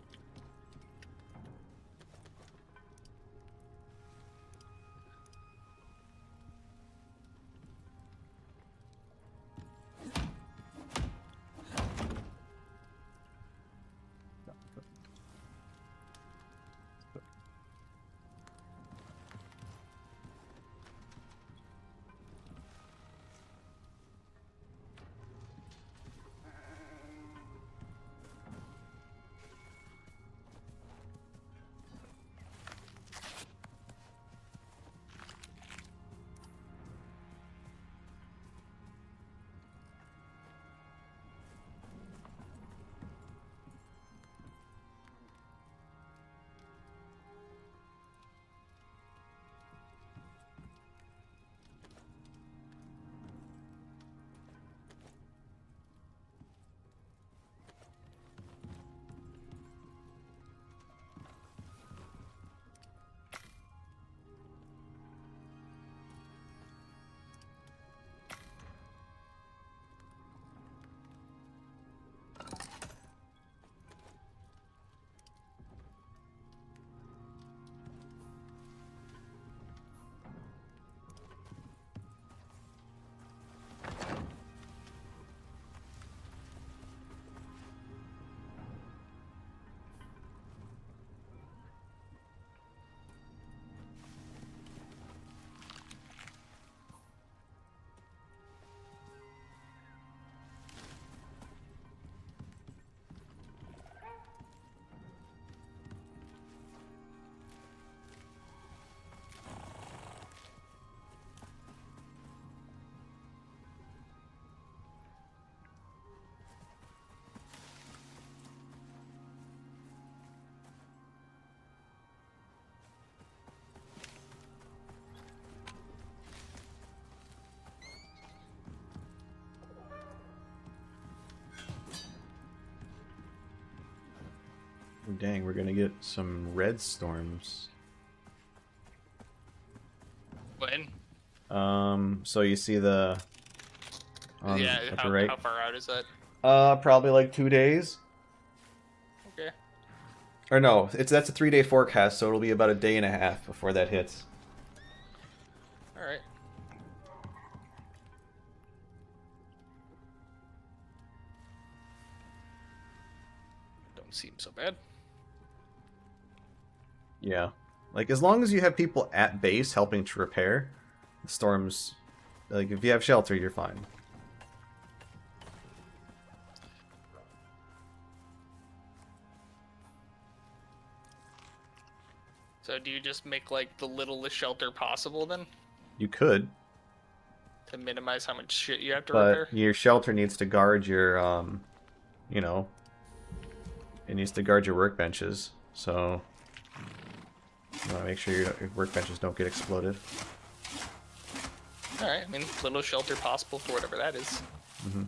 Oh, dang, we're gonna get some red storms. When? So you see the on Yeah, upper right? how far out is that? Probably like 2 days. Okay. Or no, that's a 3-day forecast, so it'll be about a day and a half before that hits. Alright. Don't seem so bad. Yeah. Like, as long as you have people at base helping to repair, the storms... Like, if you have shelter, you're fine. So do you just make like the littlest shelter possible then? You could, To minimize how much shit you have to but repair? your shelter needs to guard your, you know, it needs to guard your workbenches, so you want to make sure your workbenches don't get exploded. Alright, I mean, little shelter possible for whatever that is. Mm-hmm.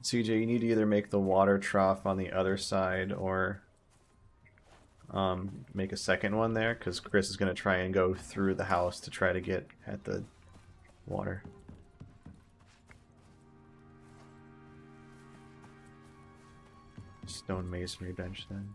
CJ, you need to either make the water trough on the other side or make a second one there, because Chris is going to try and go through the house to try to get at the water. Stone masonry bench then.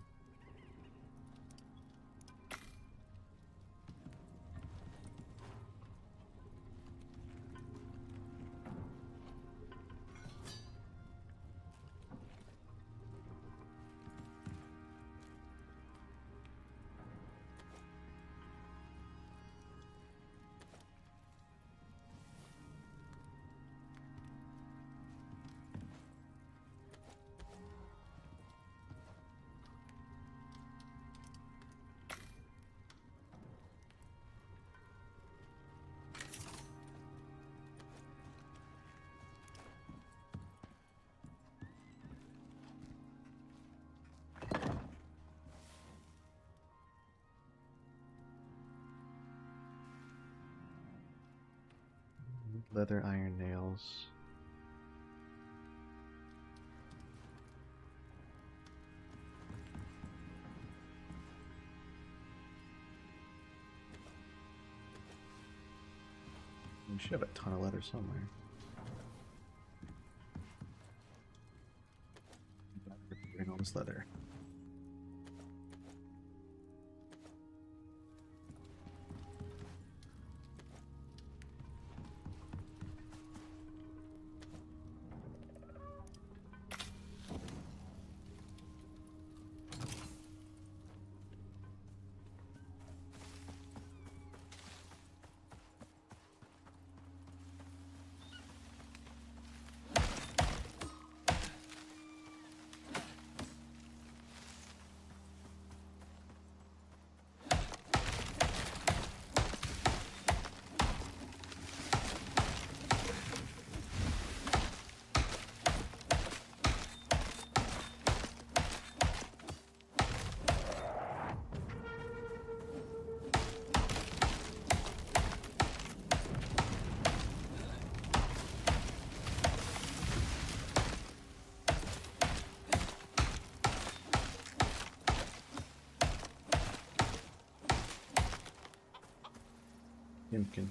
Leather iron nails. We should have a ton of leather somewhere. Bring all this leather. Yimkin.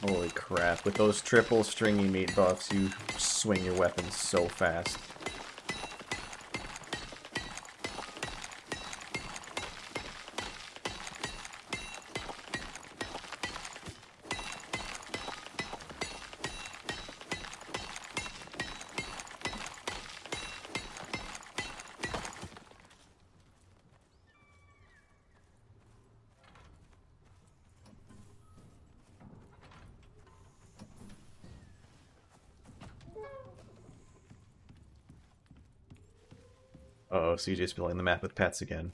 Holy crap. With those triple stringy meat buffs, you swing your weapons so fast. Uh-oh, CJ's filling the map with pets again.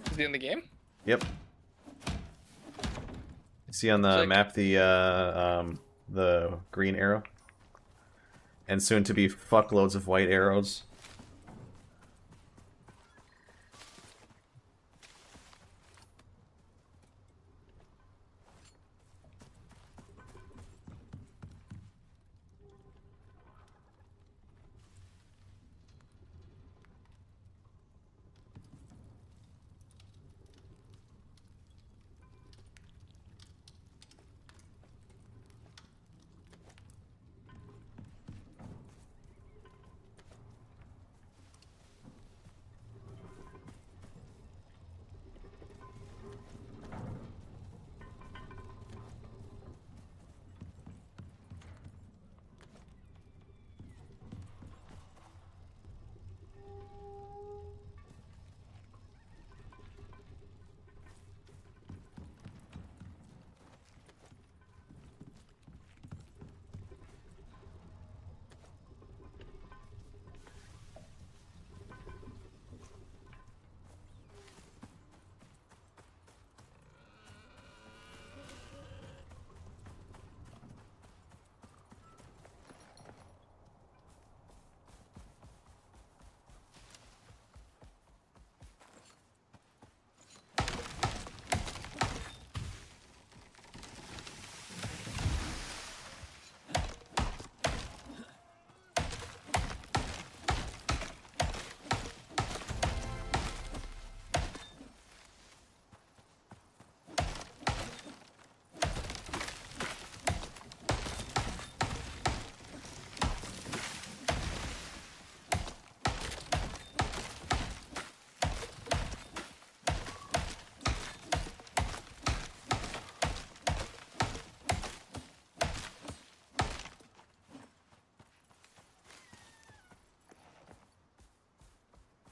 Is he in the game? Yep. See on the Like- map the green arrow? And soon to be fuckloads of white arrows.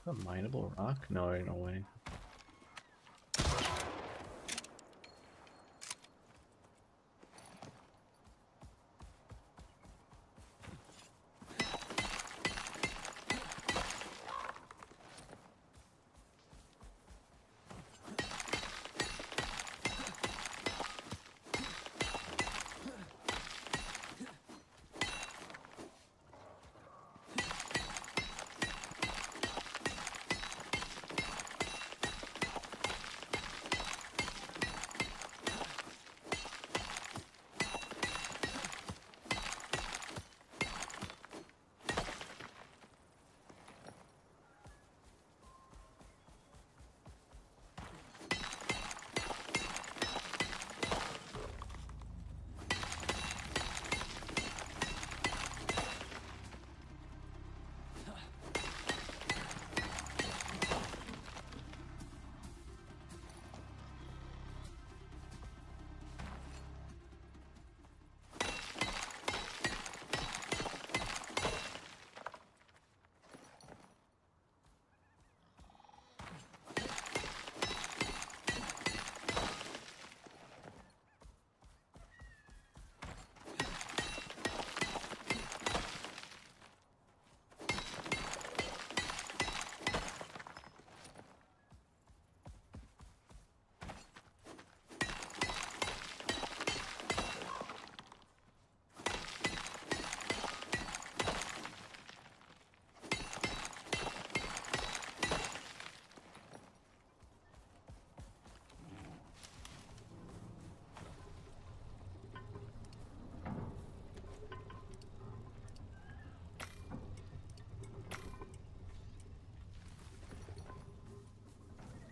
A mineable rock? No, no way.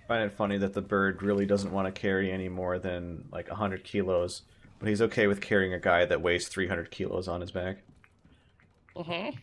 find it funny that the bird really doesn't want to carry any more than like 100 kilos, but he's okay with carrying a guy that weighs 300 kilos on his back. Mm-hmm.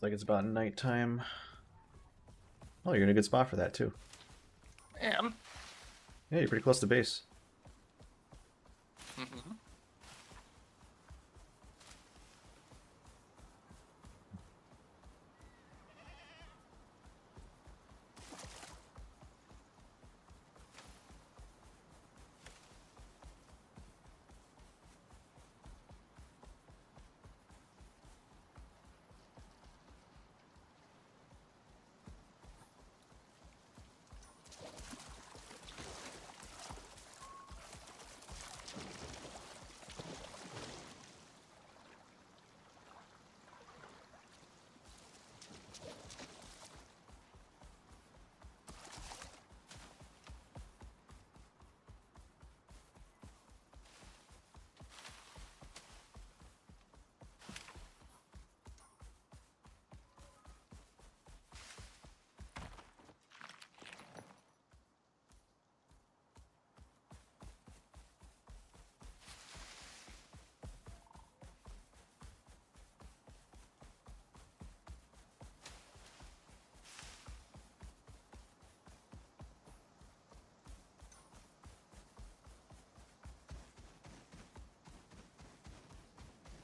It's like it's about nighttime. Oh, you're in a good spot for that too. Am. Yeah, you're pretty close to base. Mm-hmm.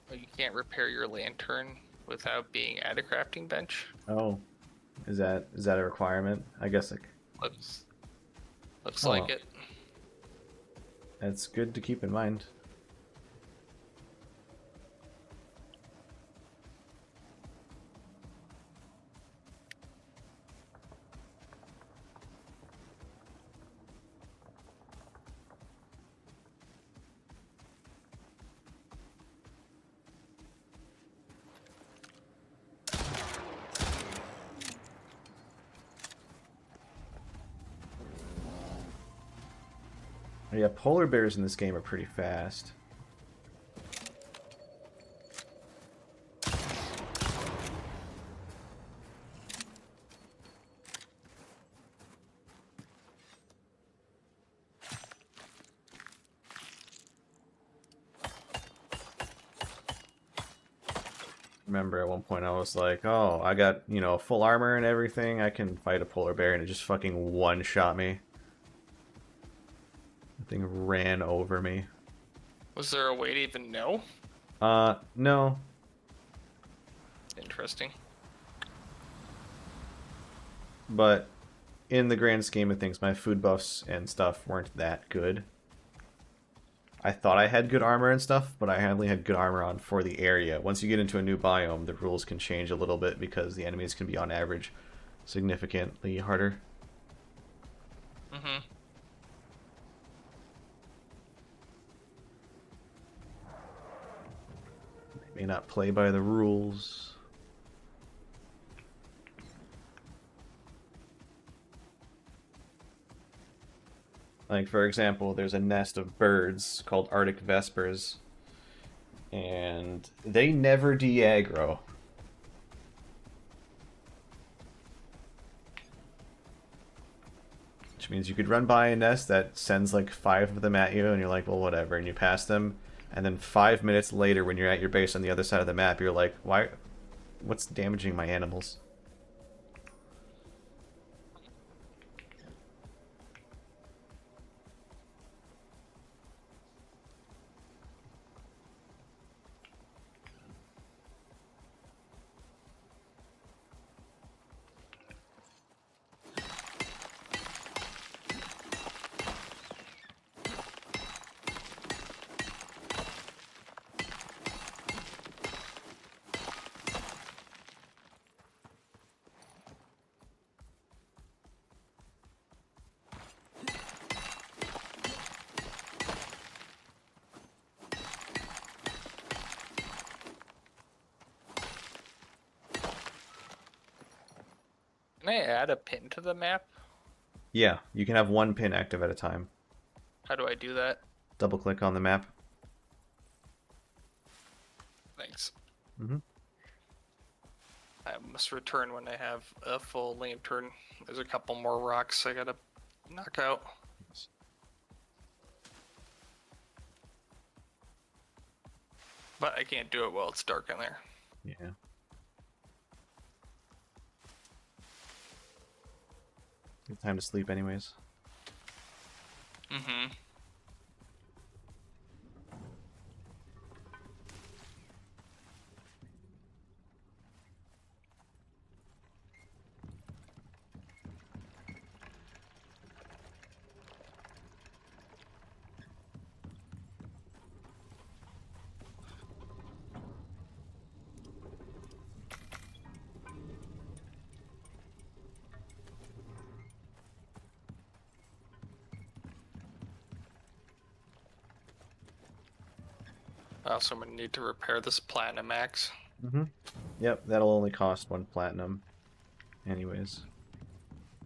Well, you can't repair your lantern without being at a crafting bench. Oh, is that a requirement? I guess like Looks Oh, like well. it. That's good to keep in mind. Yeah, polar bears in this game are pretty fast. Remember at one point I was like, oh, I got, you know, full armor and everything, I can fight a polar bear, and it just fucking one-shot me. The thing ran over me. Was there a way to even know? No. Interesting. But in the grand scheme of things, my food buffs and stuff weren't that good. I thought I had good armor and stuff, but I only had good armor on for the area. Once you get into a new biome, the rules can change a little bit because the enemies can be, on average, significantly harder. Mm-hmm. May not play by the rules. Like, for example, there's a nest of birds called Arctic Vespers, and they never de-aggro. Which means you could run by a nest that sends like 5 of them at you, and you're like, well, whatever, and you pass them, and then 5 minutes later, when you're at your base on the other side of the map, you're like, why? What's damaging my animals? Can I add a pin to the map? Yeah, you can have 1 pin active at a time. How do I do that? Double click on the map. Thanks. Mm-hmm. I must return when I have a full lantern. There's a couple more rocks I gotta knock out. But I can't do it while it's dark in there. Yeah. Good time to sleep anyways. Mm-hmm. I also am gonna need to repair this platinum axe. Mm-hmm. Yep, that'll only cost 1 platinum. Anyways.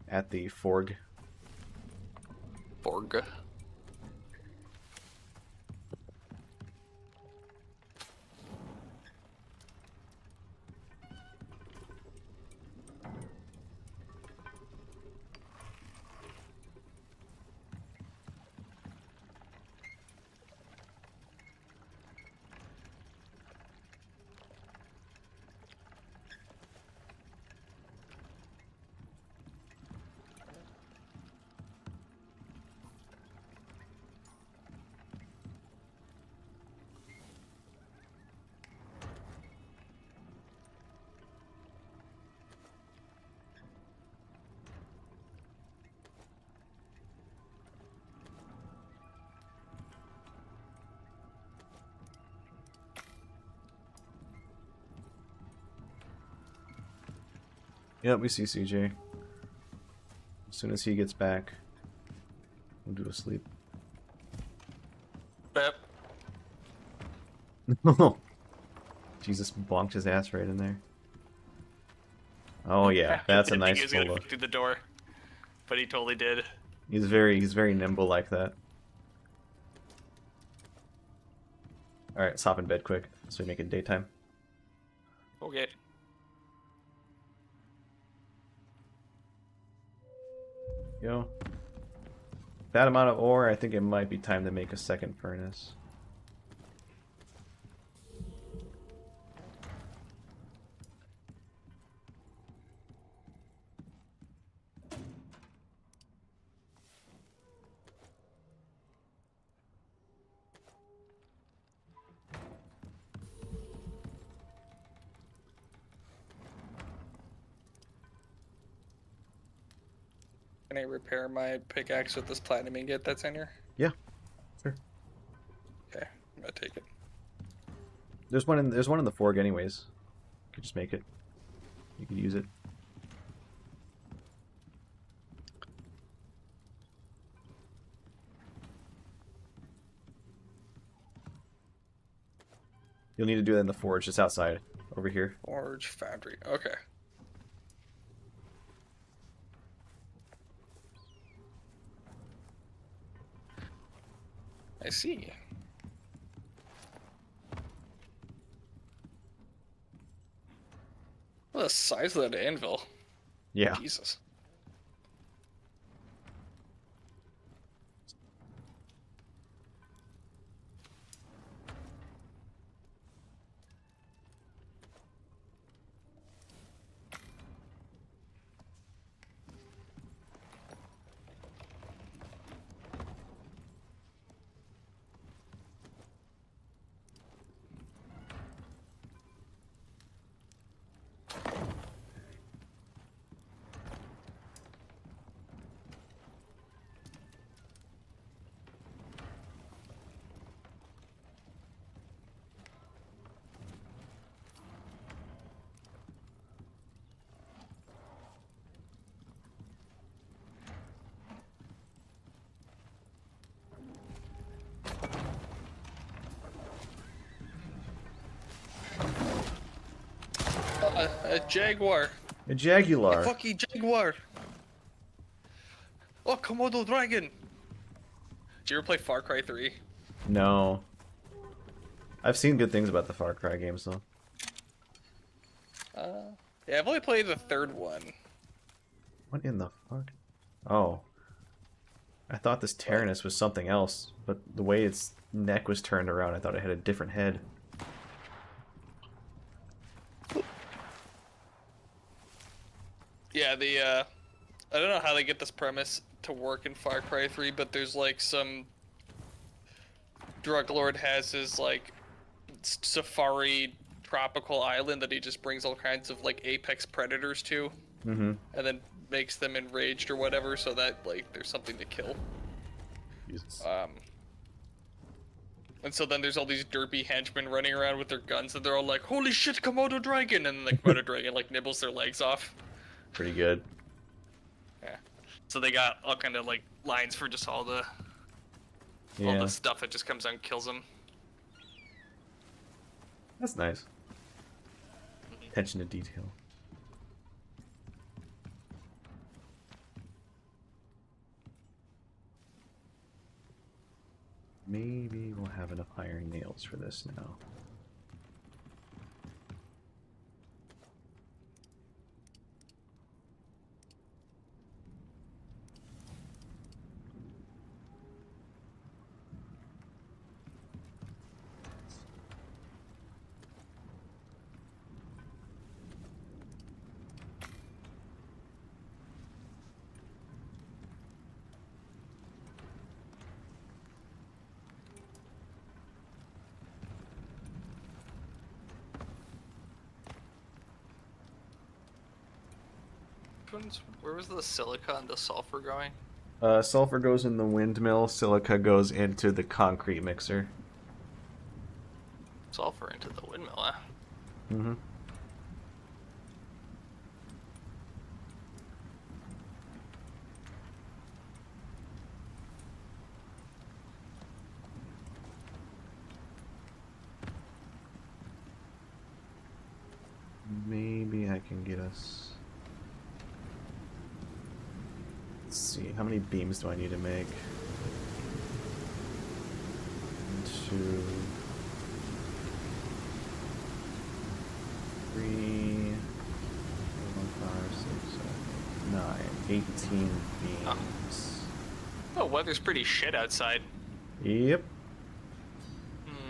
At the Forg. Borg. Yep, we see CJ. As soon as he gets back, we'll do a sleep. Yep. Jesus bonked his ass right in there. Oh yeah, that's a I didn't think nice he was gonna polo. fit through the door, but he totally did. He's very nimble like that. Alright, let's hop in bed quick so we make it daytime. Okay. Yo. That amount of ore, I think it might be time to make a second furnace. Can I repair my pickaxe with this platinum ingot that's in here? Yeah, sure. Okay, I'm gonna take it. There's one in the forge anyways. You could just make it. You could use it. You'll need to do that in the forge, just outside, over here. Forge foundry. Okay. I see. What the size of that anvil? Yeah. Jesus. A jaguar. A A jaguar. fucking jaguar. Oh, Komodo dragon. Did you ever play Far Cry 3? No. I've seen good things about the Far Cry games though. Yeah, I've only played the third one. What in the fuck? Oh. I thought this Tyrannus was something else, but the way its neck was turned around, I thought it had a different head. Yeah, I don't know how they get this premise to work in Far Cry 3, but there's like some drug lord has his like safari tropical island that he just brings all kinds of like apex predators to, Mm-hmm. and then makes them enraged or whatever, so that like there's something to kill. Jesus. And so then there's all these derpy henchmen running around with their guns, and they're all like, "Holy shit, Komodo dragon!" And then the Komodo dragon like nibbles their legs off. Pretty good. Yeah. So they got all kind of like lines for just all the Yeah. stuff that just comes out and kills them. That's nice. Attention to detail. Maybe we'll have enough iron nails for this now. Where was the silica and the sulfur going? Sulfur goes in the windmill, silica goes into the concrete mixer. Sulfur into the windmill, huh? Mm-hmm. Maybe I can get us... Let's see, how many beams do I need to make? 1, 2... 3, 4, 5, 6, 7, 8, 9, 18 beams. Oh, weather's pretty shit outside. Yep. Hmm.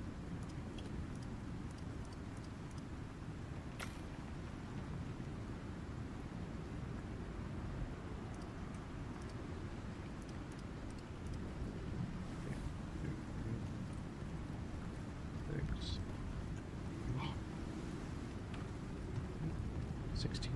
Six. 16.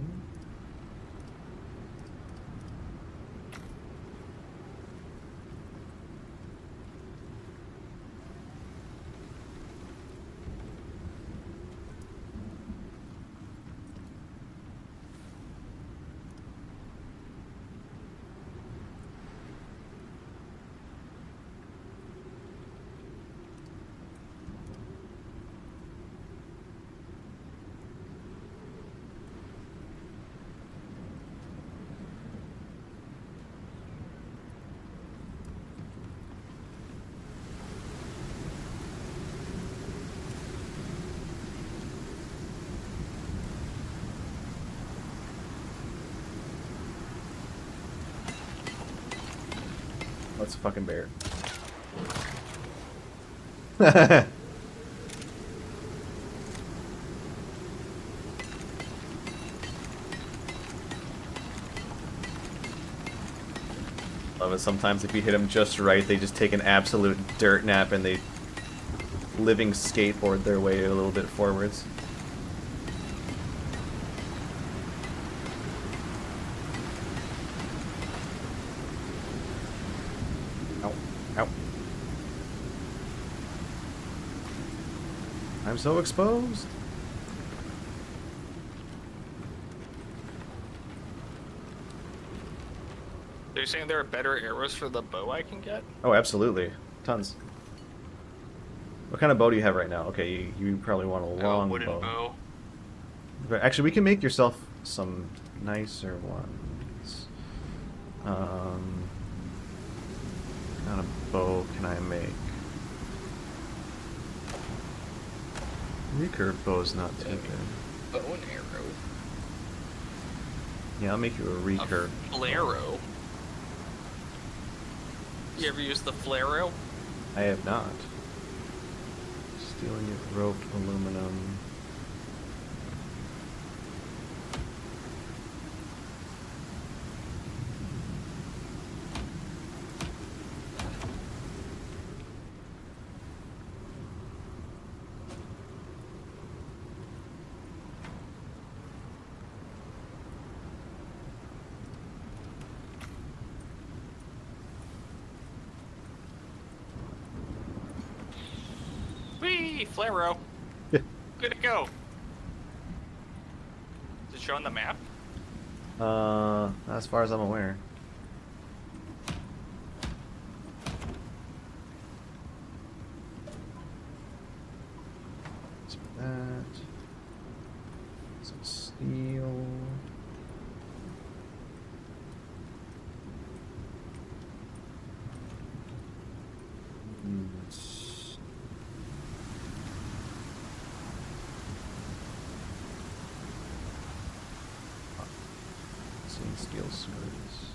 That's a fucking bear. Love it. Sometimes if you hit them just right, they just take an absolute dirt nap and they living skateboard their way a little bit forwards. Ow. Ow. I'm so exposed. They're saying there are better arrows for the bow I can get? Oh, absolutely. Tons. What kind of bow do you have right now? Okay, you probably want a long wooden bow. bow. But actually, we can make yourself some nicer ones. What kind of bow can I make? Recurve bow's not too good. Bow and arrow. Yeah, I'll make you a recurve. Flaro. You ever use the Flaro? I have not. Steel unit, rope, aluminum. Whee! Flaro. Yeah. Good to go. Is it showing the map? As far as I'm aware. So that. Some steel. Steel screws.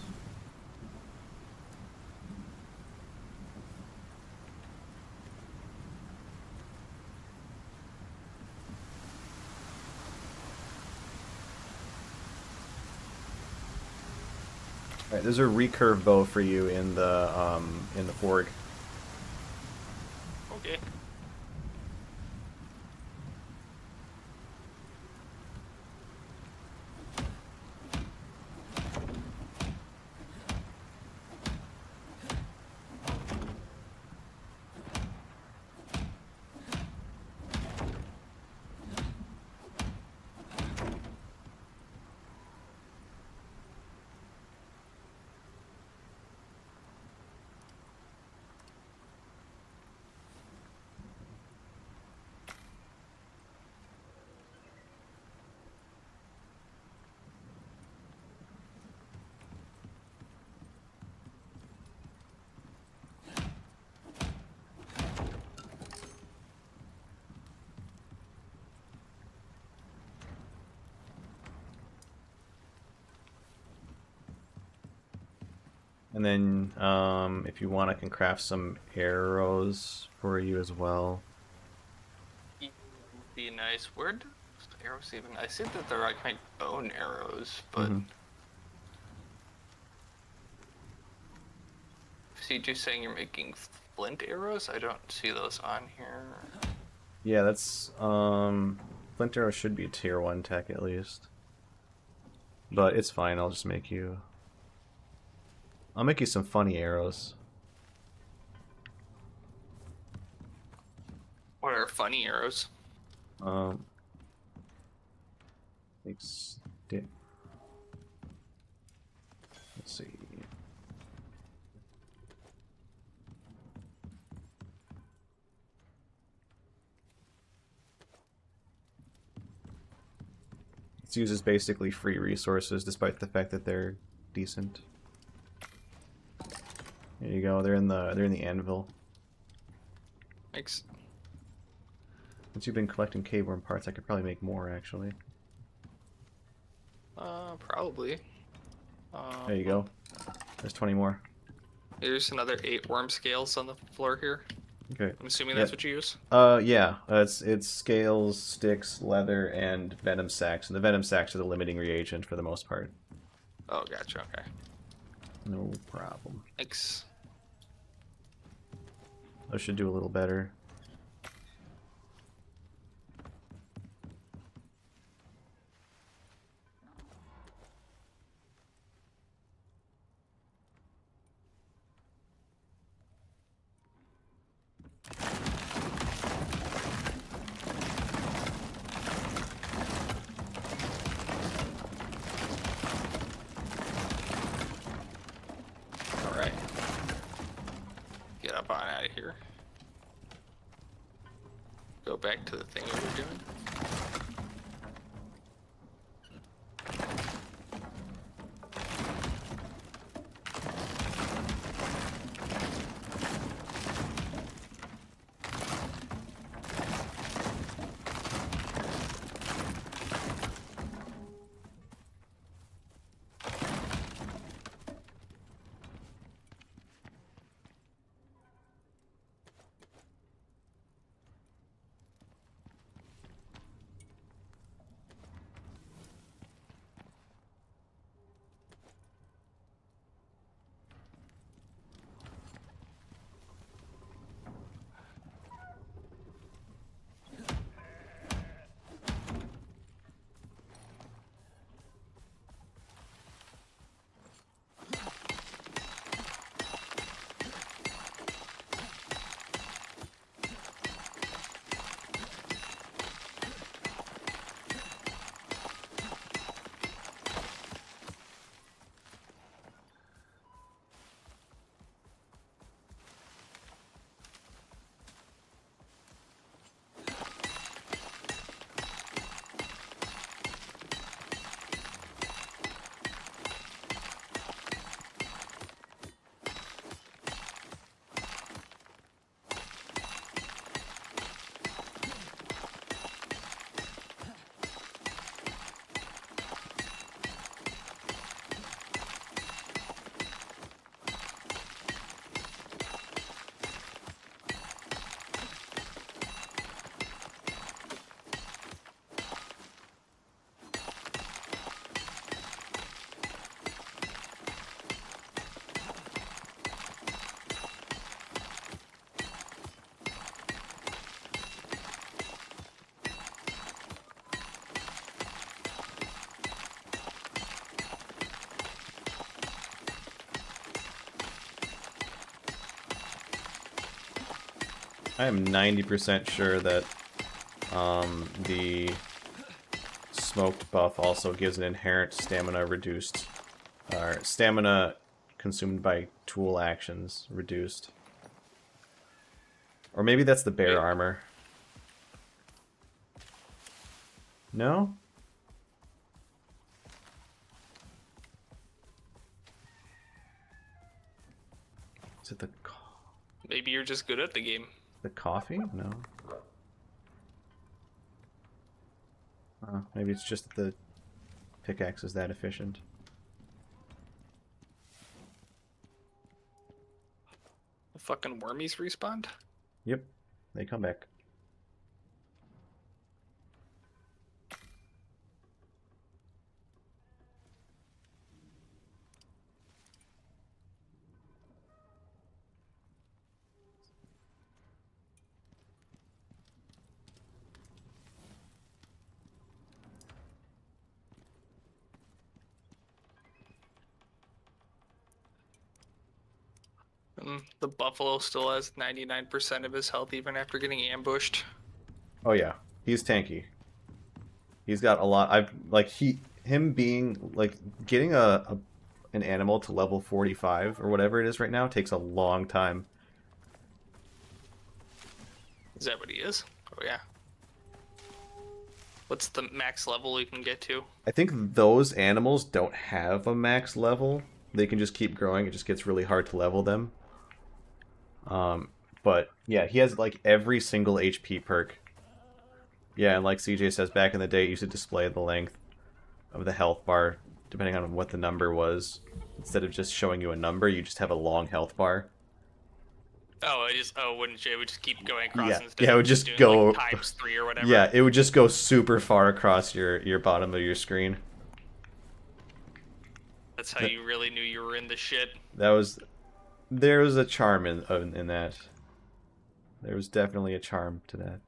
All right, there's a recurve bow for you in the forge. Okay. And then, if you want, I can craft some arrows for you as well. Be nice. Where do arrows even? I see that they're like my bone arrows, but Mhm. CJ saying you're making flint arrows? I don't see those on here. Yeah, that's flint arrow should be tier 1 tech at least. But it's fine, I'll just make you some funny arrows. What are funny arrows? Um like stick. Let's see. It uses basically free resources despite the fact that they're decent. There you go. They're in the anvil. Makes Once you've been collecting cave worm parts, I could probably make more actually. probably. There you go. There's 20 more. There's another 8 worm scales on the floor here. Okay. I'm assuming Yep. that's what you use. Yeah. It's scales, sticks, leather, and venom sacks. And the venom sacks are the limiting reagent for the most part. Oh, gotcha. Okay. No problem. Thanks. Those should do a little better. All right. Get up on out of here. Go back to the thing we were doing. I am 90% sure that the smoked buff also gives an inherent stamina reduced, or stamina consumed by tool actions reduced. Or maybe that's the bear Wait. armor. No? Is it Maybe you're just good at the game. the coffee? No. Maybe it's just that the pickaxe is that efficient. The fucking wormies respawned? Yep, they come back. The buffalo still has 99% of his health even after getting ambushed. Oh yeah, he's tanky. He's got a lot. Him being like getting an animal to level 45 or whatever it is right now takes a long time. Is that what he is? Oh yeah. What's the max level you can get to? I think those animals don't have a max level. They can just keep growing. It just gets really hard to level them. But yeah, he has like every single HP perk. Yeah, and like CJ says, back in the day, it used to display the length of the health bar depending on what the number was. Instead of just showing you a number, you just have a long health bar. Wouldn't you? It would just keep going across Yeah, instead it of would just doing go like times 3 or whatever. Yeah, it would just go super far across your bottom of your screen. That's how you really knew you were in the shit. There was a charm in that. There was definitely a charm to that.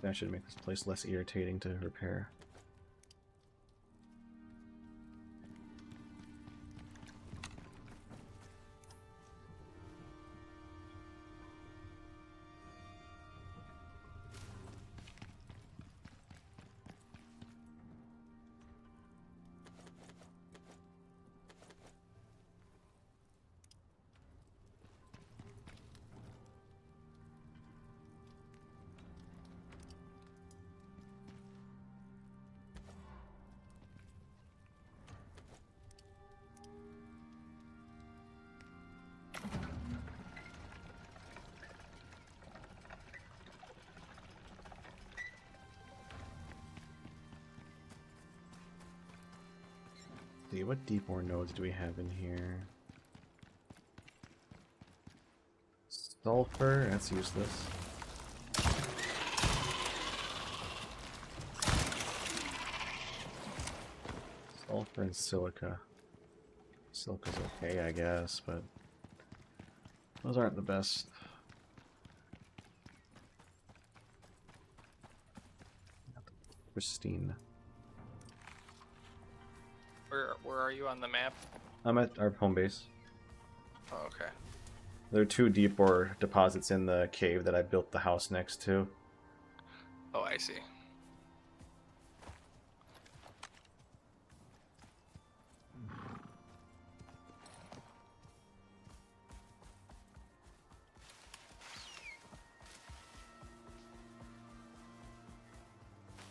That should make this place less irritating to repair. see, what deep ore nodes do we have in here? Sulfur, that's useless. Sulfur and silica. Silica's okay, I guess, but those aren't the best. Pristine. Where are you on the map? I'm at our home base. Oh, okay. There are 2 deep ore deposits in the cave that I built the house next to. Oh, I see.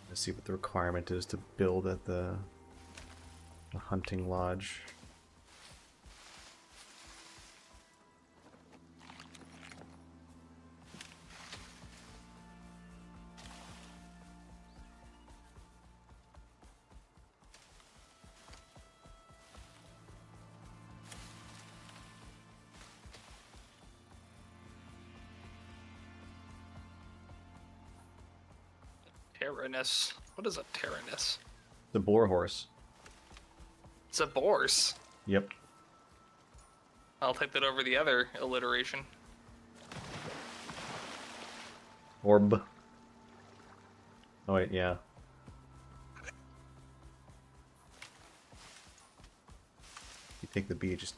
Let's see what the requirement is to build at the hunting lodge. Tyrannus. What is a Tyrannus? The boar horse. It's a Bourse. Yep. I'll take that over the other alliteration. Orb. Oh wait, yeah. You take the B, just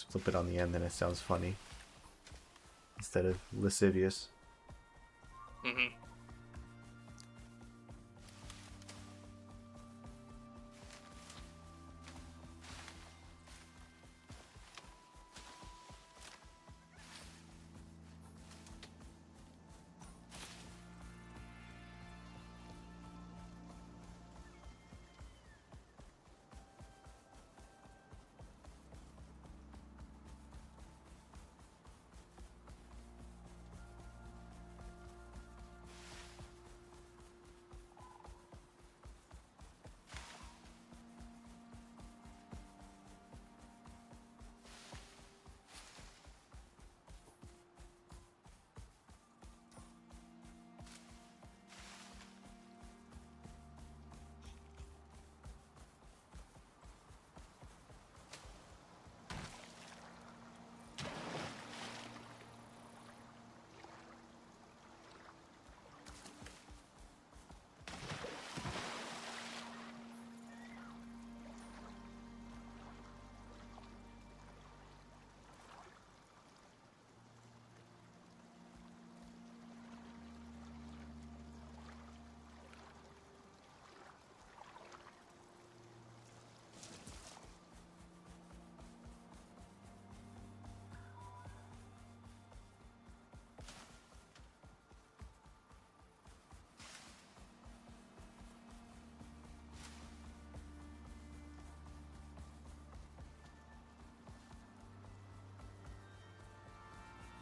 flip it on the end, then it sounds funny. Instead of lascivious. Mm-hmm.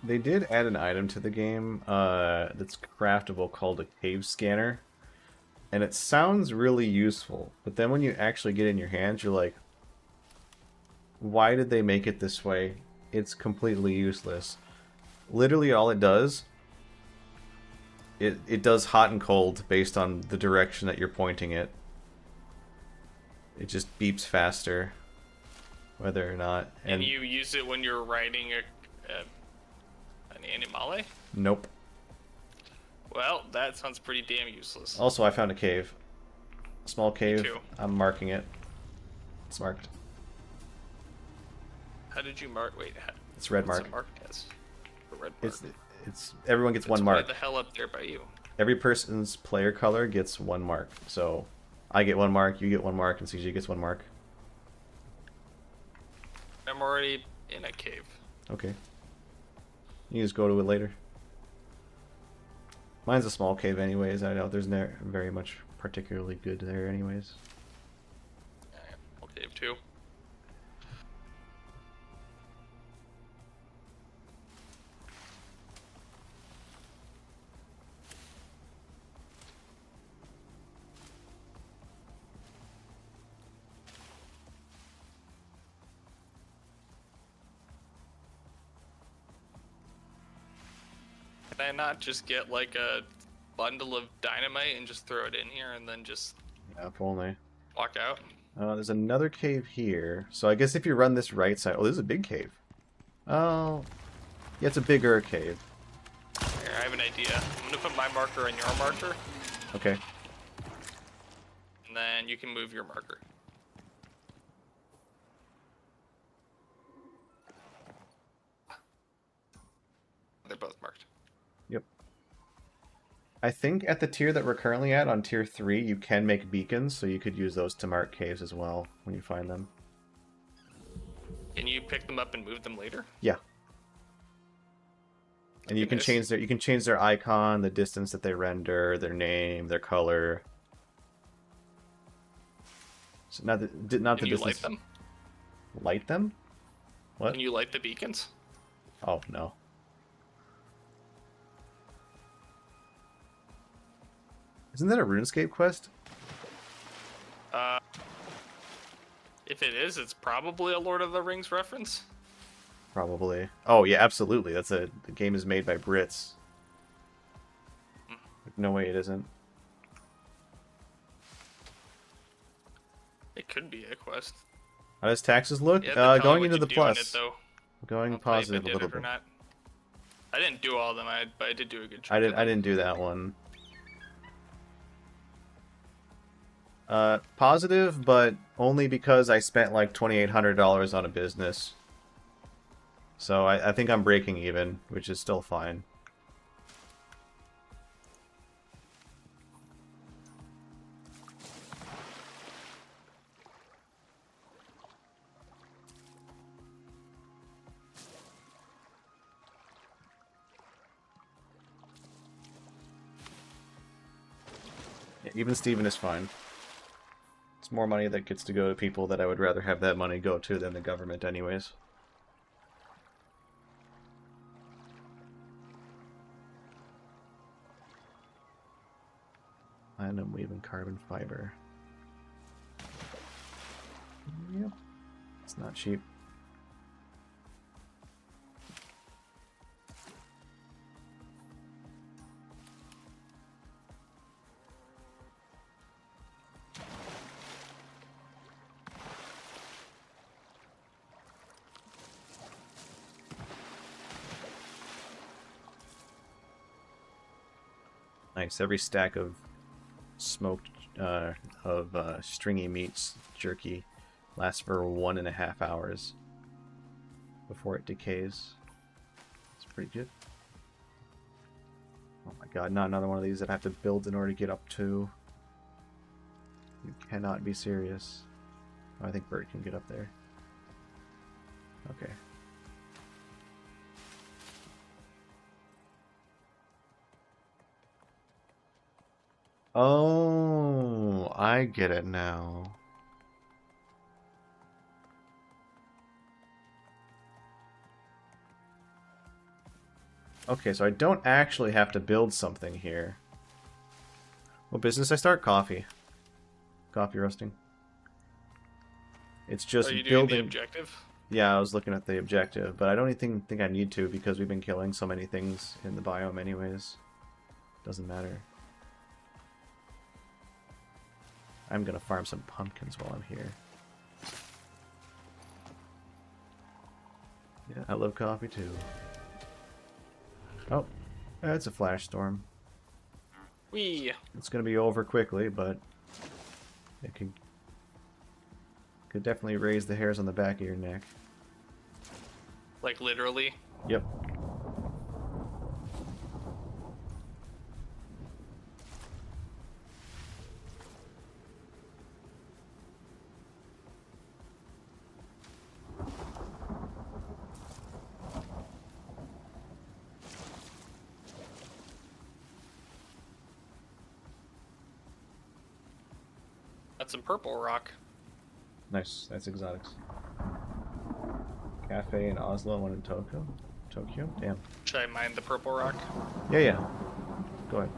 They did add an item to the game that's craftable called a cave scanner. And it sounds really useful, but then when you actually get in your hands, you're like, why did they make it this way? It's completely useless. Literally all it does, it does hot and cold based on the direction that you're pointing it. It just beeps faster, whether or not. And you use it when you're riding an animale? Nope. Well, that sounds pretty damn useless. Also, I found a cave. A small cave. too. I'm marking it. It's marked. How did you mark? Wait, It's red what's mark. it marked as? The red mark. It's everyone gets It's one way mark. the hell up there by you. Every person's player color gets one mark. So I get one mark, you get one mark, and CJ gets one mark. I'm already in a cave. Okay. You just go to it later. Mine's a small cave anyways. I know there's not very much particularly good there anyways. Cave 2. Can I not just get like a bundle of dynamite and just throw it in here and then just Yeah, if only. walk out? There's another cave here. So I guess if you run this right side... Oh, this is a big cave. Oh, yeah, it's a bigger cave. Here, I have an idea. I'm gonna put my marker on your marker, Okay. and then you can move your marker. They're both marked. Yep. I think at the tier that we're currently at, on tier 3, you can make beacons, so you could use those to mark caves as well when you find them. Can you pick them up and move them later? Yeah. And you can change their icon, the distance that they render, their name, their color. So not the Can distance. you light them? Light them? What? Can you light the beacons? Oh no. Isn't that a RuneScape quest? If it is, it's probably a Lord of the Rings reference. Probably. Oh yeah, absolutely. The game is made by Brits. No way it isn't. It could be a quest. How does taxes look? Yeah, tell me Going what into you the do in plus. It, though. Going I'll tell you if I positive a did little it or bit. not. I didn't do all of them, but I did do a good job. I didn't do that one. Positive, but only because I spent like $2,800 on a business. So I think I'm breaking even, which is still fine. Yeah, even Steven is fine. It's more money that gets to go to people that I would rather have that money go to than the government anyways. And I'm weaving carbon fiber. Yep. It's not cheap. Nice. Every stack of smoked stringy meats jerky lasts for 1.5 hours before it decays. It's pretty good. Oh my god, not another one of these that I have to build in order to get up to. You cannot be serious. Oh, I think Bert can get up there. Okay. Oh, I get it now. Okay, so I don't actually have to build something here. What business I start? Coffee. Coffee roasting. It's just Are you doing building. the objective? Yeah, I was looking at the objective, but I don't even think I need to because we've been killing so many things in the biome anyways. Doesn't matter. I'm gonna farm some pumpkins while I'm here. Yeah, I love coffee too. Oh, that's a flash storm. Wee. It's gonna be over quickly, but it could definitely raise the hairs on the back of your neck. Like literally. Yep. That's some purple rock. Nice. That's exotics. Cafe in Oslo, one in Tokyo. Tokyo? Damn. Should I mine the purple rock? Yeah, yeah. Go ahead.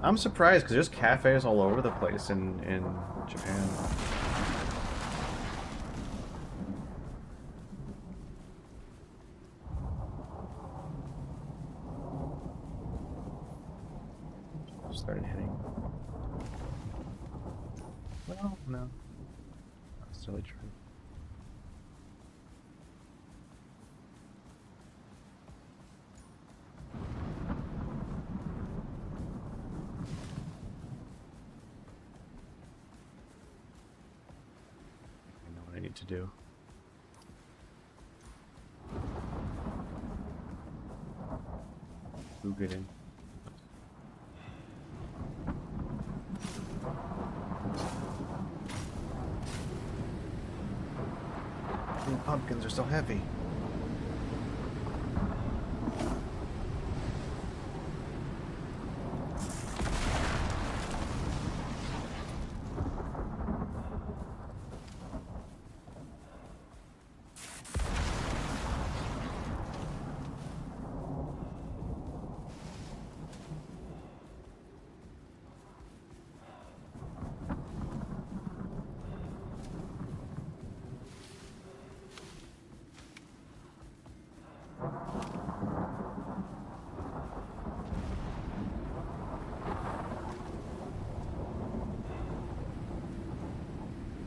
I'm surprised because there's cafes all over the place in Japan. Started hitting. Well, no. Not necessarily true. I know what I need to do. Who get in? The pumpkins are so heavy.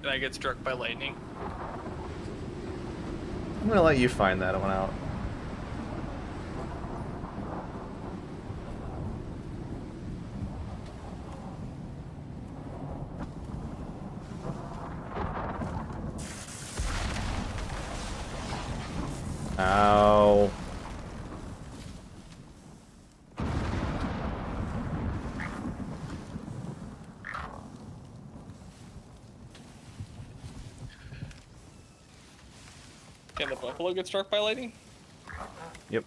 Can I get struck by lightning? I'm gonna let you find that one out. Ow. Can the buffalo get struck by lightning? Yep.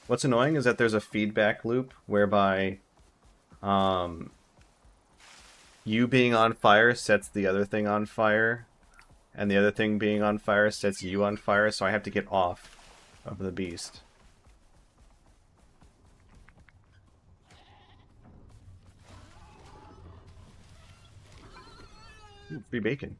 What's annoying is that there's a feedback loop whereby you being on fire sets the other thing on fire, and the other thing being on fire sets you on fire, so I have to get off of the beast. Ooh, free bacon.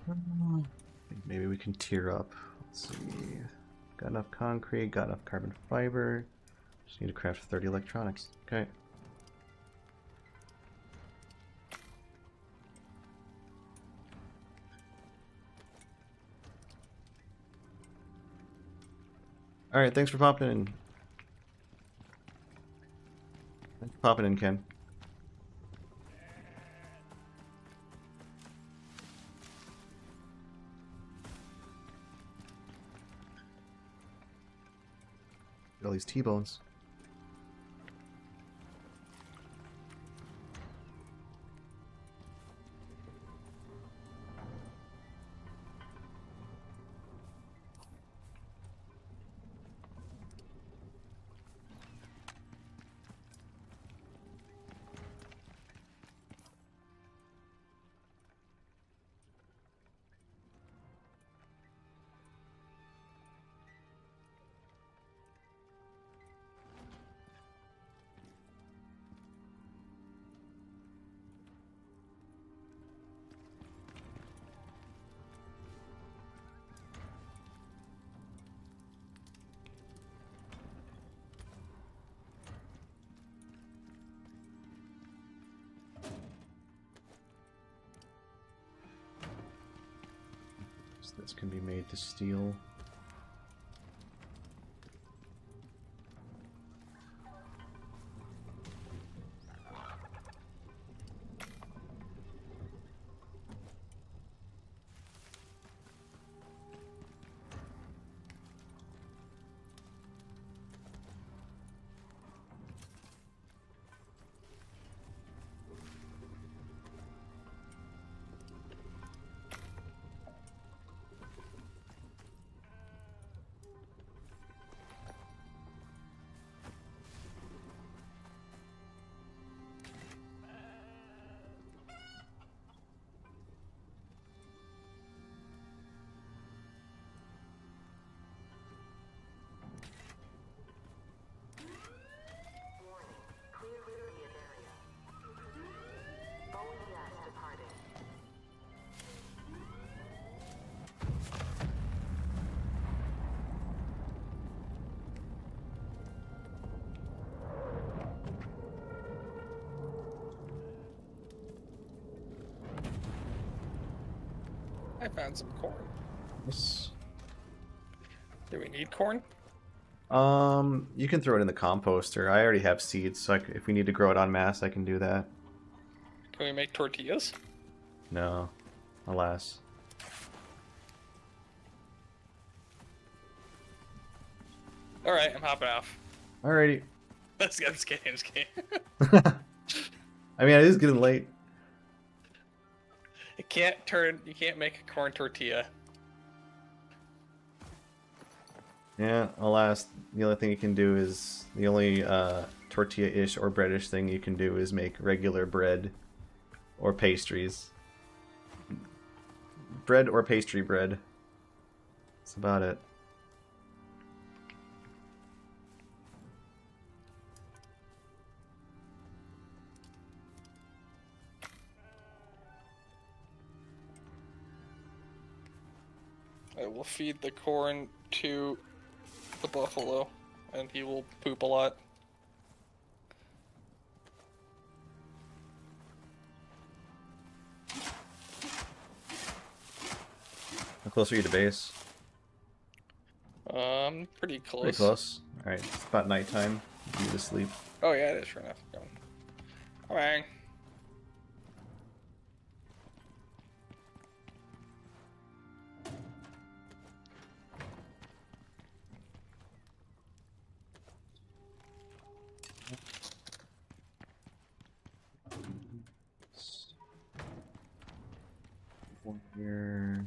I think maybe we can tier up. Let's see. Got enough concrete, got enough carbon fiber. Just need to craft 30 electronics. Okay. Alright, thanks for popping in. Thanks for popping in, Ken. All these T-bones. This can be made to steel. Warning. Clear Iridian area. OES departing. I found some corn. Yes. Do we need corn? You can throw it in the composter. I already have seeds, so if we need to grow it en masse, I can do that. Can we make tortillas? No, alas. All right, I'm hopping off. Alrighty. Let's get this game. This game. I mean, it is getting late. You can't make a corn tortilla. Yeah, alas, the only thing you can do is the only tortilla-ish or breadish thing you can do is make regular bread or pastries. Bread or pastry bread. That's about it. I will feed the corn to the buffalo, and he will poop a lot. How close are you to base? Pretty close. Pretty close. Alright, it's about nighttime. You need to sleep. Oh yeah, it is sure enough. Come on. One here.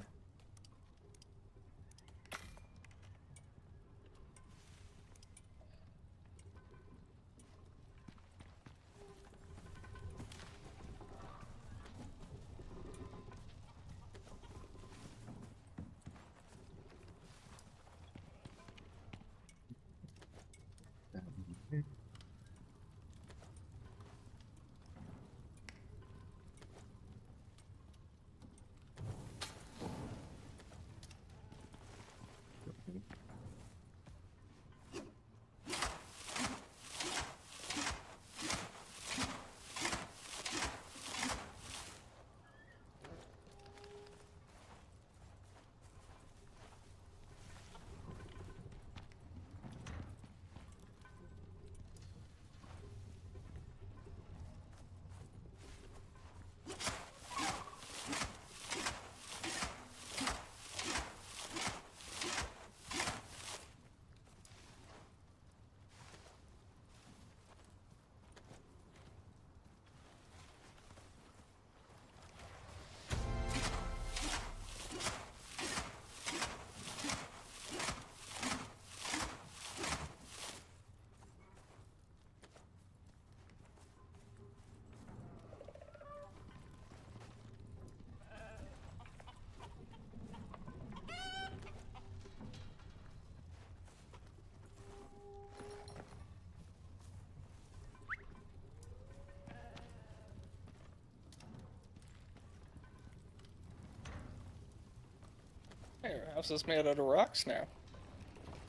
Hey, our house is made out of rocks now.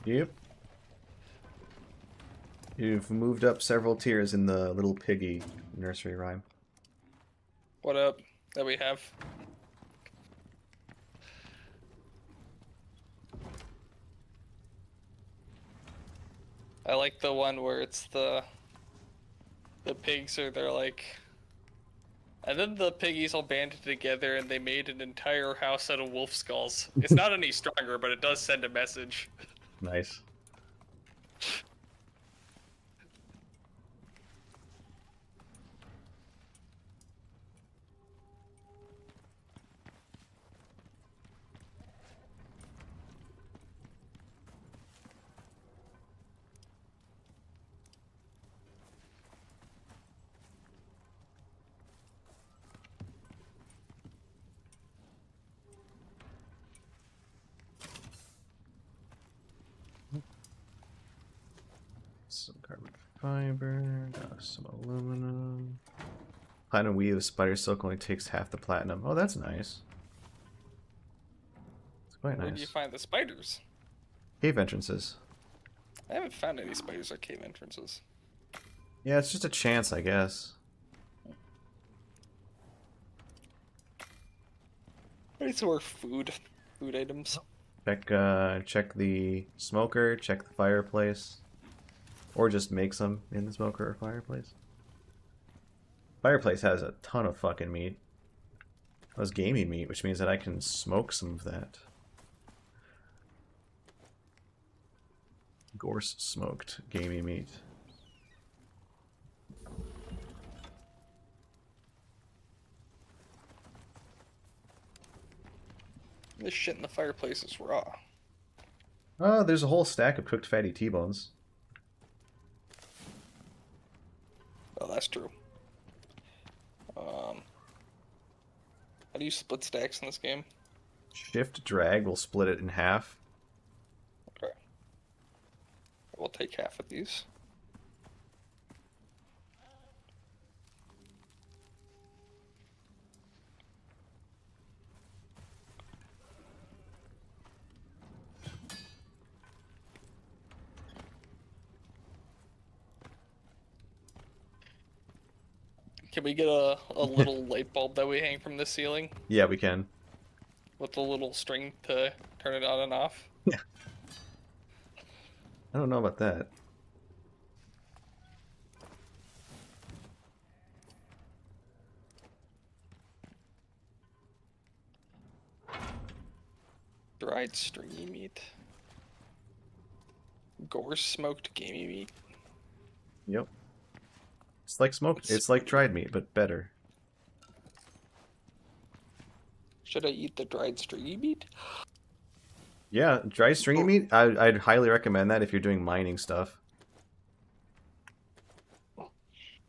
Yep. You've moved up several tiers in the little piggy nursery rhyme. What up? That we have. I like the one where it's the pigs are they're like, and then the piggies all banded together and they made an entire house out of wolf skulls. It's not any stronger, but it does send a message. Nice. Some carbon fiber, got some aluminum. Platinum weave of spider silk only takes half the platinum. Oh, that's nice. It's quite Where do you nice. find the spiders? Cave entrances. I haven't found any spiders at cave entrances. Yeah, it's just a chance, I guess. I need some more food items. Check the smoker, check the fireplace. Or just make some in the smoker or fireplace. Fireplace has a ton of fucking meat. That was gamey meat, which means that I can smoke some of that. Gorse smoked gamey meat. This shit in the fireplace is raw. Oh, there's a whole stack of cooked fatty T-bones. Oh, that's true. How do you split stacks in this game? Shift drag will split it in half. Okay. We'll take half of these. Can we get a little light bulb that we hang from the ceiling Yeah, we can. with a little string to turn it on and off? I don't know about that. Dried stringy meat. Gorse smoked gamey meat. Yep. It's like smoked. It's like dried meat, but better. Should I eat the dried stringy meat? Yeah, dried stringy meat, I'd highly recommend that if you're doing mining stuff.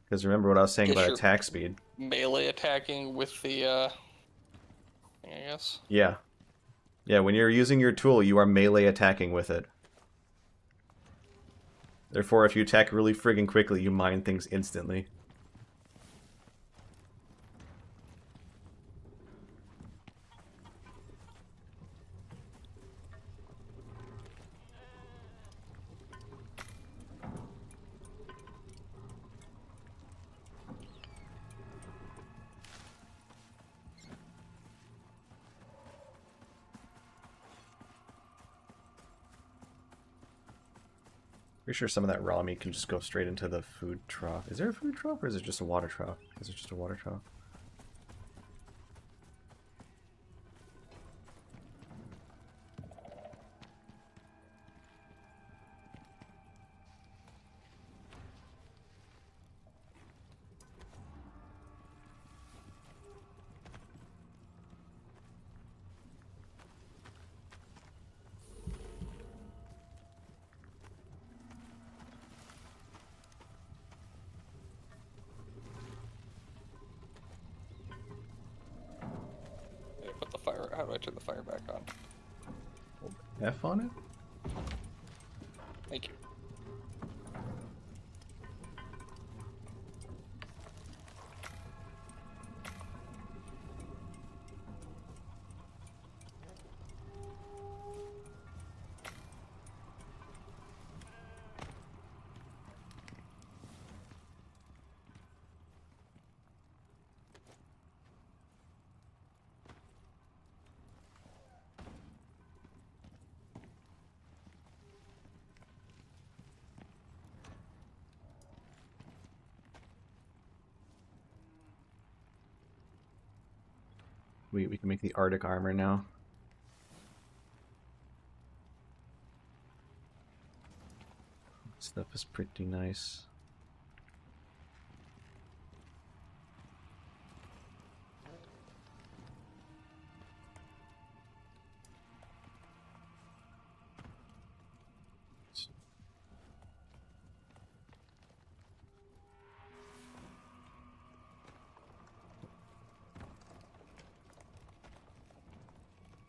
Because remember what I was saying Guess about you're- attack speed. Melee attacking with the thing, I guess. Yeah. Yeah, when you're using your tool, you are melee attacking with it. Therefore, if you attack really friggin' quickly, you mine things instantly. Pretty sure some of that raw meat can just go straight into the food trough. Is there a food trough, or is it just a water trough? Is it just a water trough? Yeah, put the fire. How do I turn the fire back on? F on it? Thank you. We can make the Arctic armor now. Stuff is pretty nice.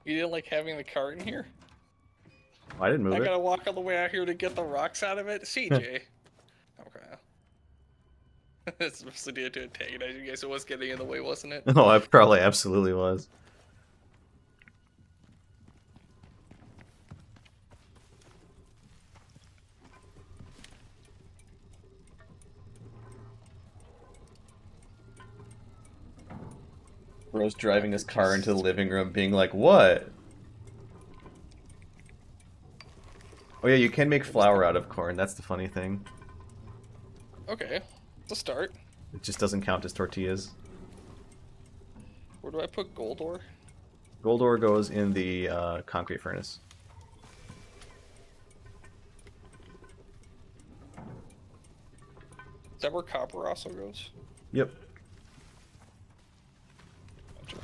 You didn't like having the cart in here? Oh, I didn't move I it. gotta walk all the way out here to get the rocks out of it? CJ. Okay. It's supposed to antagonize you guys. It was getting in the way, wasn't it? Oh, I probably absolutely was. Bro's driving his car into the living room being like, what? Oh yeah, you can make flour out of corn, that's the funny thing. Okay. It's a start. It just doesn't count as tortillas. Where do I put gold ore? Gold ore goes in the concrete furnace. Is that where copper also goes? Yep. Gotcha.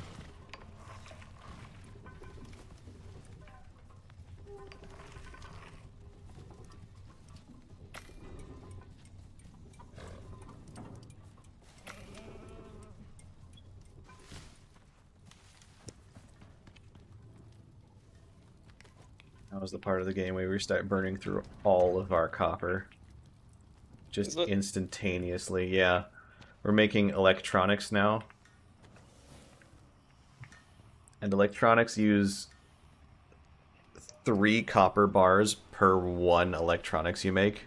That was the part of the game where we start burning through all of our copper. Just Is it? instantaneously, yeah. We're making electronics now. And electronics use 3 copper bars per 1 electronics you make.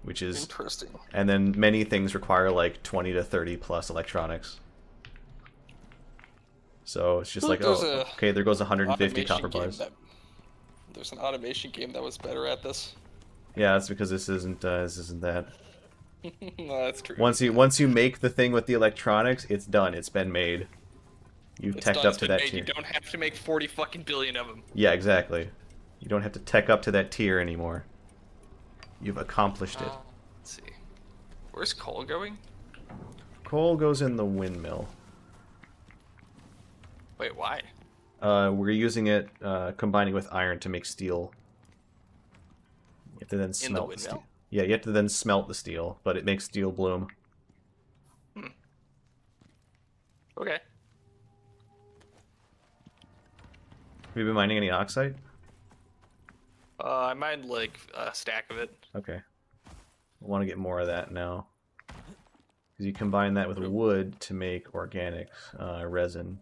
Which is... Interesting. And then many things require like 20 to 30 plus electronics. So it's just like, There's oh, a okay, there goes 150 automation copper game bars. There's an automation game that was better at this. Yeah, that's because this isn't that. No, that's true. Once you make the thing with the electronics, it's done. It's been made. You've It's teched done, up it's to been that made. tier. You don't have to make 40 fucking billion of them. Yeah, exactly. You don't have to tech up to that tier anymore. You've accomplished it. Let's see. Where's coal going? Coal goes in the windmill. Wait, why? We're using it, combining with iron to make steel. You have to then smelt the windmill? steel. Yeah, you have to then smelt the steel, but it makes steel bloom. Okay. Have you been mining any oxide? I mined like a stack of it. Okay. I want to get more of that now. Because you combine that with wood to make organic resin.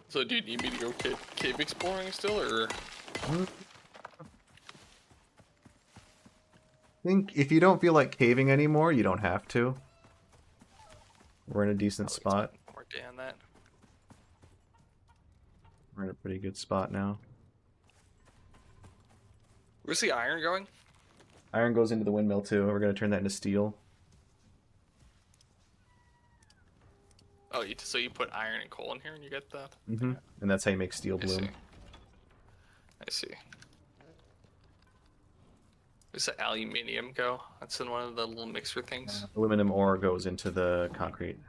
So do you need me to go cave exploring still, or? I think if you don't feel like caving anymore, you don't have to. We're in a decent spot. More down that. We're in a pretty good spot now. Where's the iron going? Iron goes into the windmill too. We're going to turn that into steel. Oh, so you put iron and coal in here and you get that? Mm-hmm. And that's how you make steel I see. bloom. I see. Where's the aluminium go? That's in one of the little mixer things. Aluminum ore goes into the concrete.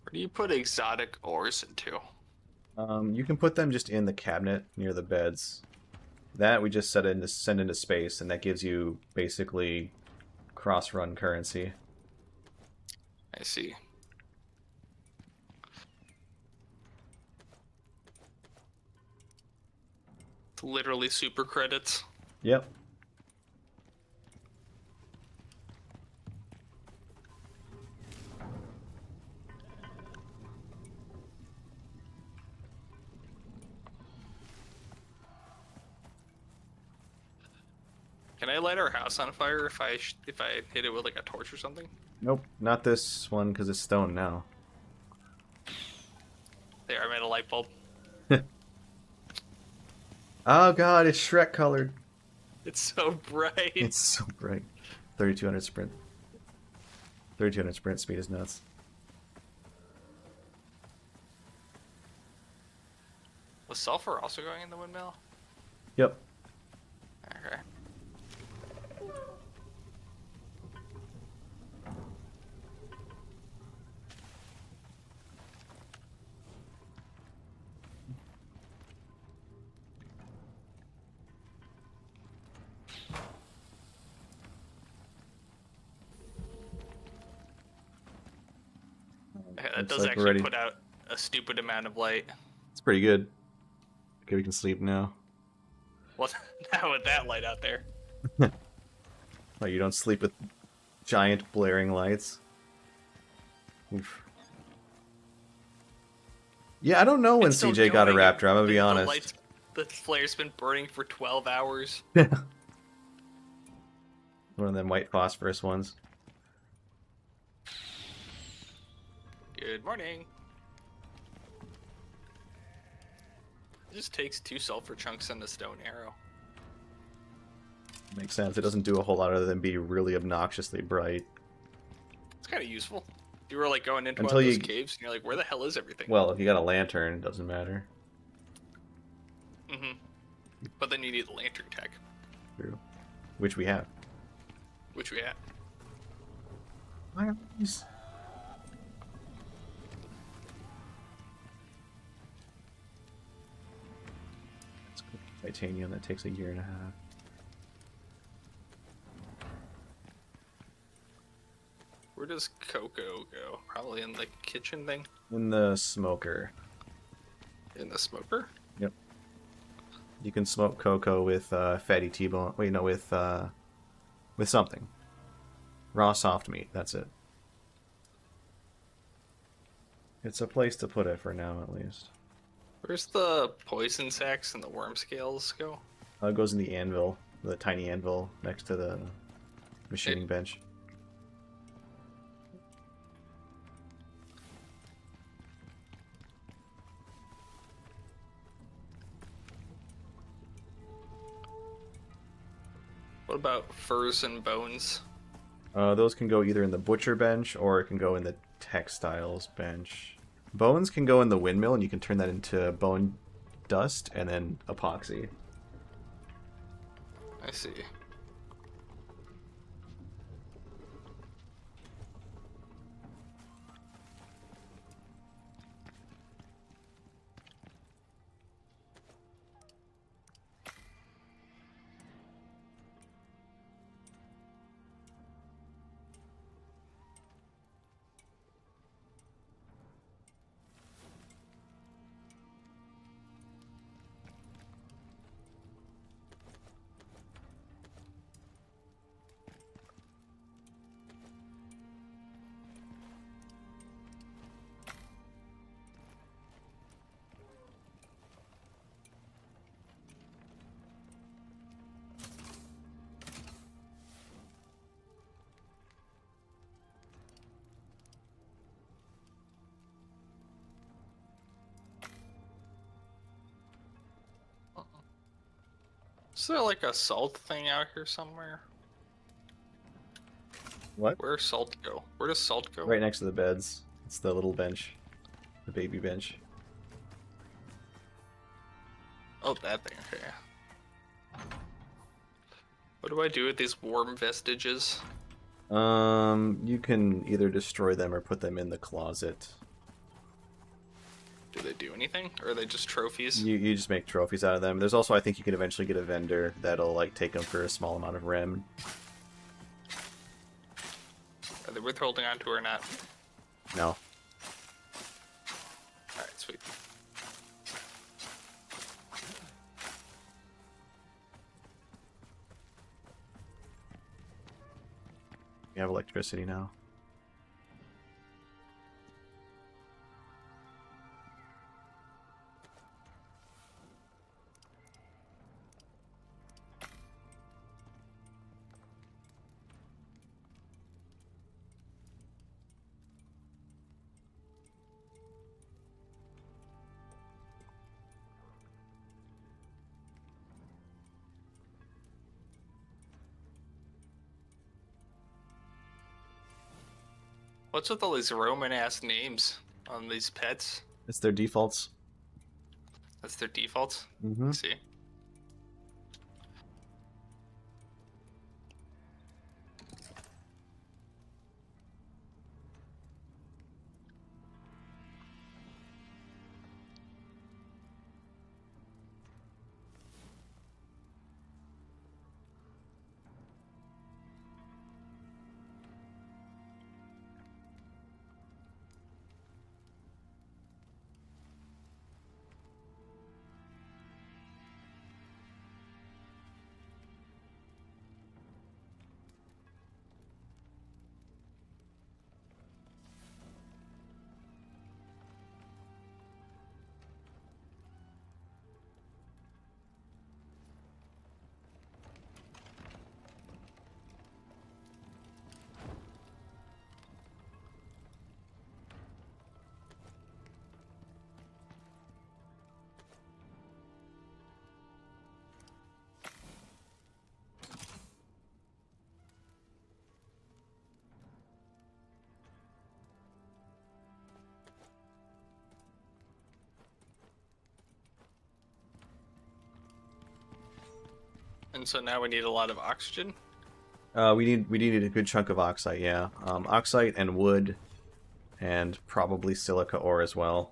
Where do you put exotic ores into? You can put them just in the cabinet near the beds. That we just send into space, and that gives you basically cross-run currency. I see. It's literally super credits. Yep. Can I light our house on fire if I hit it with like a torch or something? Nope, not this one because it's stone now. There, I made a light bulb. Oh god, it's Shrek colored. It's so bright. It's so bright. 3200 sprint. 3200 sprint speed is nuts. Was sulfur also going in the windmill? Yep. Okay. Okay, that Looks does like we're actually ready. put out a stupid amount of light. It's pretty good. Okay, we can sleep now. Well, now with that light out there. Oh, you don't sleep with giant blaring lights? Oof. Yeah, I don't know when It's still CJ got a going. raptor, I'm gonna be honest. The flare's been burning for 12 hours. One of them white phosphorus ones. Good morning. It just takes 2 sulfur chunks and a stone arrow. Makes sense. It doesn't do a whole lot other than be really obnoxiously bright. It's kind of useful. You were like going into Until one of those you- caves and you're like, where the hell is everything? Well, if you got a lantern, it doesn't matter. Mm-hmm. But then you need the lantern tech, True. Which we have. which we had. Nice. Let's go titanium. That takes a year and a half. Where does cocoa go? Probably in the kitchen thing? In the smoker. In the smoker? Yep. You can smoke cocoa with fatty T-bone. Wait, no, with something. Raw soft meat. That's it. It's a place to put it for now, at least. Where's the poison sacks and the worm scales go? It goes in the anvil, the tiny anvil next to the machining bench. What about furs and bones? Those can go either in the butcher bench or it can go in the textiles bench. Bones can go in the windmill, and you can turn that into bone dust and then epoxy. I see. Is there like a salt thing out here somewhere? What? Where's salt go? Where does salt go? Right next to the beds. It's the little bench. The baby bench. Oh, that thing. Okay. What do I do with these worm vestiges? You can either destroy them or put them in the closet. Do they do anything, or are they just trophies? You just make trophies out of them. There's also, I think you can eventually get a vendor that'll like take them for a small amount of rem. Are they worth holding on to or not? No. Alright, sweet. You have electricity now. What's with all these Roman-ass names on these pets? It's their defaults. That's their default? Mm-hmm. See? And so now we need a lot of oxygen? We need a good chunk of oxite, yeah. Oxite and wood, and probably silica ore as well.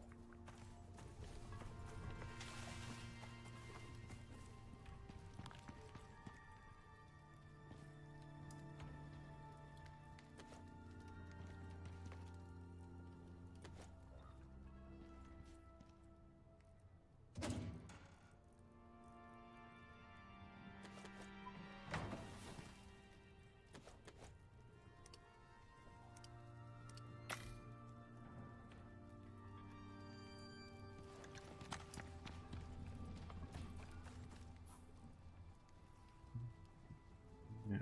Yeah.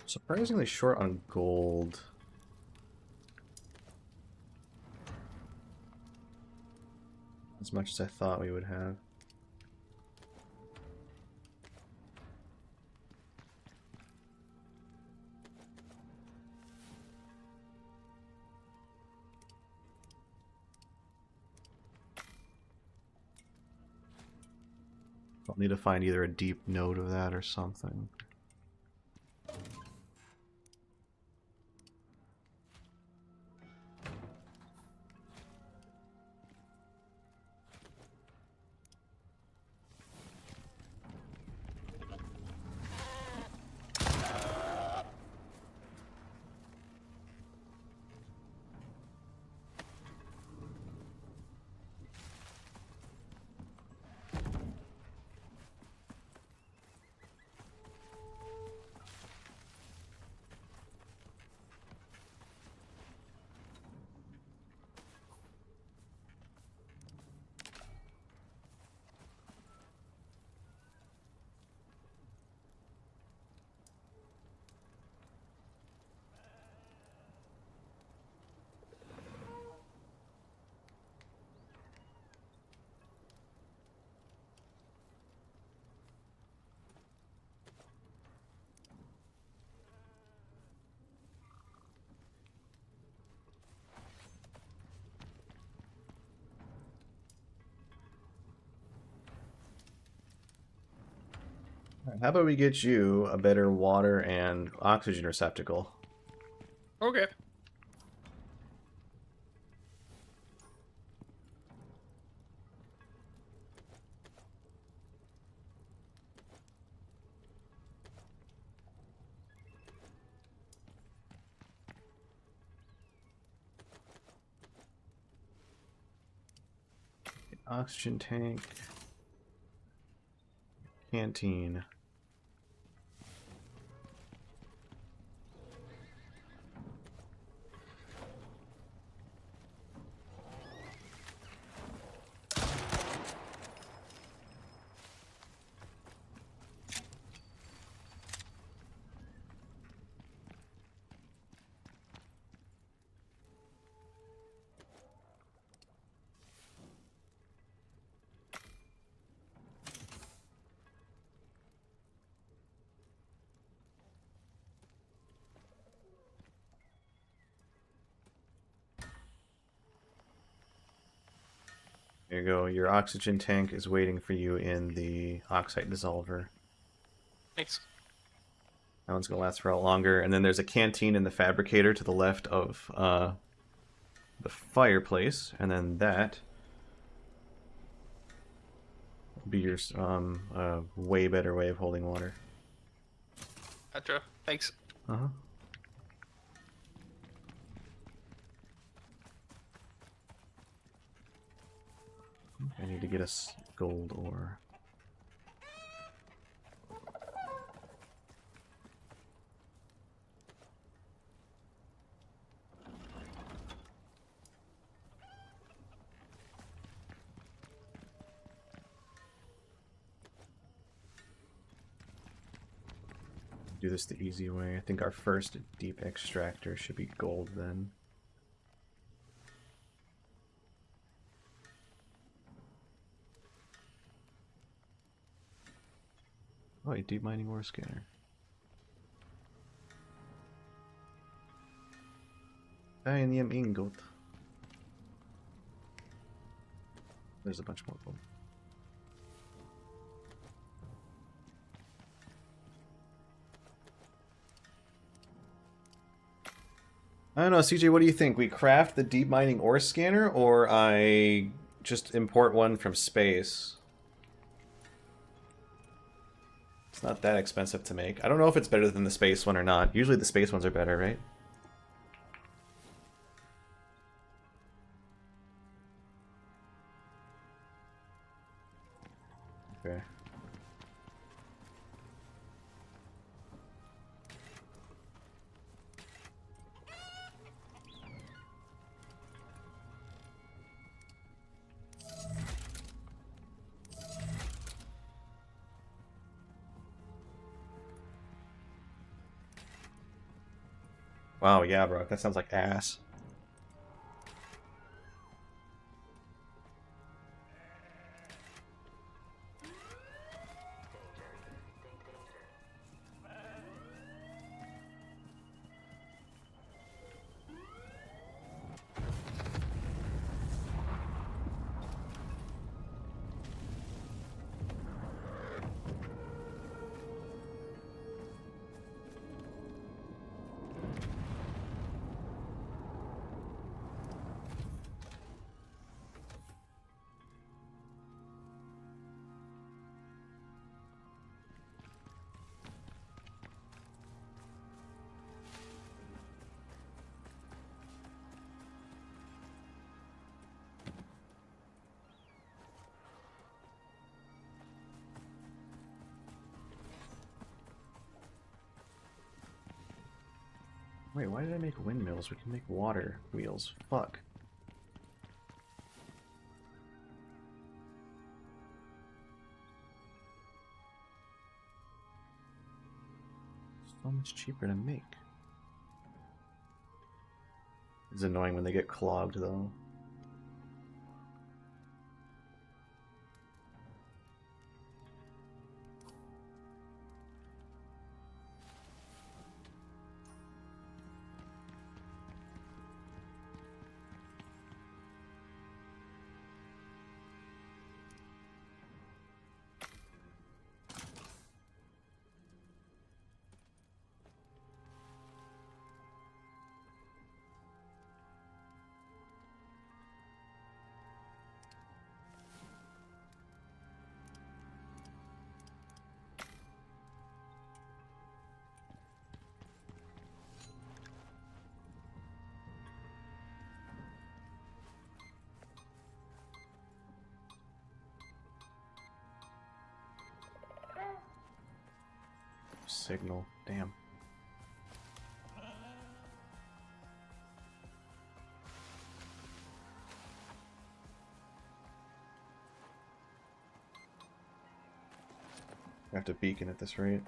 Surprisingly short on gold. As much as I thought we would have. I'll need to find either a deep node of that or something. How about we get you a better water and oxygen receptacle? Okay. Oxygen tank. Canteen. There you go. Your oxygen tank is waiting for you in the oxide dissolver. Thanks. That one's going to last for a lot longer. And then there's a canteen in the fabricator to the left of the fireplace. And then that will be your way better way of holding water. Gotcha. Thanks. Uh-huh. I need to get us gold ore. Do this the easy way. I think our first deep extractor should be gold then. Oh, a deep mining ore scanner. Titanium ingot. There's a bunch more gold. I don't know, CJ, what do you think? We craft the deep mining ore scanner, or I just import one from space? It's not that expensive to make. I don't know if it's better than the space one or not. Usually the space ones are better, right? Okay. Wow, yeah, bro. That sounds like ass. Wait, why did I make windmills? We can make water wheels. Fuck. So much cheaper to make. It's annoying when they get clogged, though. signal. Damn. I have to beacon at this rate.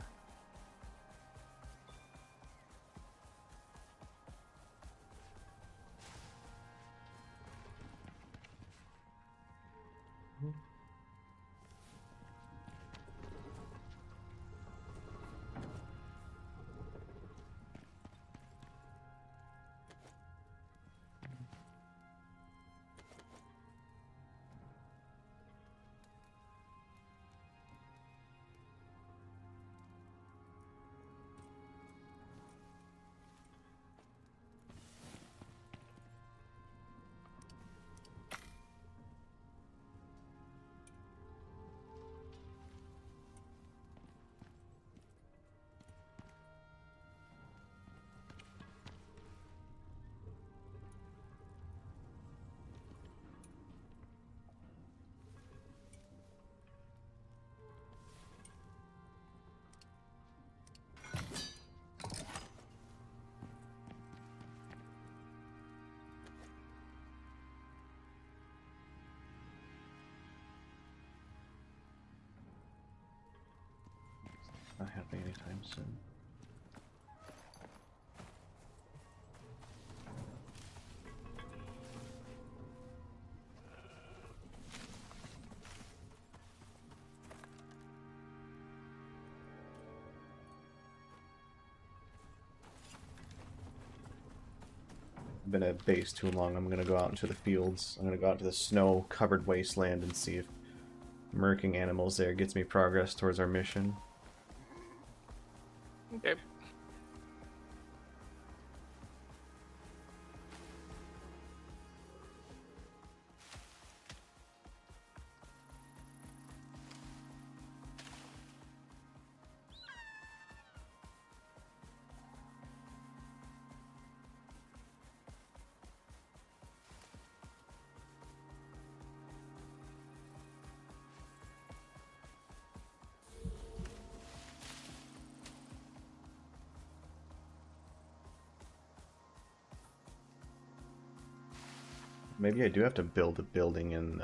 Not happening anytime soon. I've been at base too long. I'm gonna go out into the fields. I'm gonna go out to the snow-covered wasteland and see if murking animals there gets me progress towards our mission. Okay. Maybe I do have to build a building in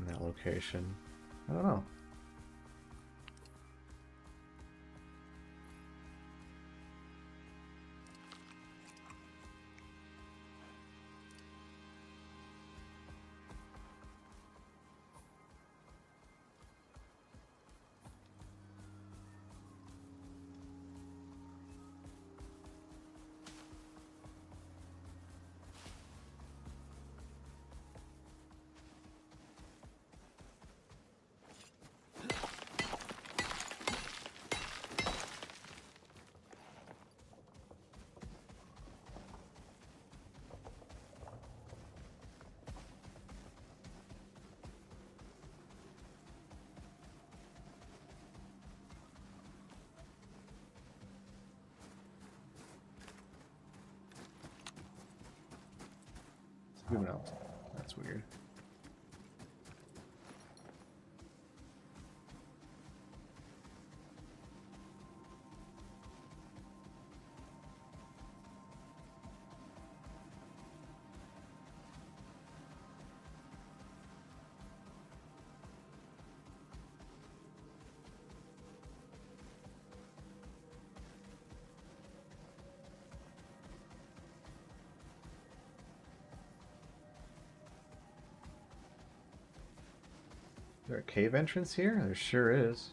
that location. I don't know. Moving out. That's weird. Is there a cave entrance here? There sure is.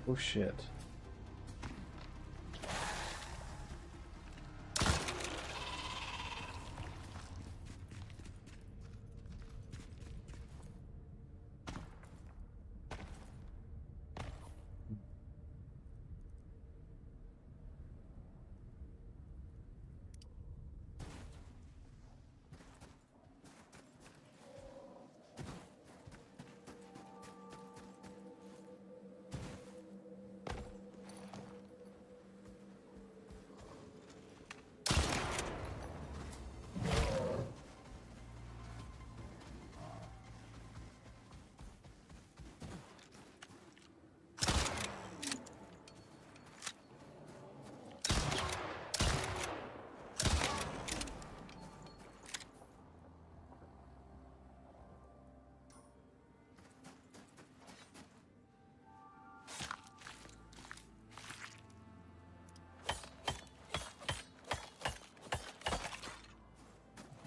Oh shit.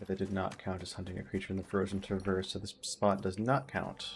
But that did not count as hunting a creature in the frozen traverse, so this spot does not count.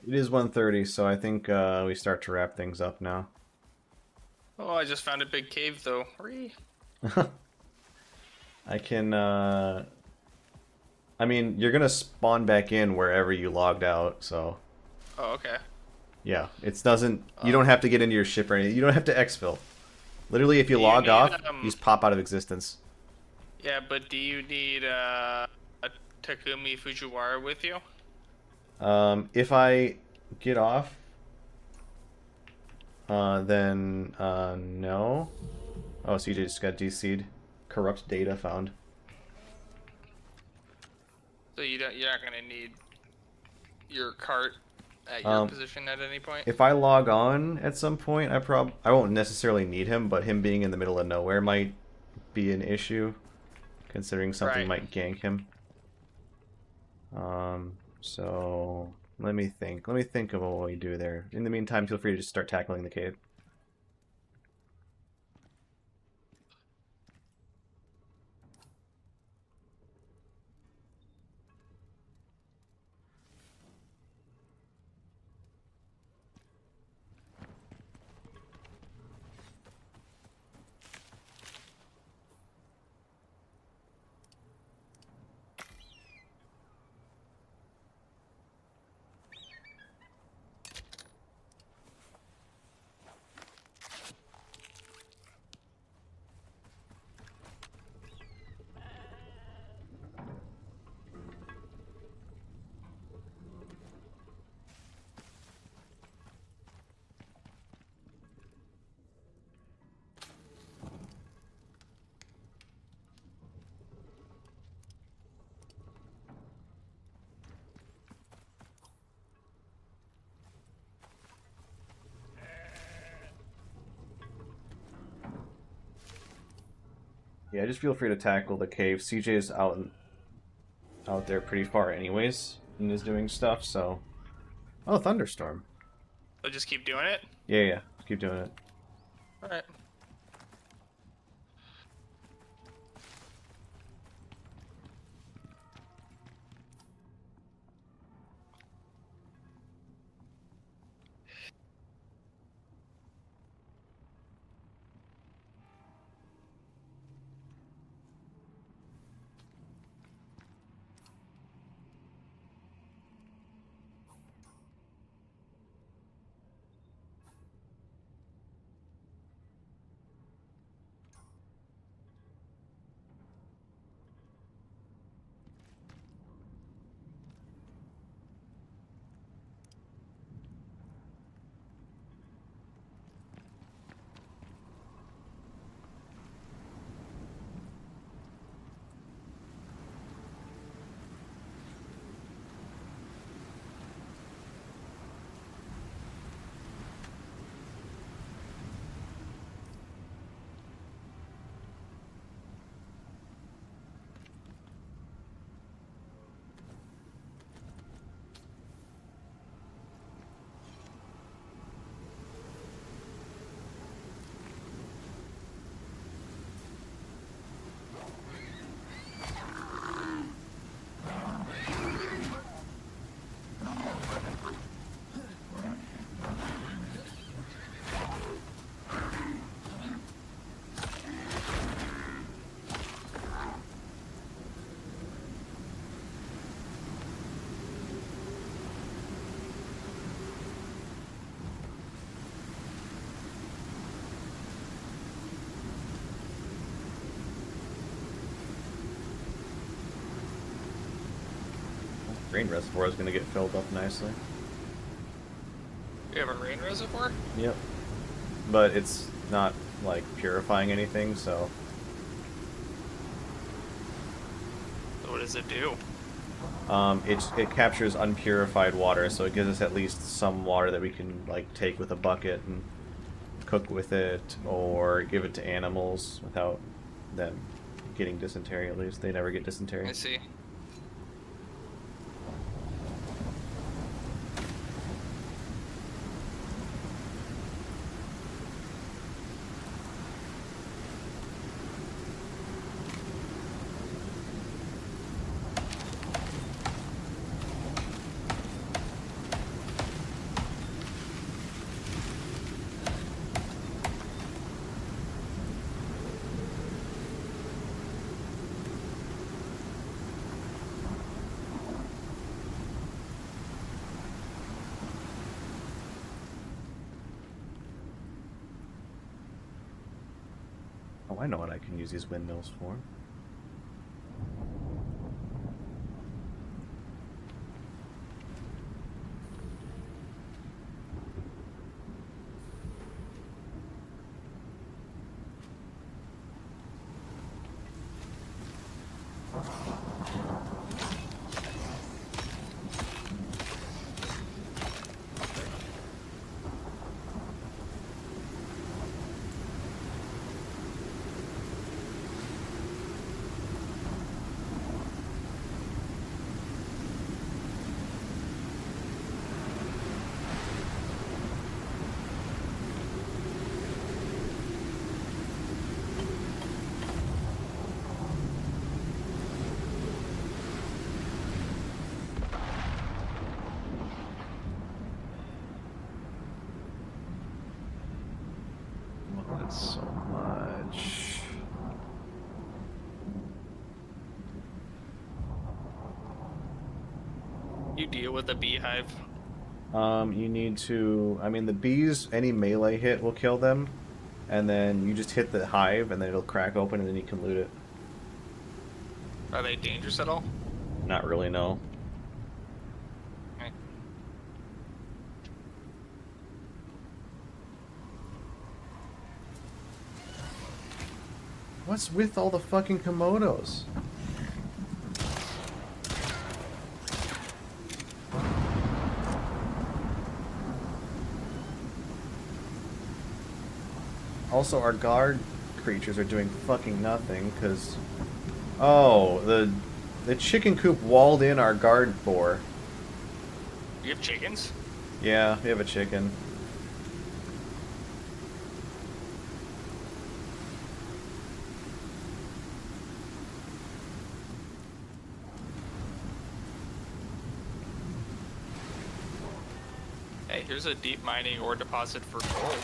It is 1:30, so I think we start to wrap things up now. Oh, I just found a big cave though. Whee! I can, I mean, you're gonna spawn back in wherever you logged out, so... Oh, okay. Yeah, it doesn't... You don't have to get into your ship or anything. You don't have to exfil. Literally, if you log off, you just pop out of existence. Yeah, but do you need a Takumi Fujiwara with you? If I get off, then, no. Oh, CJ just got DC'd. Corrupt data found. So you're not gonna need your cart at your position at any point? If I log on at some point, I won't necessarily need him, but him being in the middle of nowhere might be an issue, considering something Right. might gank him. So let me think. Let me think of what we do there. In the meantime, feel free to just start tackling the cave. Yeah, just feel free to tackle the cave. CJ's out there pretty far anyways, and is doing stuff, so... Oh, thunderstorm. So just keep doing it? Yeah, yeah, keep doing it. Alright. Grain reservoir is going to get filled up nicely. You have a rain reservoir? Yep. But it's not, like, purifying anything, so... What does it do? It captures unpurified water, so it gives us at least some water that we can, like, take with a bucket and cook with it, or give it to animals without them getting dysentery, at least. They never get dysentery. I see. Oh, I know what I can use these windmills for. Well, that's so much. You deal with a beehive. You need to... I mean, the bees, any melee hit will kill them. And then you just hit the hive, and then it'll crack open, and then you can loot it. Are they dangerous at all? Not really, no. Okay. What's with all the fucking Komodos? Also, our guard creatures are doing fucking nothing, because... Oh, the chicken coop walled in our guard boar. You have chickens? Yeah, we have a chicken. Hey, here's a deep mining ore deposit for gold.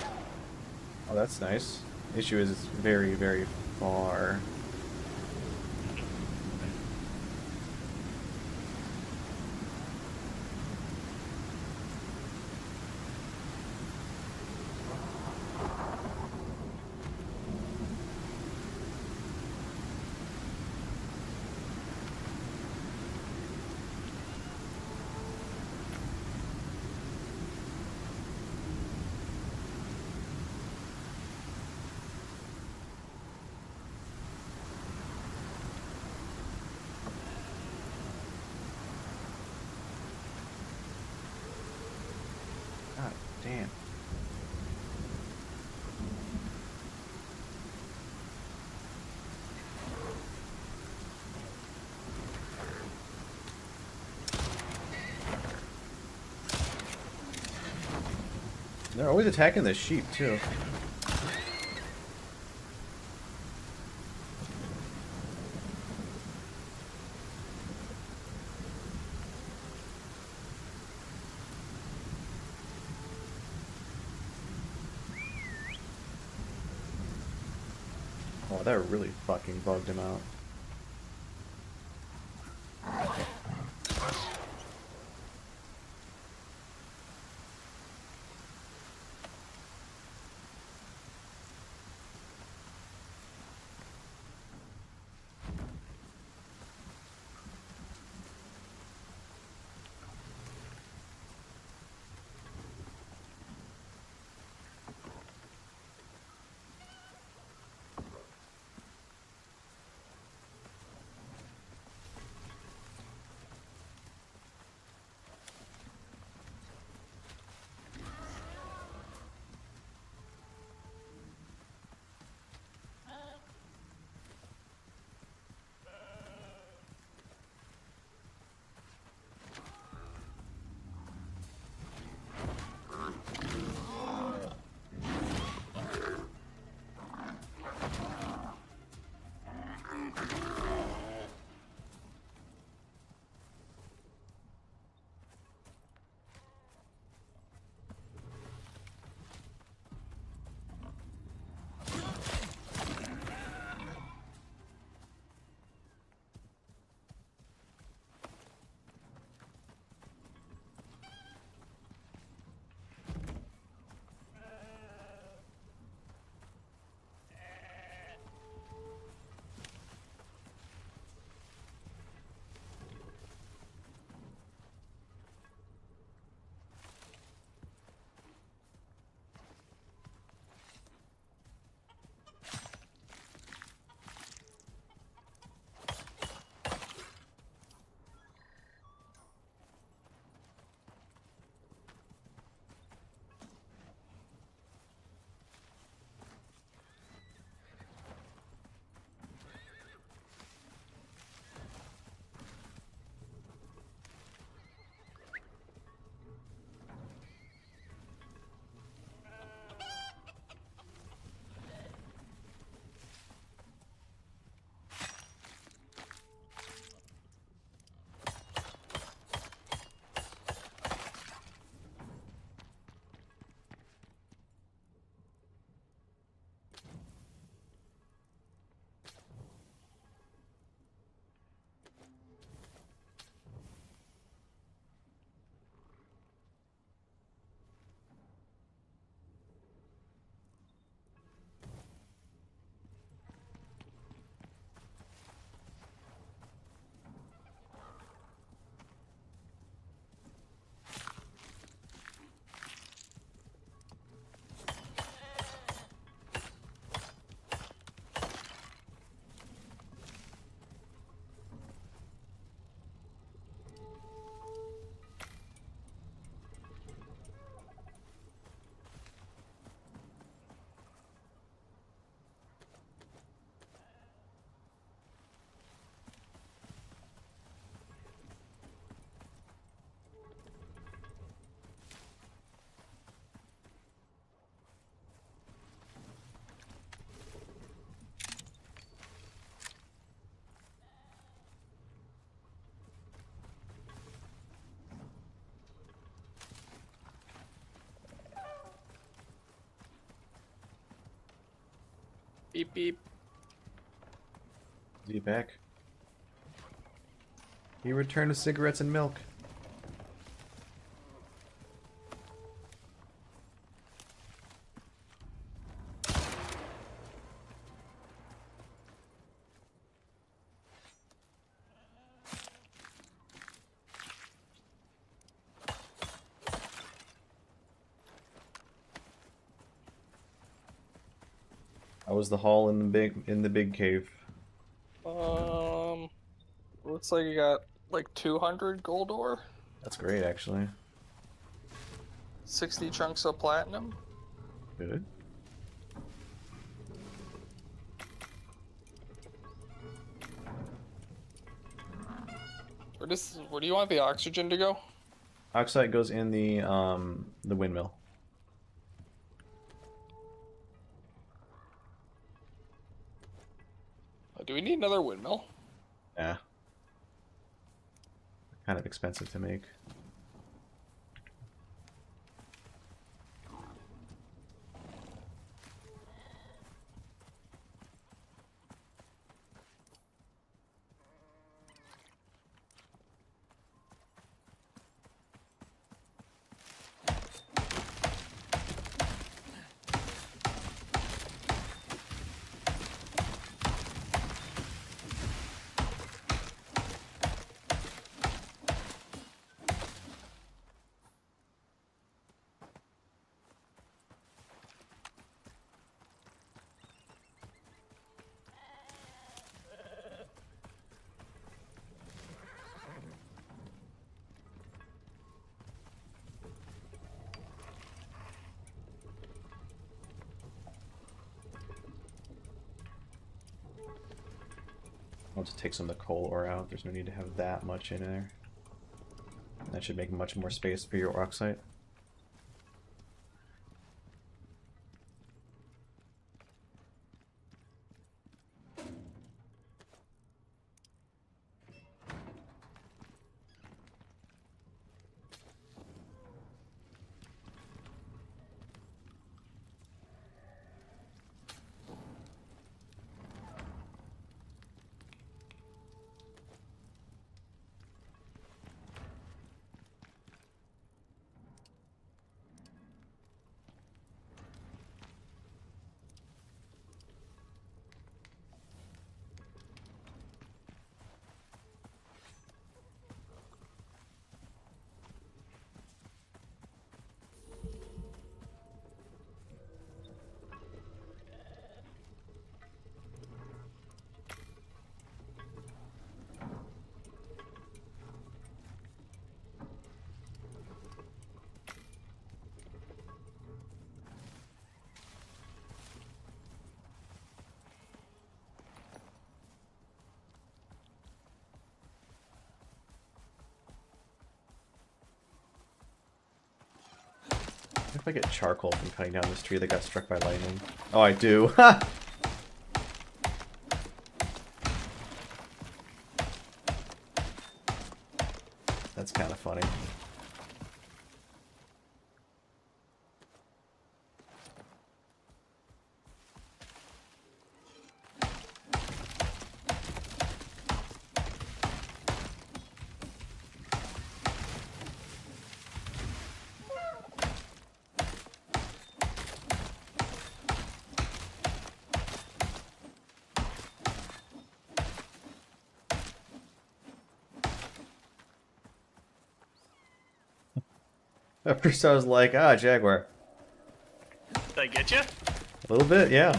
Oh, that's nice. Issue is it's very, very far. God damn. They're always attacking the sheep, too. Oh, that really fucking bugged him out. Beep beep. Is he back? He returned with cigarettes and milk. How was the haul in the big cave? Looks like you got like 200 gold ore, That's great, actually. 60 chunks of platinum. Good. Where do you want the oxygen to go? Oxide goes in the windmill. Do we need another windmill? Yeah. Kind of expensive to make. I'll just take some of the coal ore out. There's no need to have that much in there. That should make much more space for your oxide. If I get charcoal from cutting down this tree that got struck by lightning. Oh, I do. That's kind of funny. At first I was like, ah, Jaguar. Did I get you? A little bit, yeah.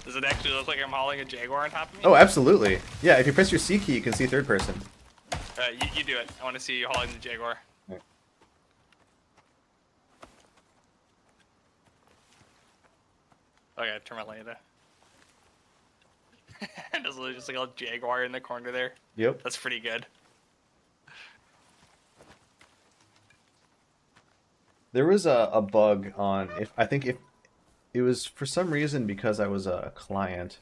Does it actually look like I'm hauling a Jaguar on top of me? Oh, absolutely. Yeah, if you press your C key, you can see third person. You do it. I want to see you hauling the Jaguar. Right. Okay, turn my light there. There's literally just like a Jaguar in the corner there. Yep. That's pretty good. There was a bug on, I think if it was for some reason because I was a client,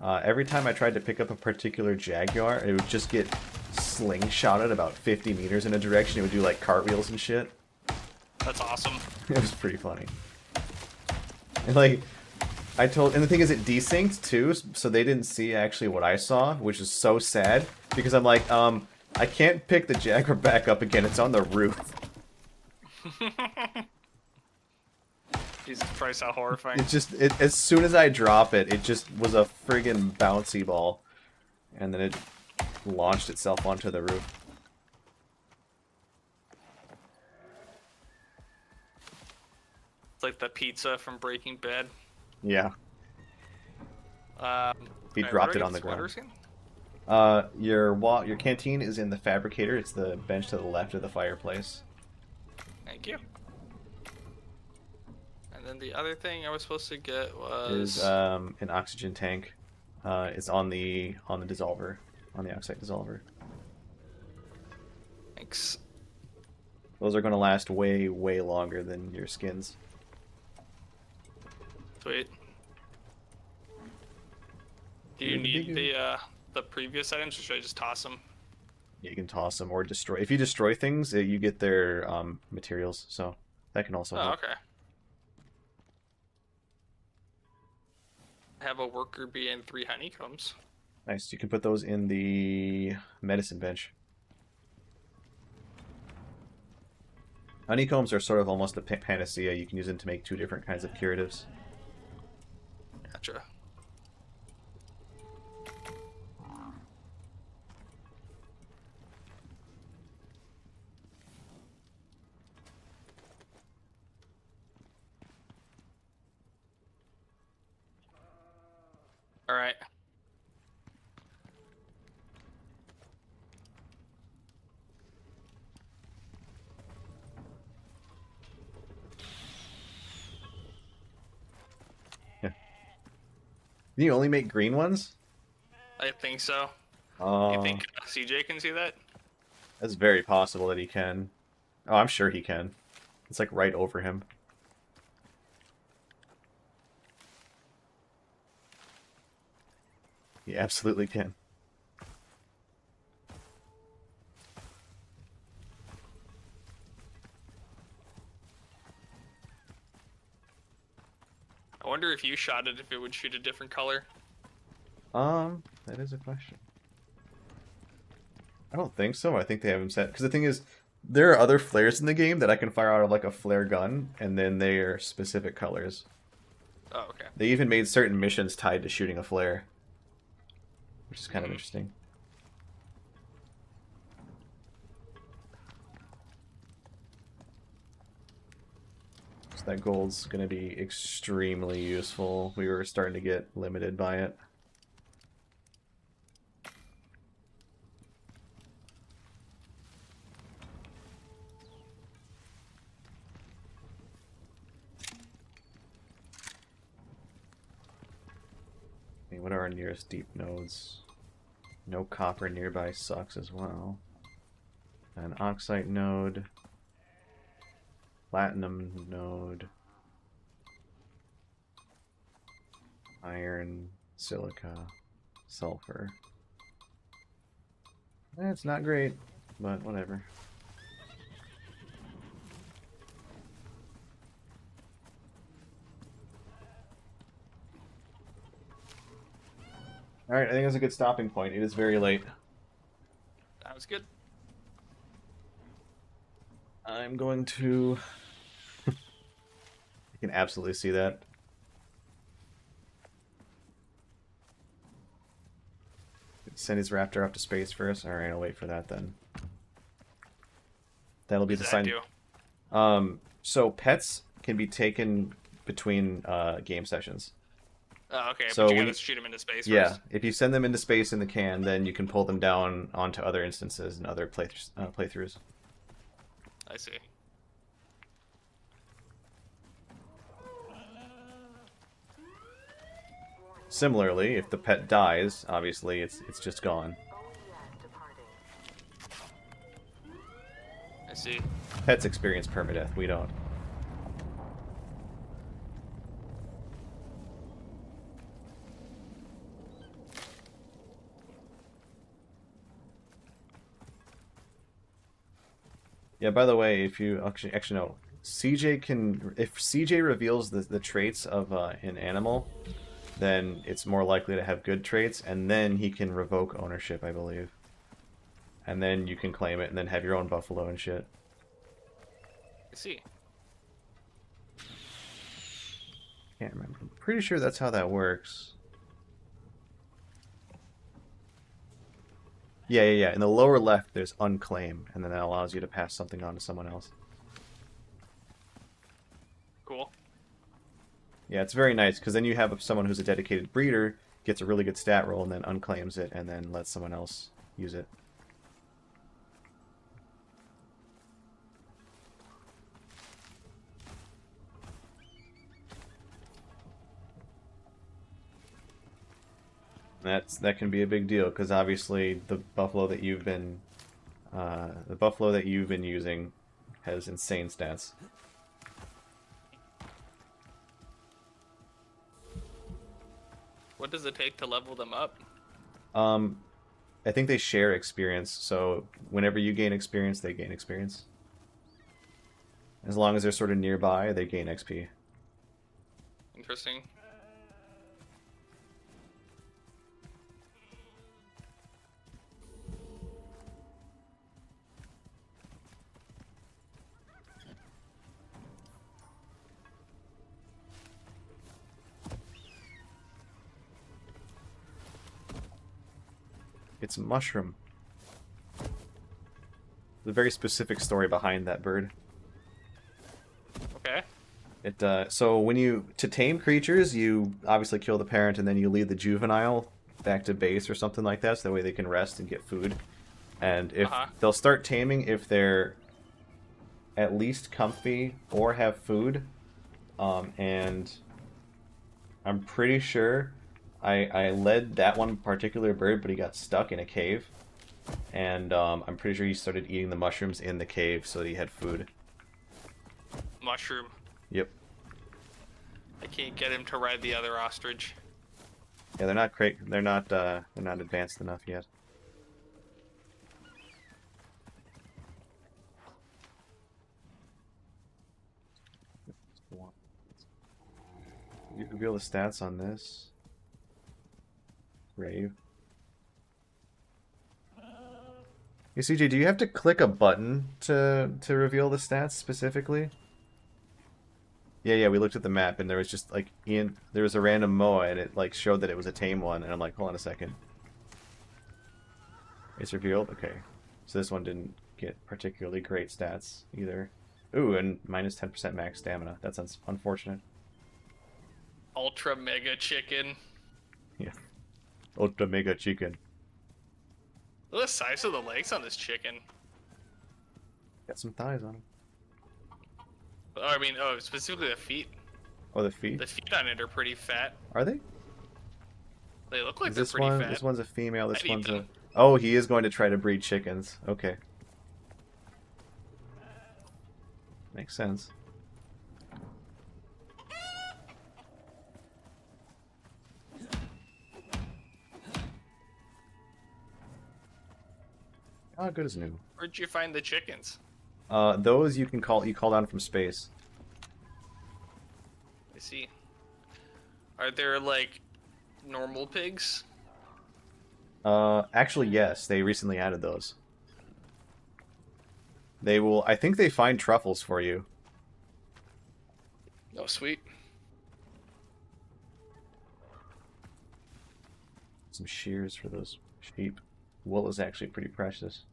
every time I tried to pick up a particular Jaguar, it would just get slingshotted about 50 meters in a direction. It would do like cartwheels and shit. That's awesome. It was pretty funny. And like, And the thing is, it desynced too, so they didn't see actually what I saw, which is so sad because I'm like, I can't pick the Jaguar back up again. It's on the roof. Jesus Christ, how horrifying. As soon as I drop it, it just was a friggin' bouncy ball, and then it launched itself onto the roof. It's like the pizza from Breaking Bad. Yeah, he Alright, dropped where it do I on the get sweaters ground. again? Your canteen is in the fabricator. It's the bench to the left of the fireplace. Thank you. And then the other thing I was supposed to get was Is an oxygen tank. It's on the dissolver, on the oxide dissolver. thanks. Those are going to last way, way longer than your skins. Sweet. Do you need the previous items, or should I just toss them? You can toss them or destroy. If you destroy things, you get their materials, so that can also Oh, help. okay. I have a worker bee and 3 honeycombs. Nice. You can put those in the medicine bench. Honeycombs are sort of almost a panacea. You can use them to make 2 different kinds of curatives. Gotcha. All right. Yeah. Can you only make green ones? I think so. Oh, You think CJ can see that? that's very possible that he can. Oh, I'm sure he can. It's like right over him. He absolutely can. I wonder if you shot it, if it would shoot a different color. That is a question. I don't think so. I think they have him set. Because the thing is, there are other flares in the game that I can fire out of like a flare gun, and then they are specific colors. Oh, okay. They even made certain missions tied to shooting a flare, which is kind of interesting. So that gold's going to be extremely useful. We were starting to get limited by it. What are our nearest deep nodes? No copper nearby sucks as well. An oxide node. Platinum node. Iron, silica, sulfur. It's not great, but whatever. Alright, I think that's a good stopping point. It is very late. That was good. I'm going to... You can absolutely see that. Send his raptor up to space first. Alright, I'll wait for that then. That'll be What the does sign. that do? So pets can be taken between game sessions. Oh, okay. So but you when gotta shoot him into space Yeah, first. if you send them into space in the can, then you can pull them down onto other instances and other playthroughs. I see. Similarly, if the pet dies, obviously it's just gone. OES departing. I see. Pets experience permadeath, we don't. Yeah, by the way, if you actually no, CJ can, if CJ reveals the traits of an animal, then it's more likely to have good traits, and then he can revoke ownership, I believe. And then you can claim it, and then have your own buffalo and shit. I see. Can't remember. I'm pretty sure that's how that works. Yeah. In the lower left, there's unclaim, and then that allows you to pass something on to someone else. Cool. Yeah, it's very nice, because then you have someone who's a dedicated breeder, gets a really good stat roll, and then unclaims it, and then lets someone else use it. That can be a big deal, because obviously the buffalo that you've been using has insane stats. What does it take to level them up? I think they share experience, so whenever you gain experience, they gain experience. As long as they're sort of nearby, they gain XP. Interesting. It's mushroom. There's a very specific story behind that bird. Okay. So when to tame creatures, you obviously kill the parent and then you lead the juvenile back to base or something like that, so that way they can rest and get food. And if they'll start taming if they're at least comfy or have food. And I'm pretty sure I led that one particular bird, but he got stuck in a cave. And I'm pretty sure he started eating the mushrooms in the cave so that he had food. Mushroom. Yep. I can't get him to ride the other ostrich. Yeah, they're not great. They're not advanced enough yet. You reveal the stats on this. Rave. Hey CJ, do you have to click a button to reveal the stats specifically? Yeah, we looked at the map and there was just like there was a random Moa and it like showed that it was a tame one and I'm like, hold on a second. It's revealed? Okay. So this one didn't get particularly great stats either. Ooh, and minus 10% max stamina. That's unfortunate. Ultra mega chicken. Yeah. Ultra mega chicken. Look at the size of the legs on this chicken. Got some thighs on him. Oh, I mean, specifically the feet. Oh, the feet? The feet on it are pretty fat. Are they? They look like Is they're this pretty one? fat. This one's a female. This I'd eat one's a. them. Oh, he is going to try to breed chickens. Okay. Makes sense. How good is new? Where'd you find the chickens? Those you call down from space. I see. Are there like normal pigs? Actually, yes. They recently added those. They will. I think they find truffles for you. Oh, sweet. Some shears for those sheep. Wool is actually pretty precious.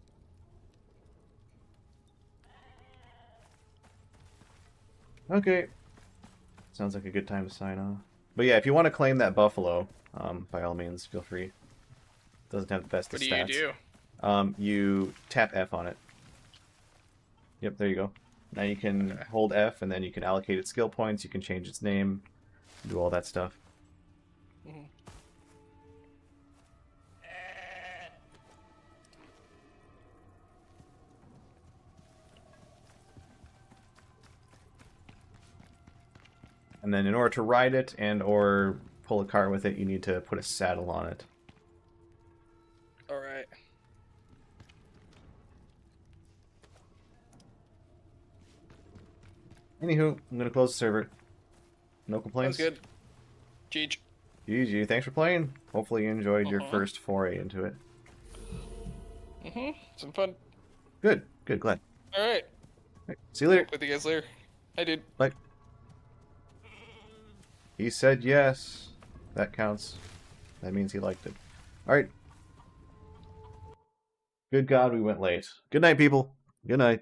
Okay. Sounds like a good time to sign off. But yeah, if you want to claim that buffalo, by all means, feel free. Doesn't have the best of stats. What do you do? You tap F on it. Yep, there you go. Now you can hold F, and then you can allocate its skill points, you can change its name, do all that stuff. Mm-hmm. And then in order to ride it and or pull a cart with it, you need to put a saddle on it. Alright. Anywho, I'm gonna close the server. No Sounds complaints. good. Cheech. GG. Thanks for playing. Hopefully you enjoyed your Uh-huh. first foray into it. Some fun. Good. Good. Glad. All right. Right. See you later. With you guys later. Hi, dude. Bye. He said yes. That counts. That means he liked it. Alright. Good God, we went late. Good night, people. Good night.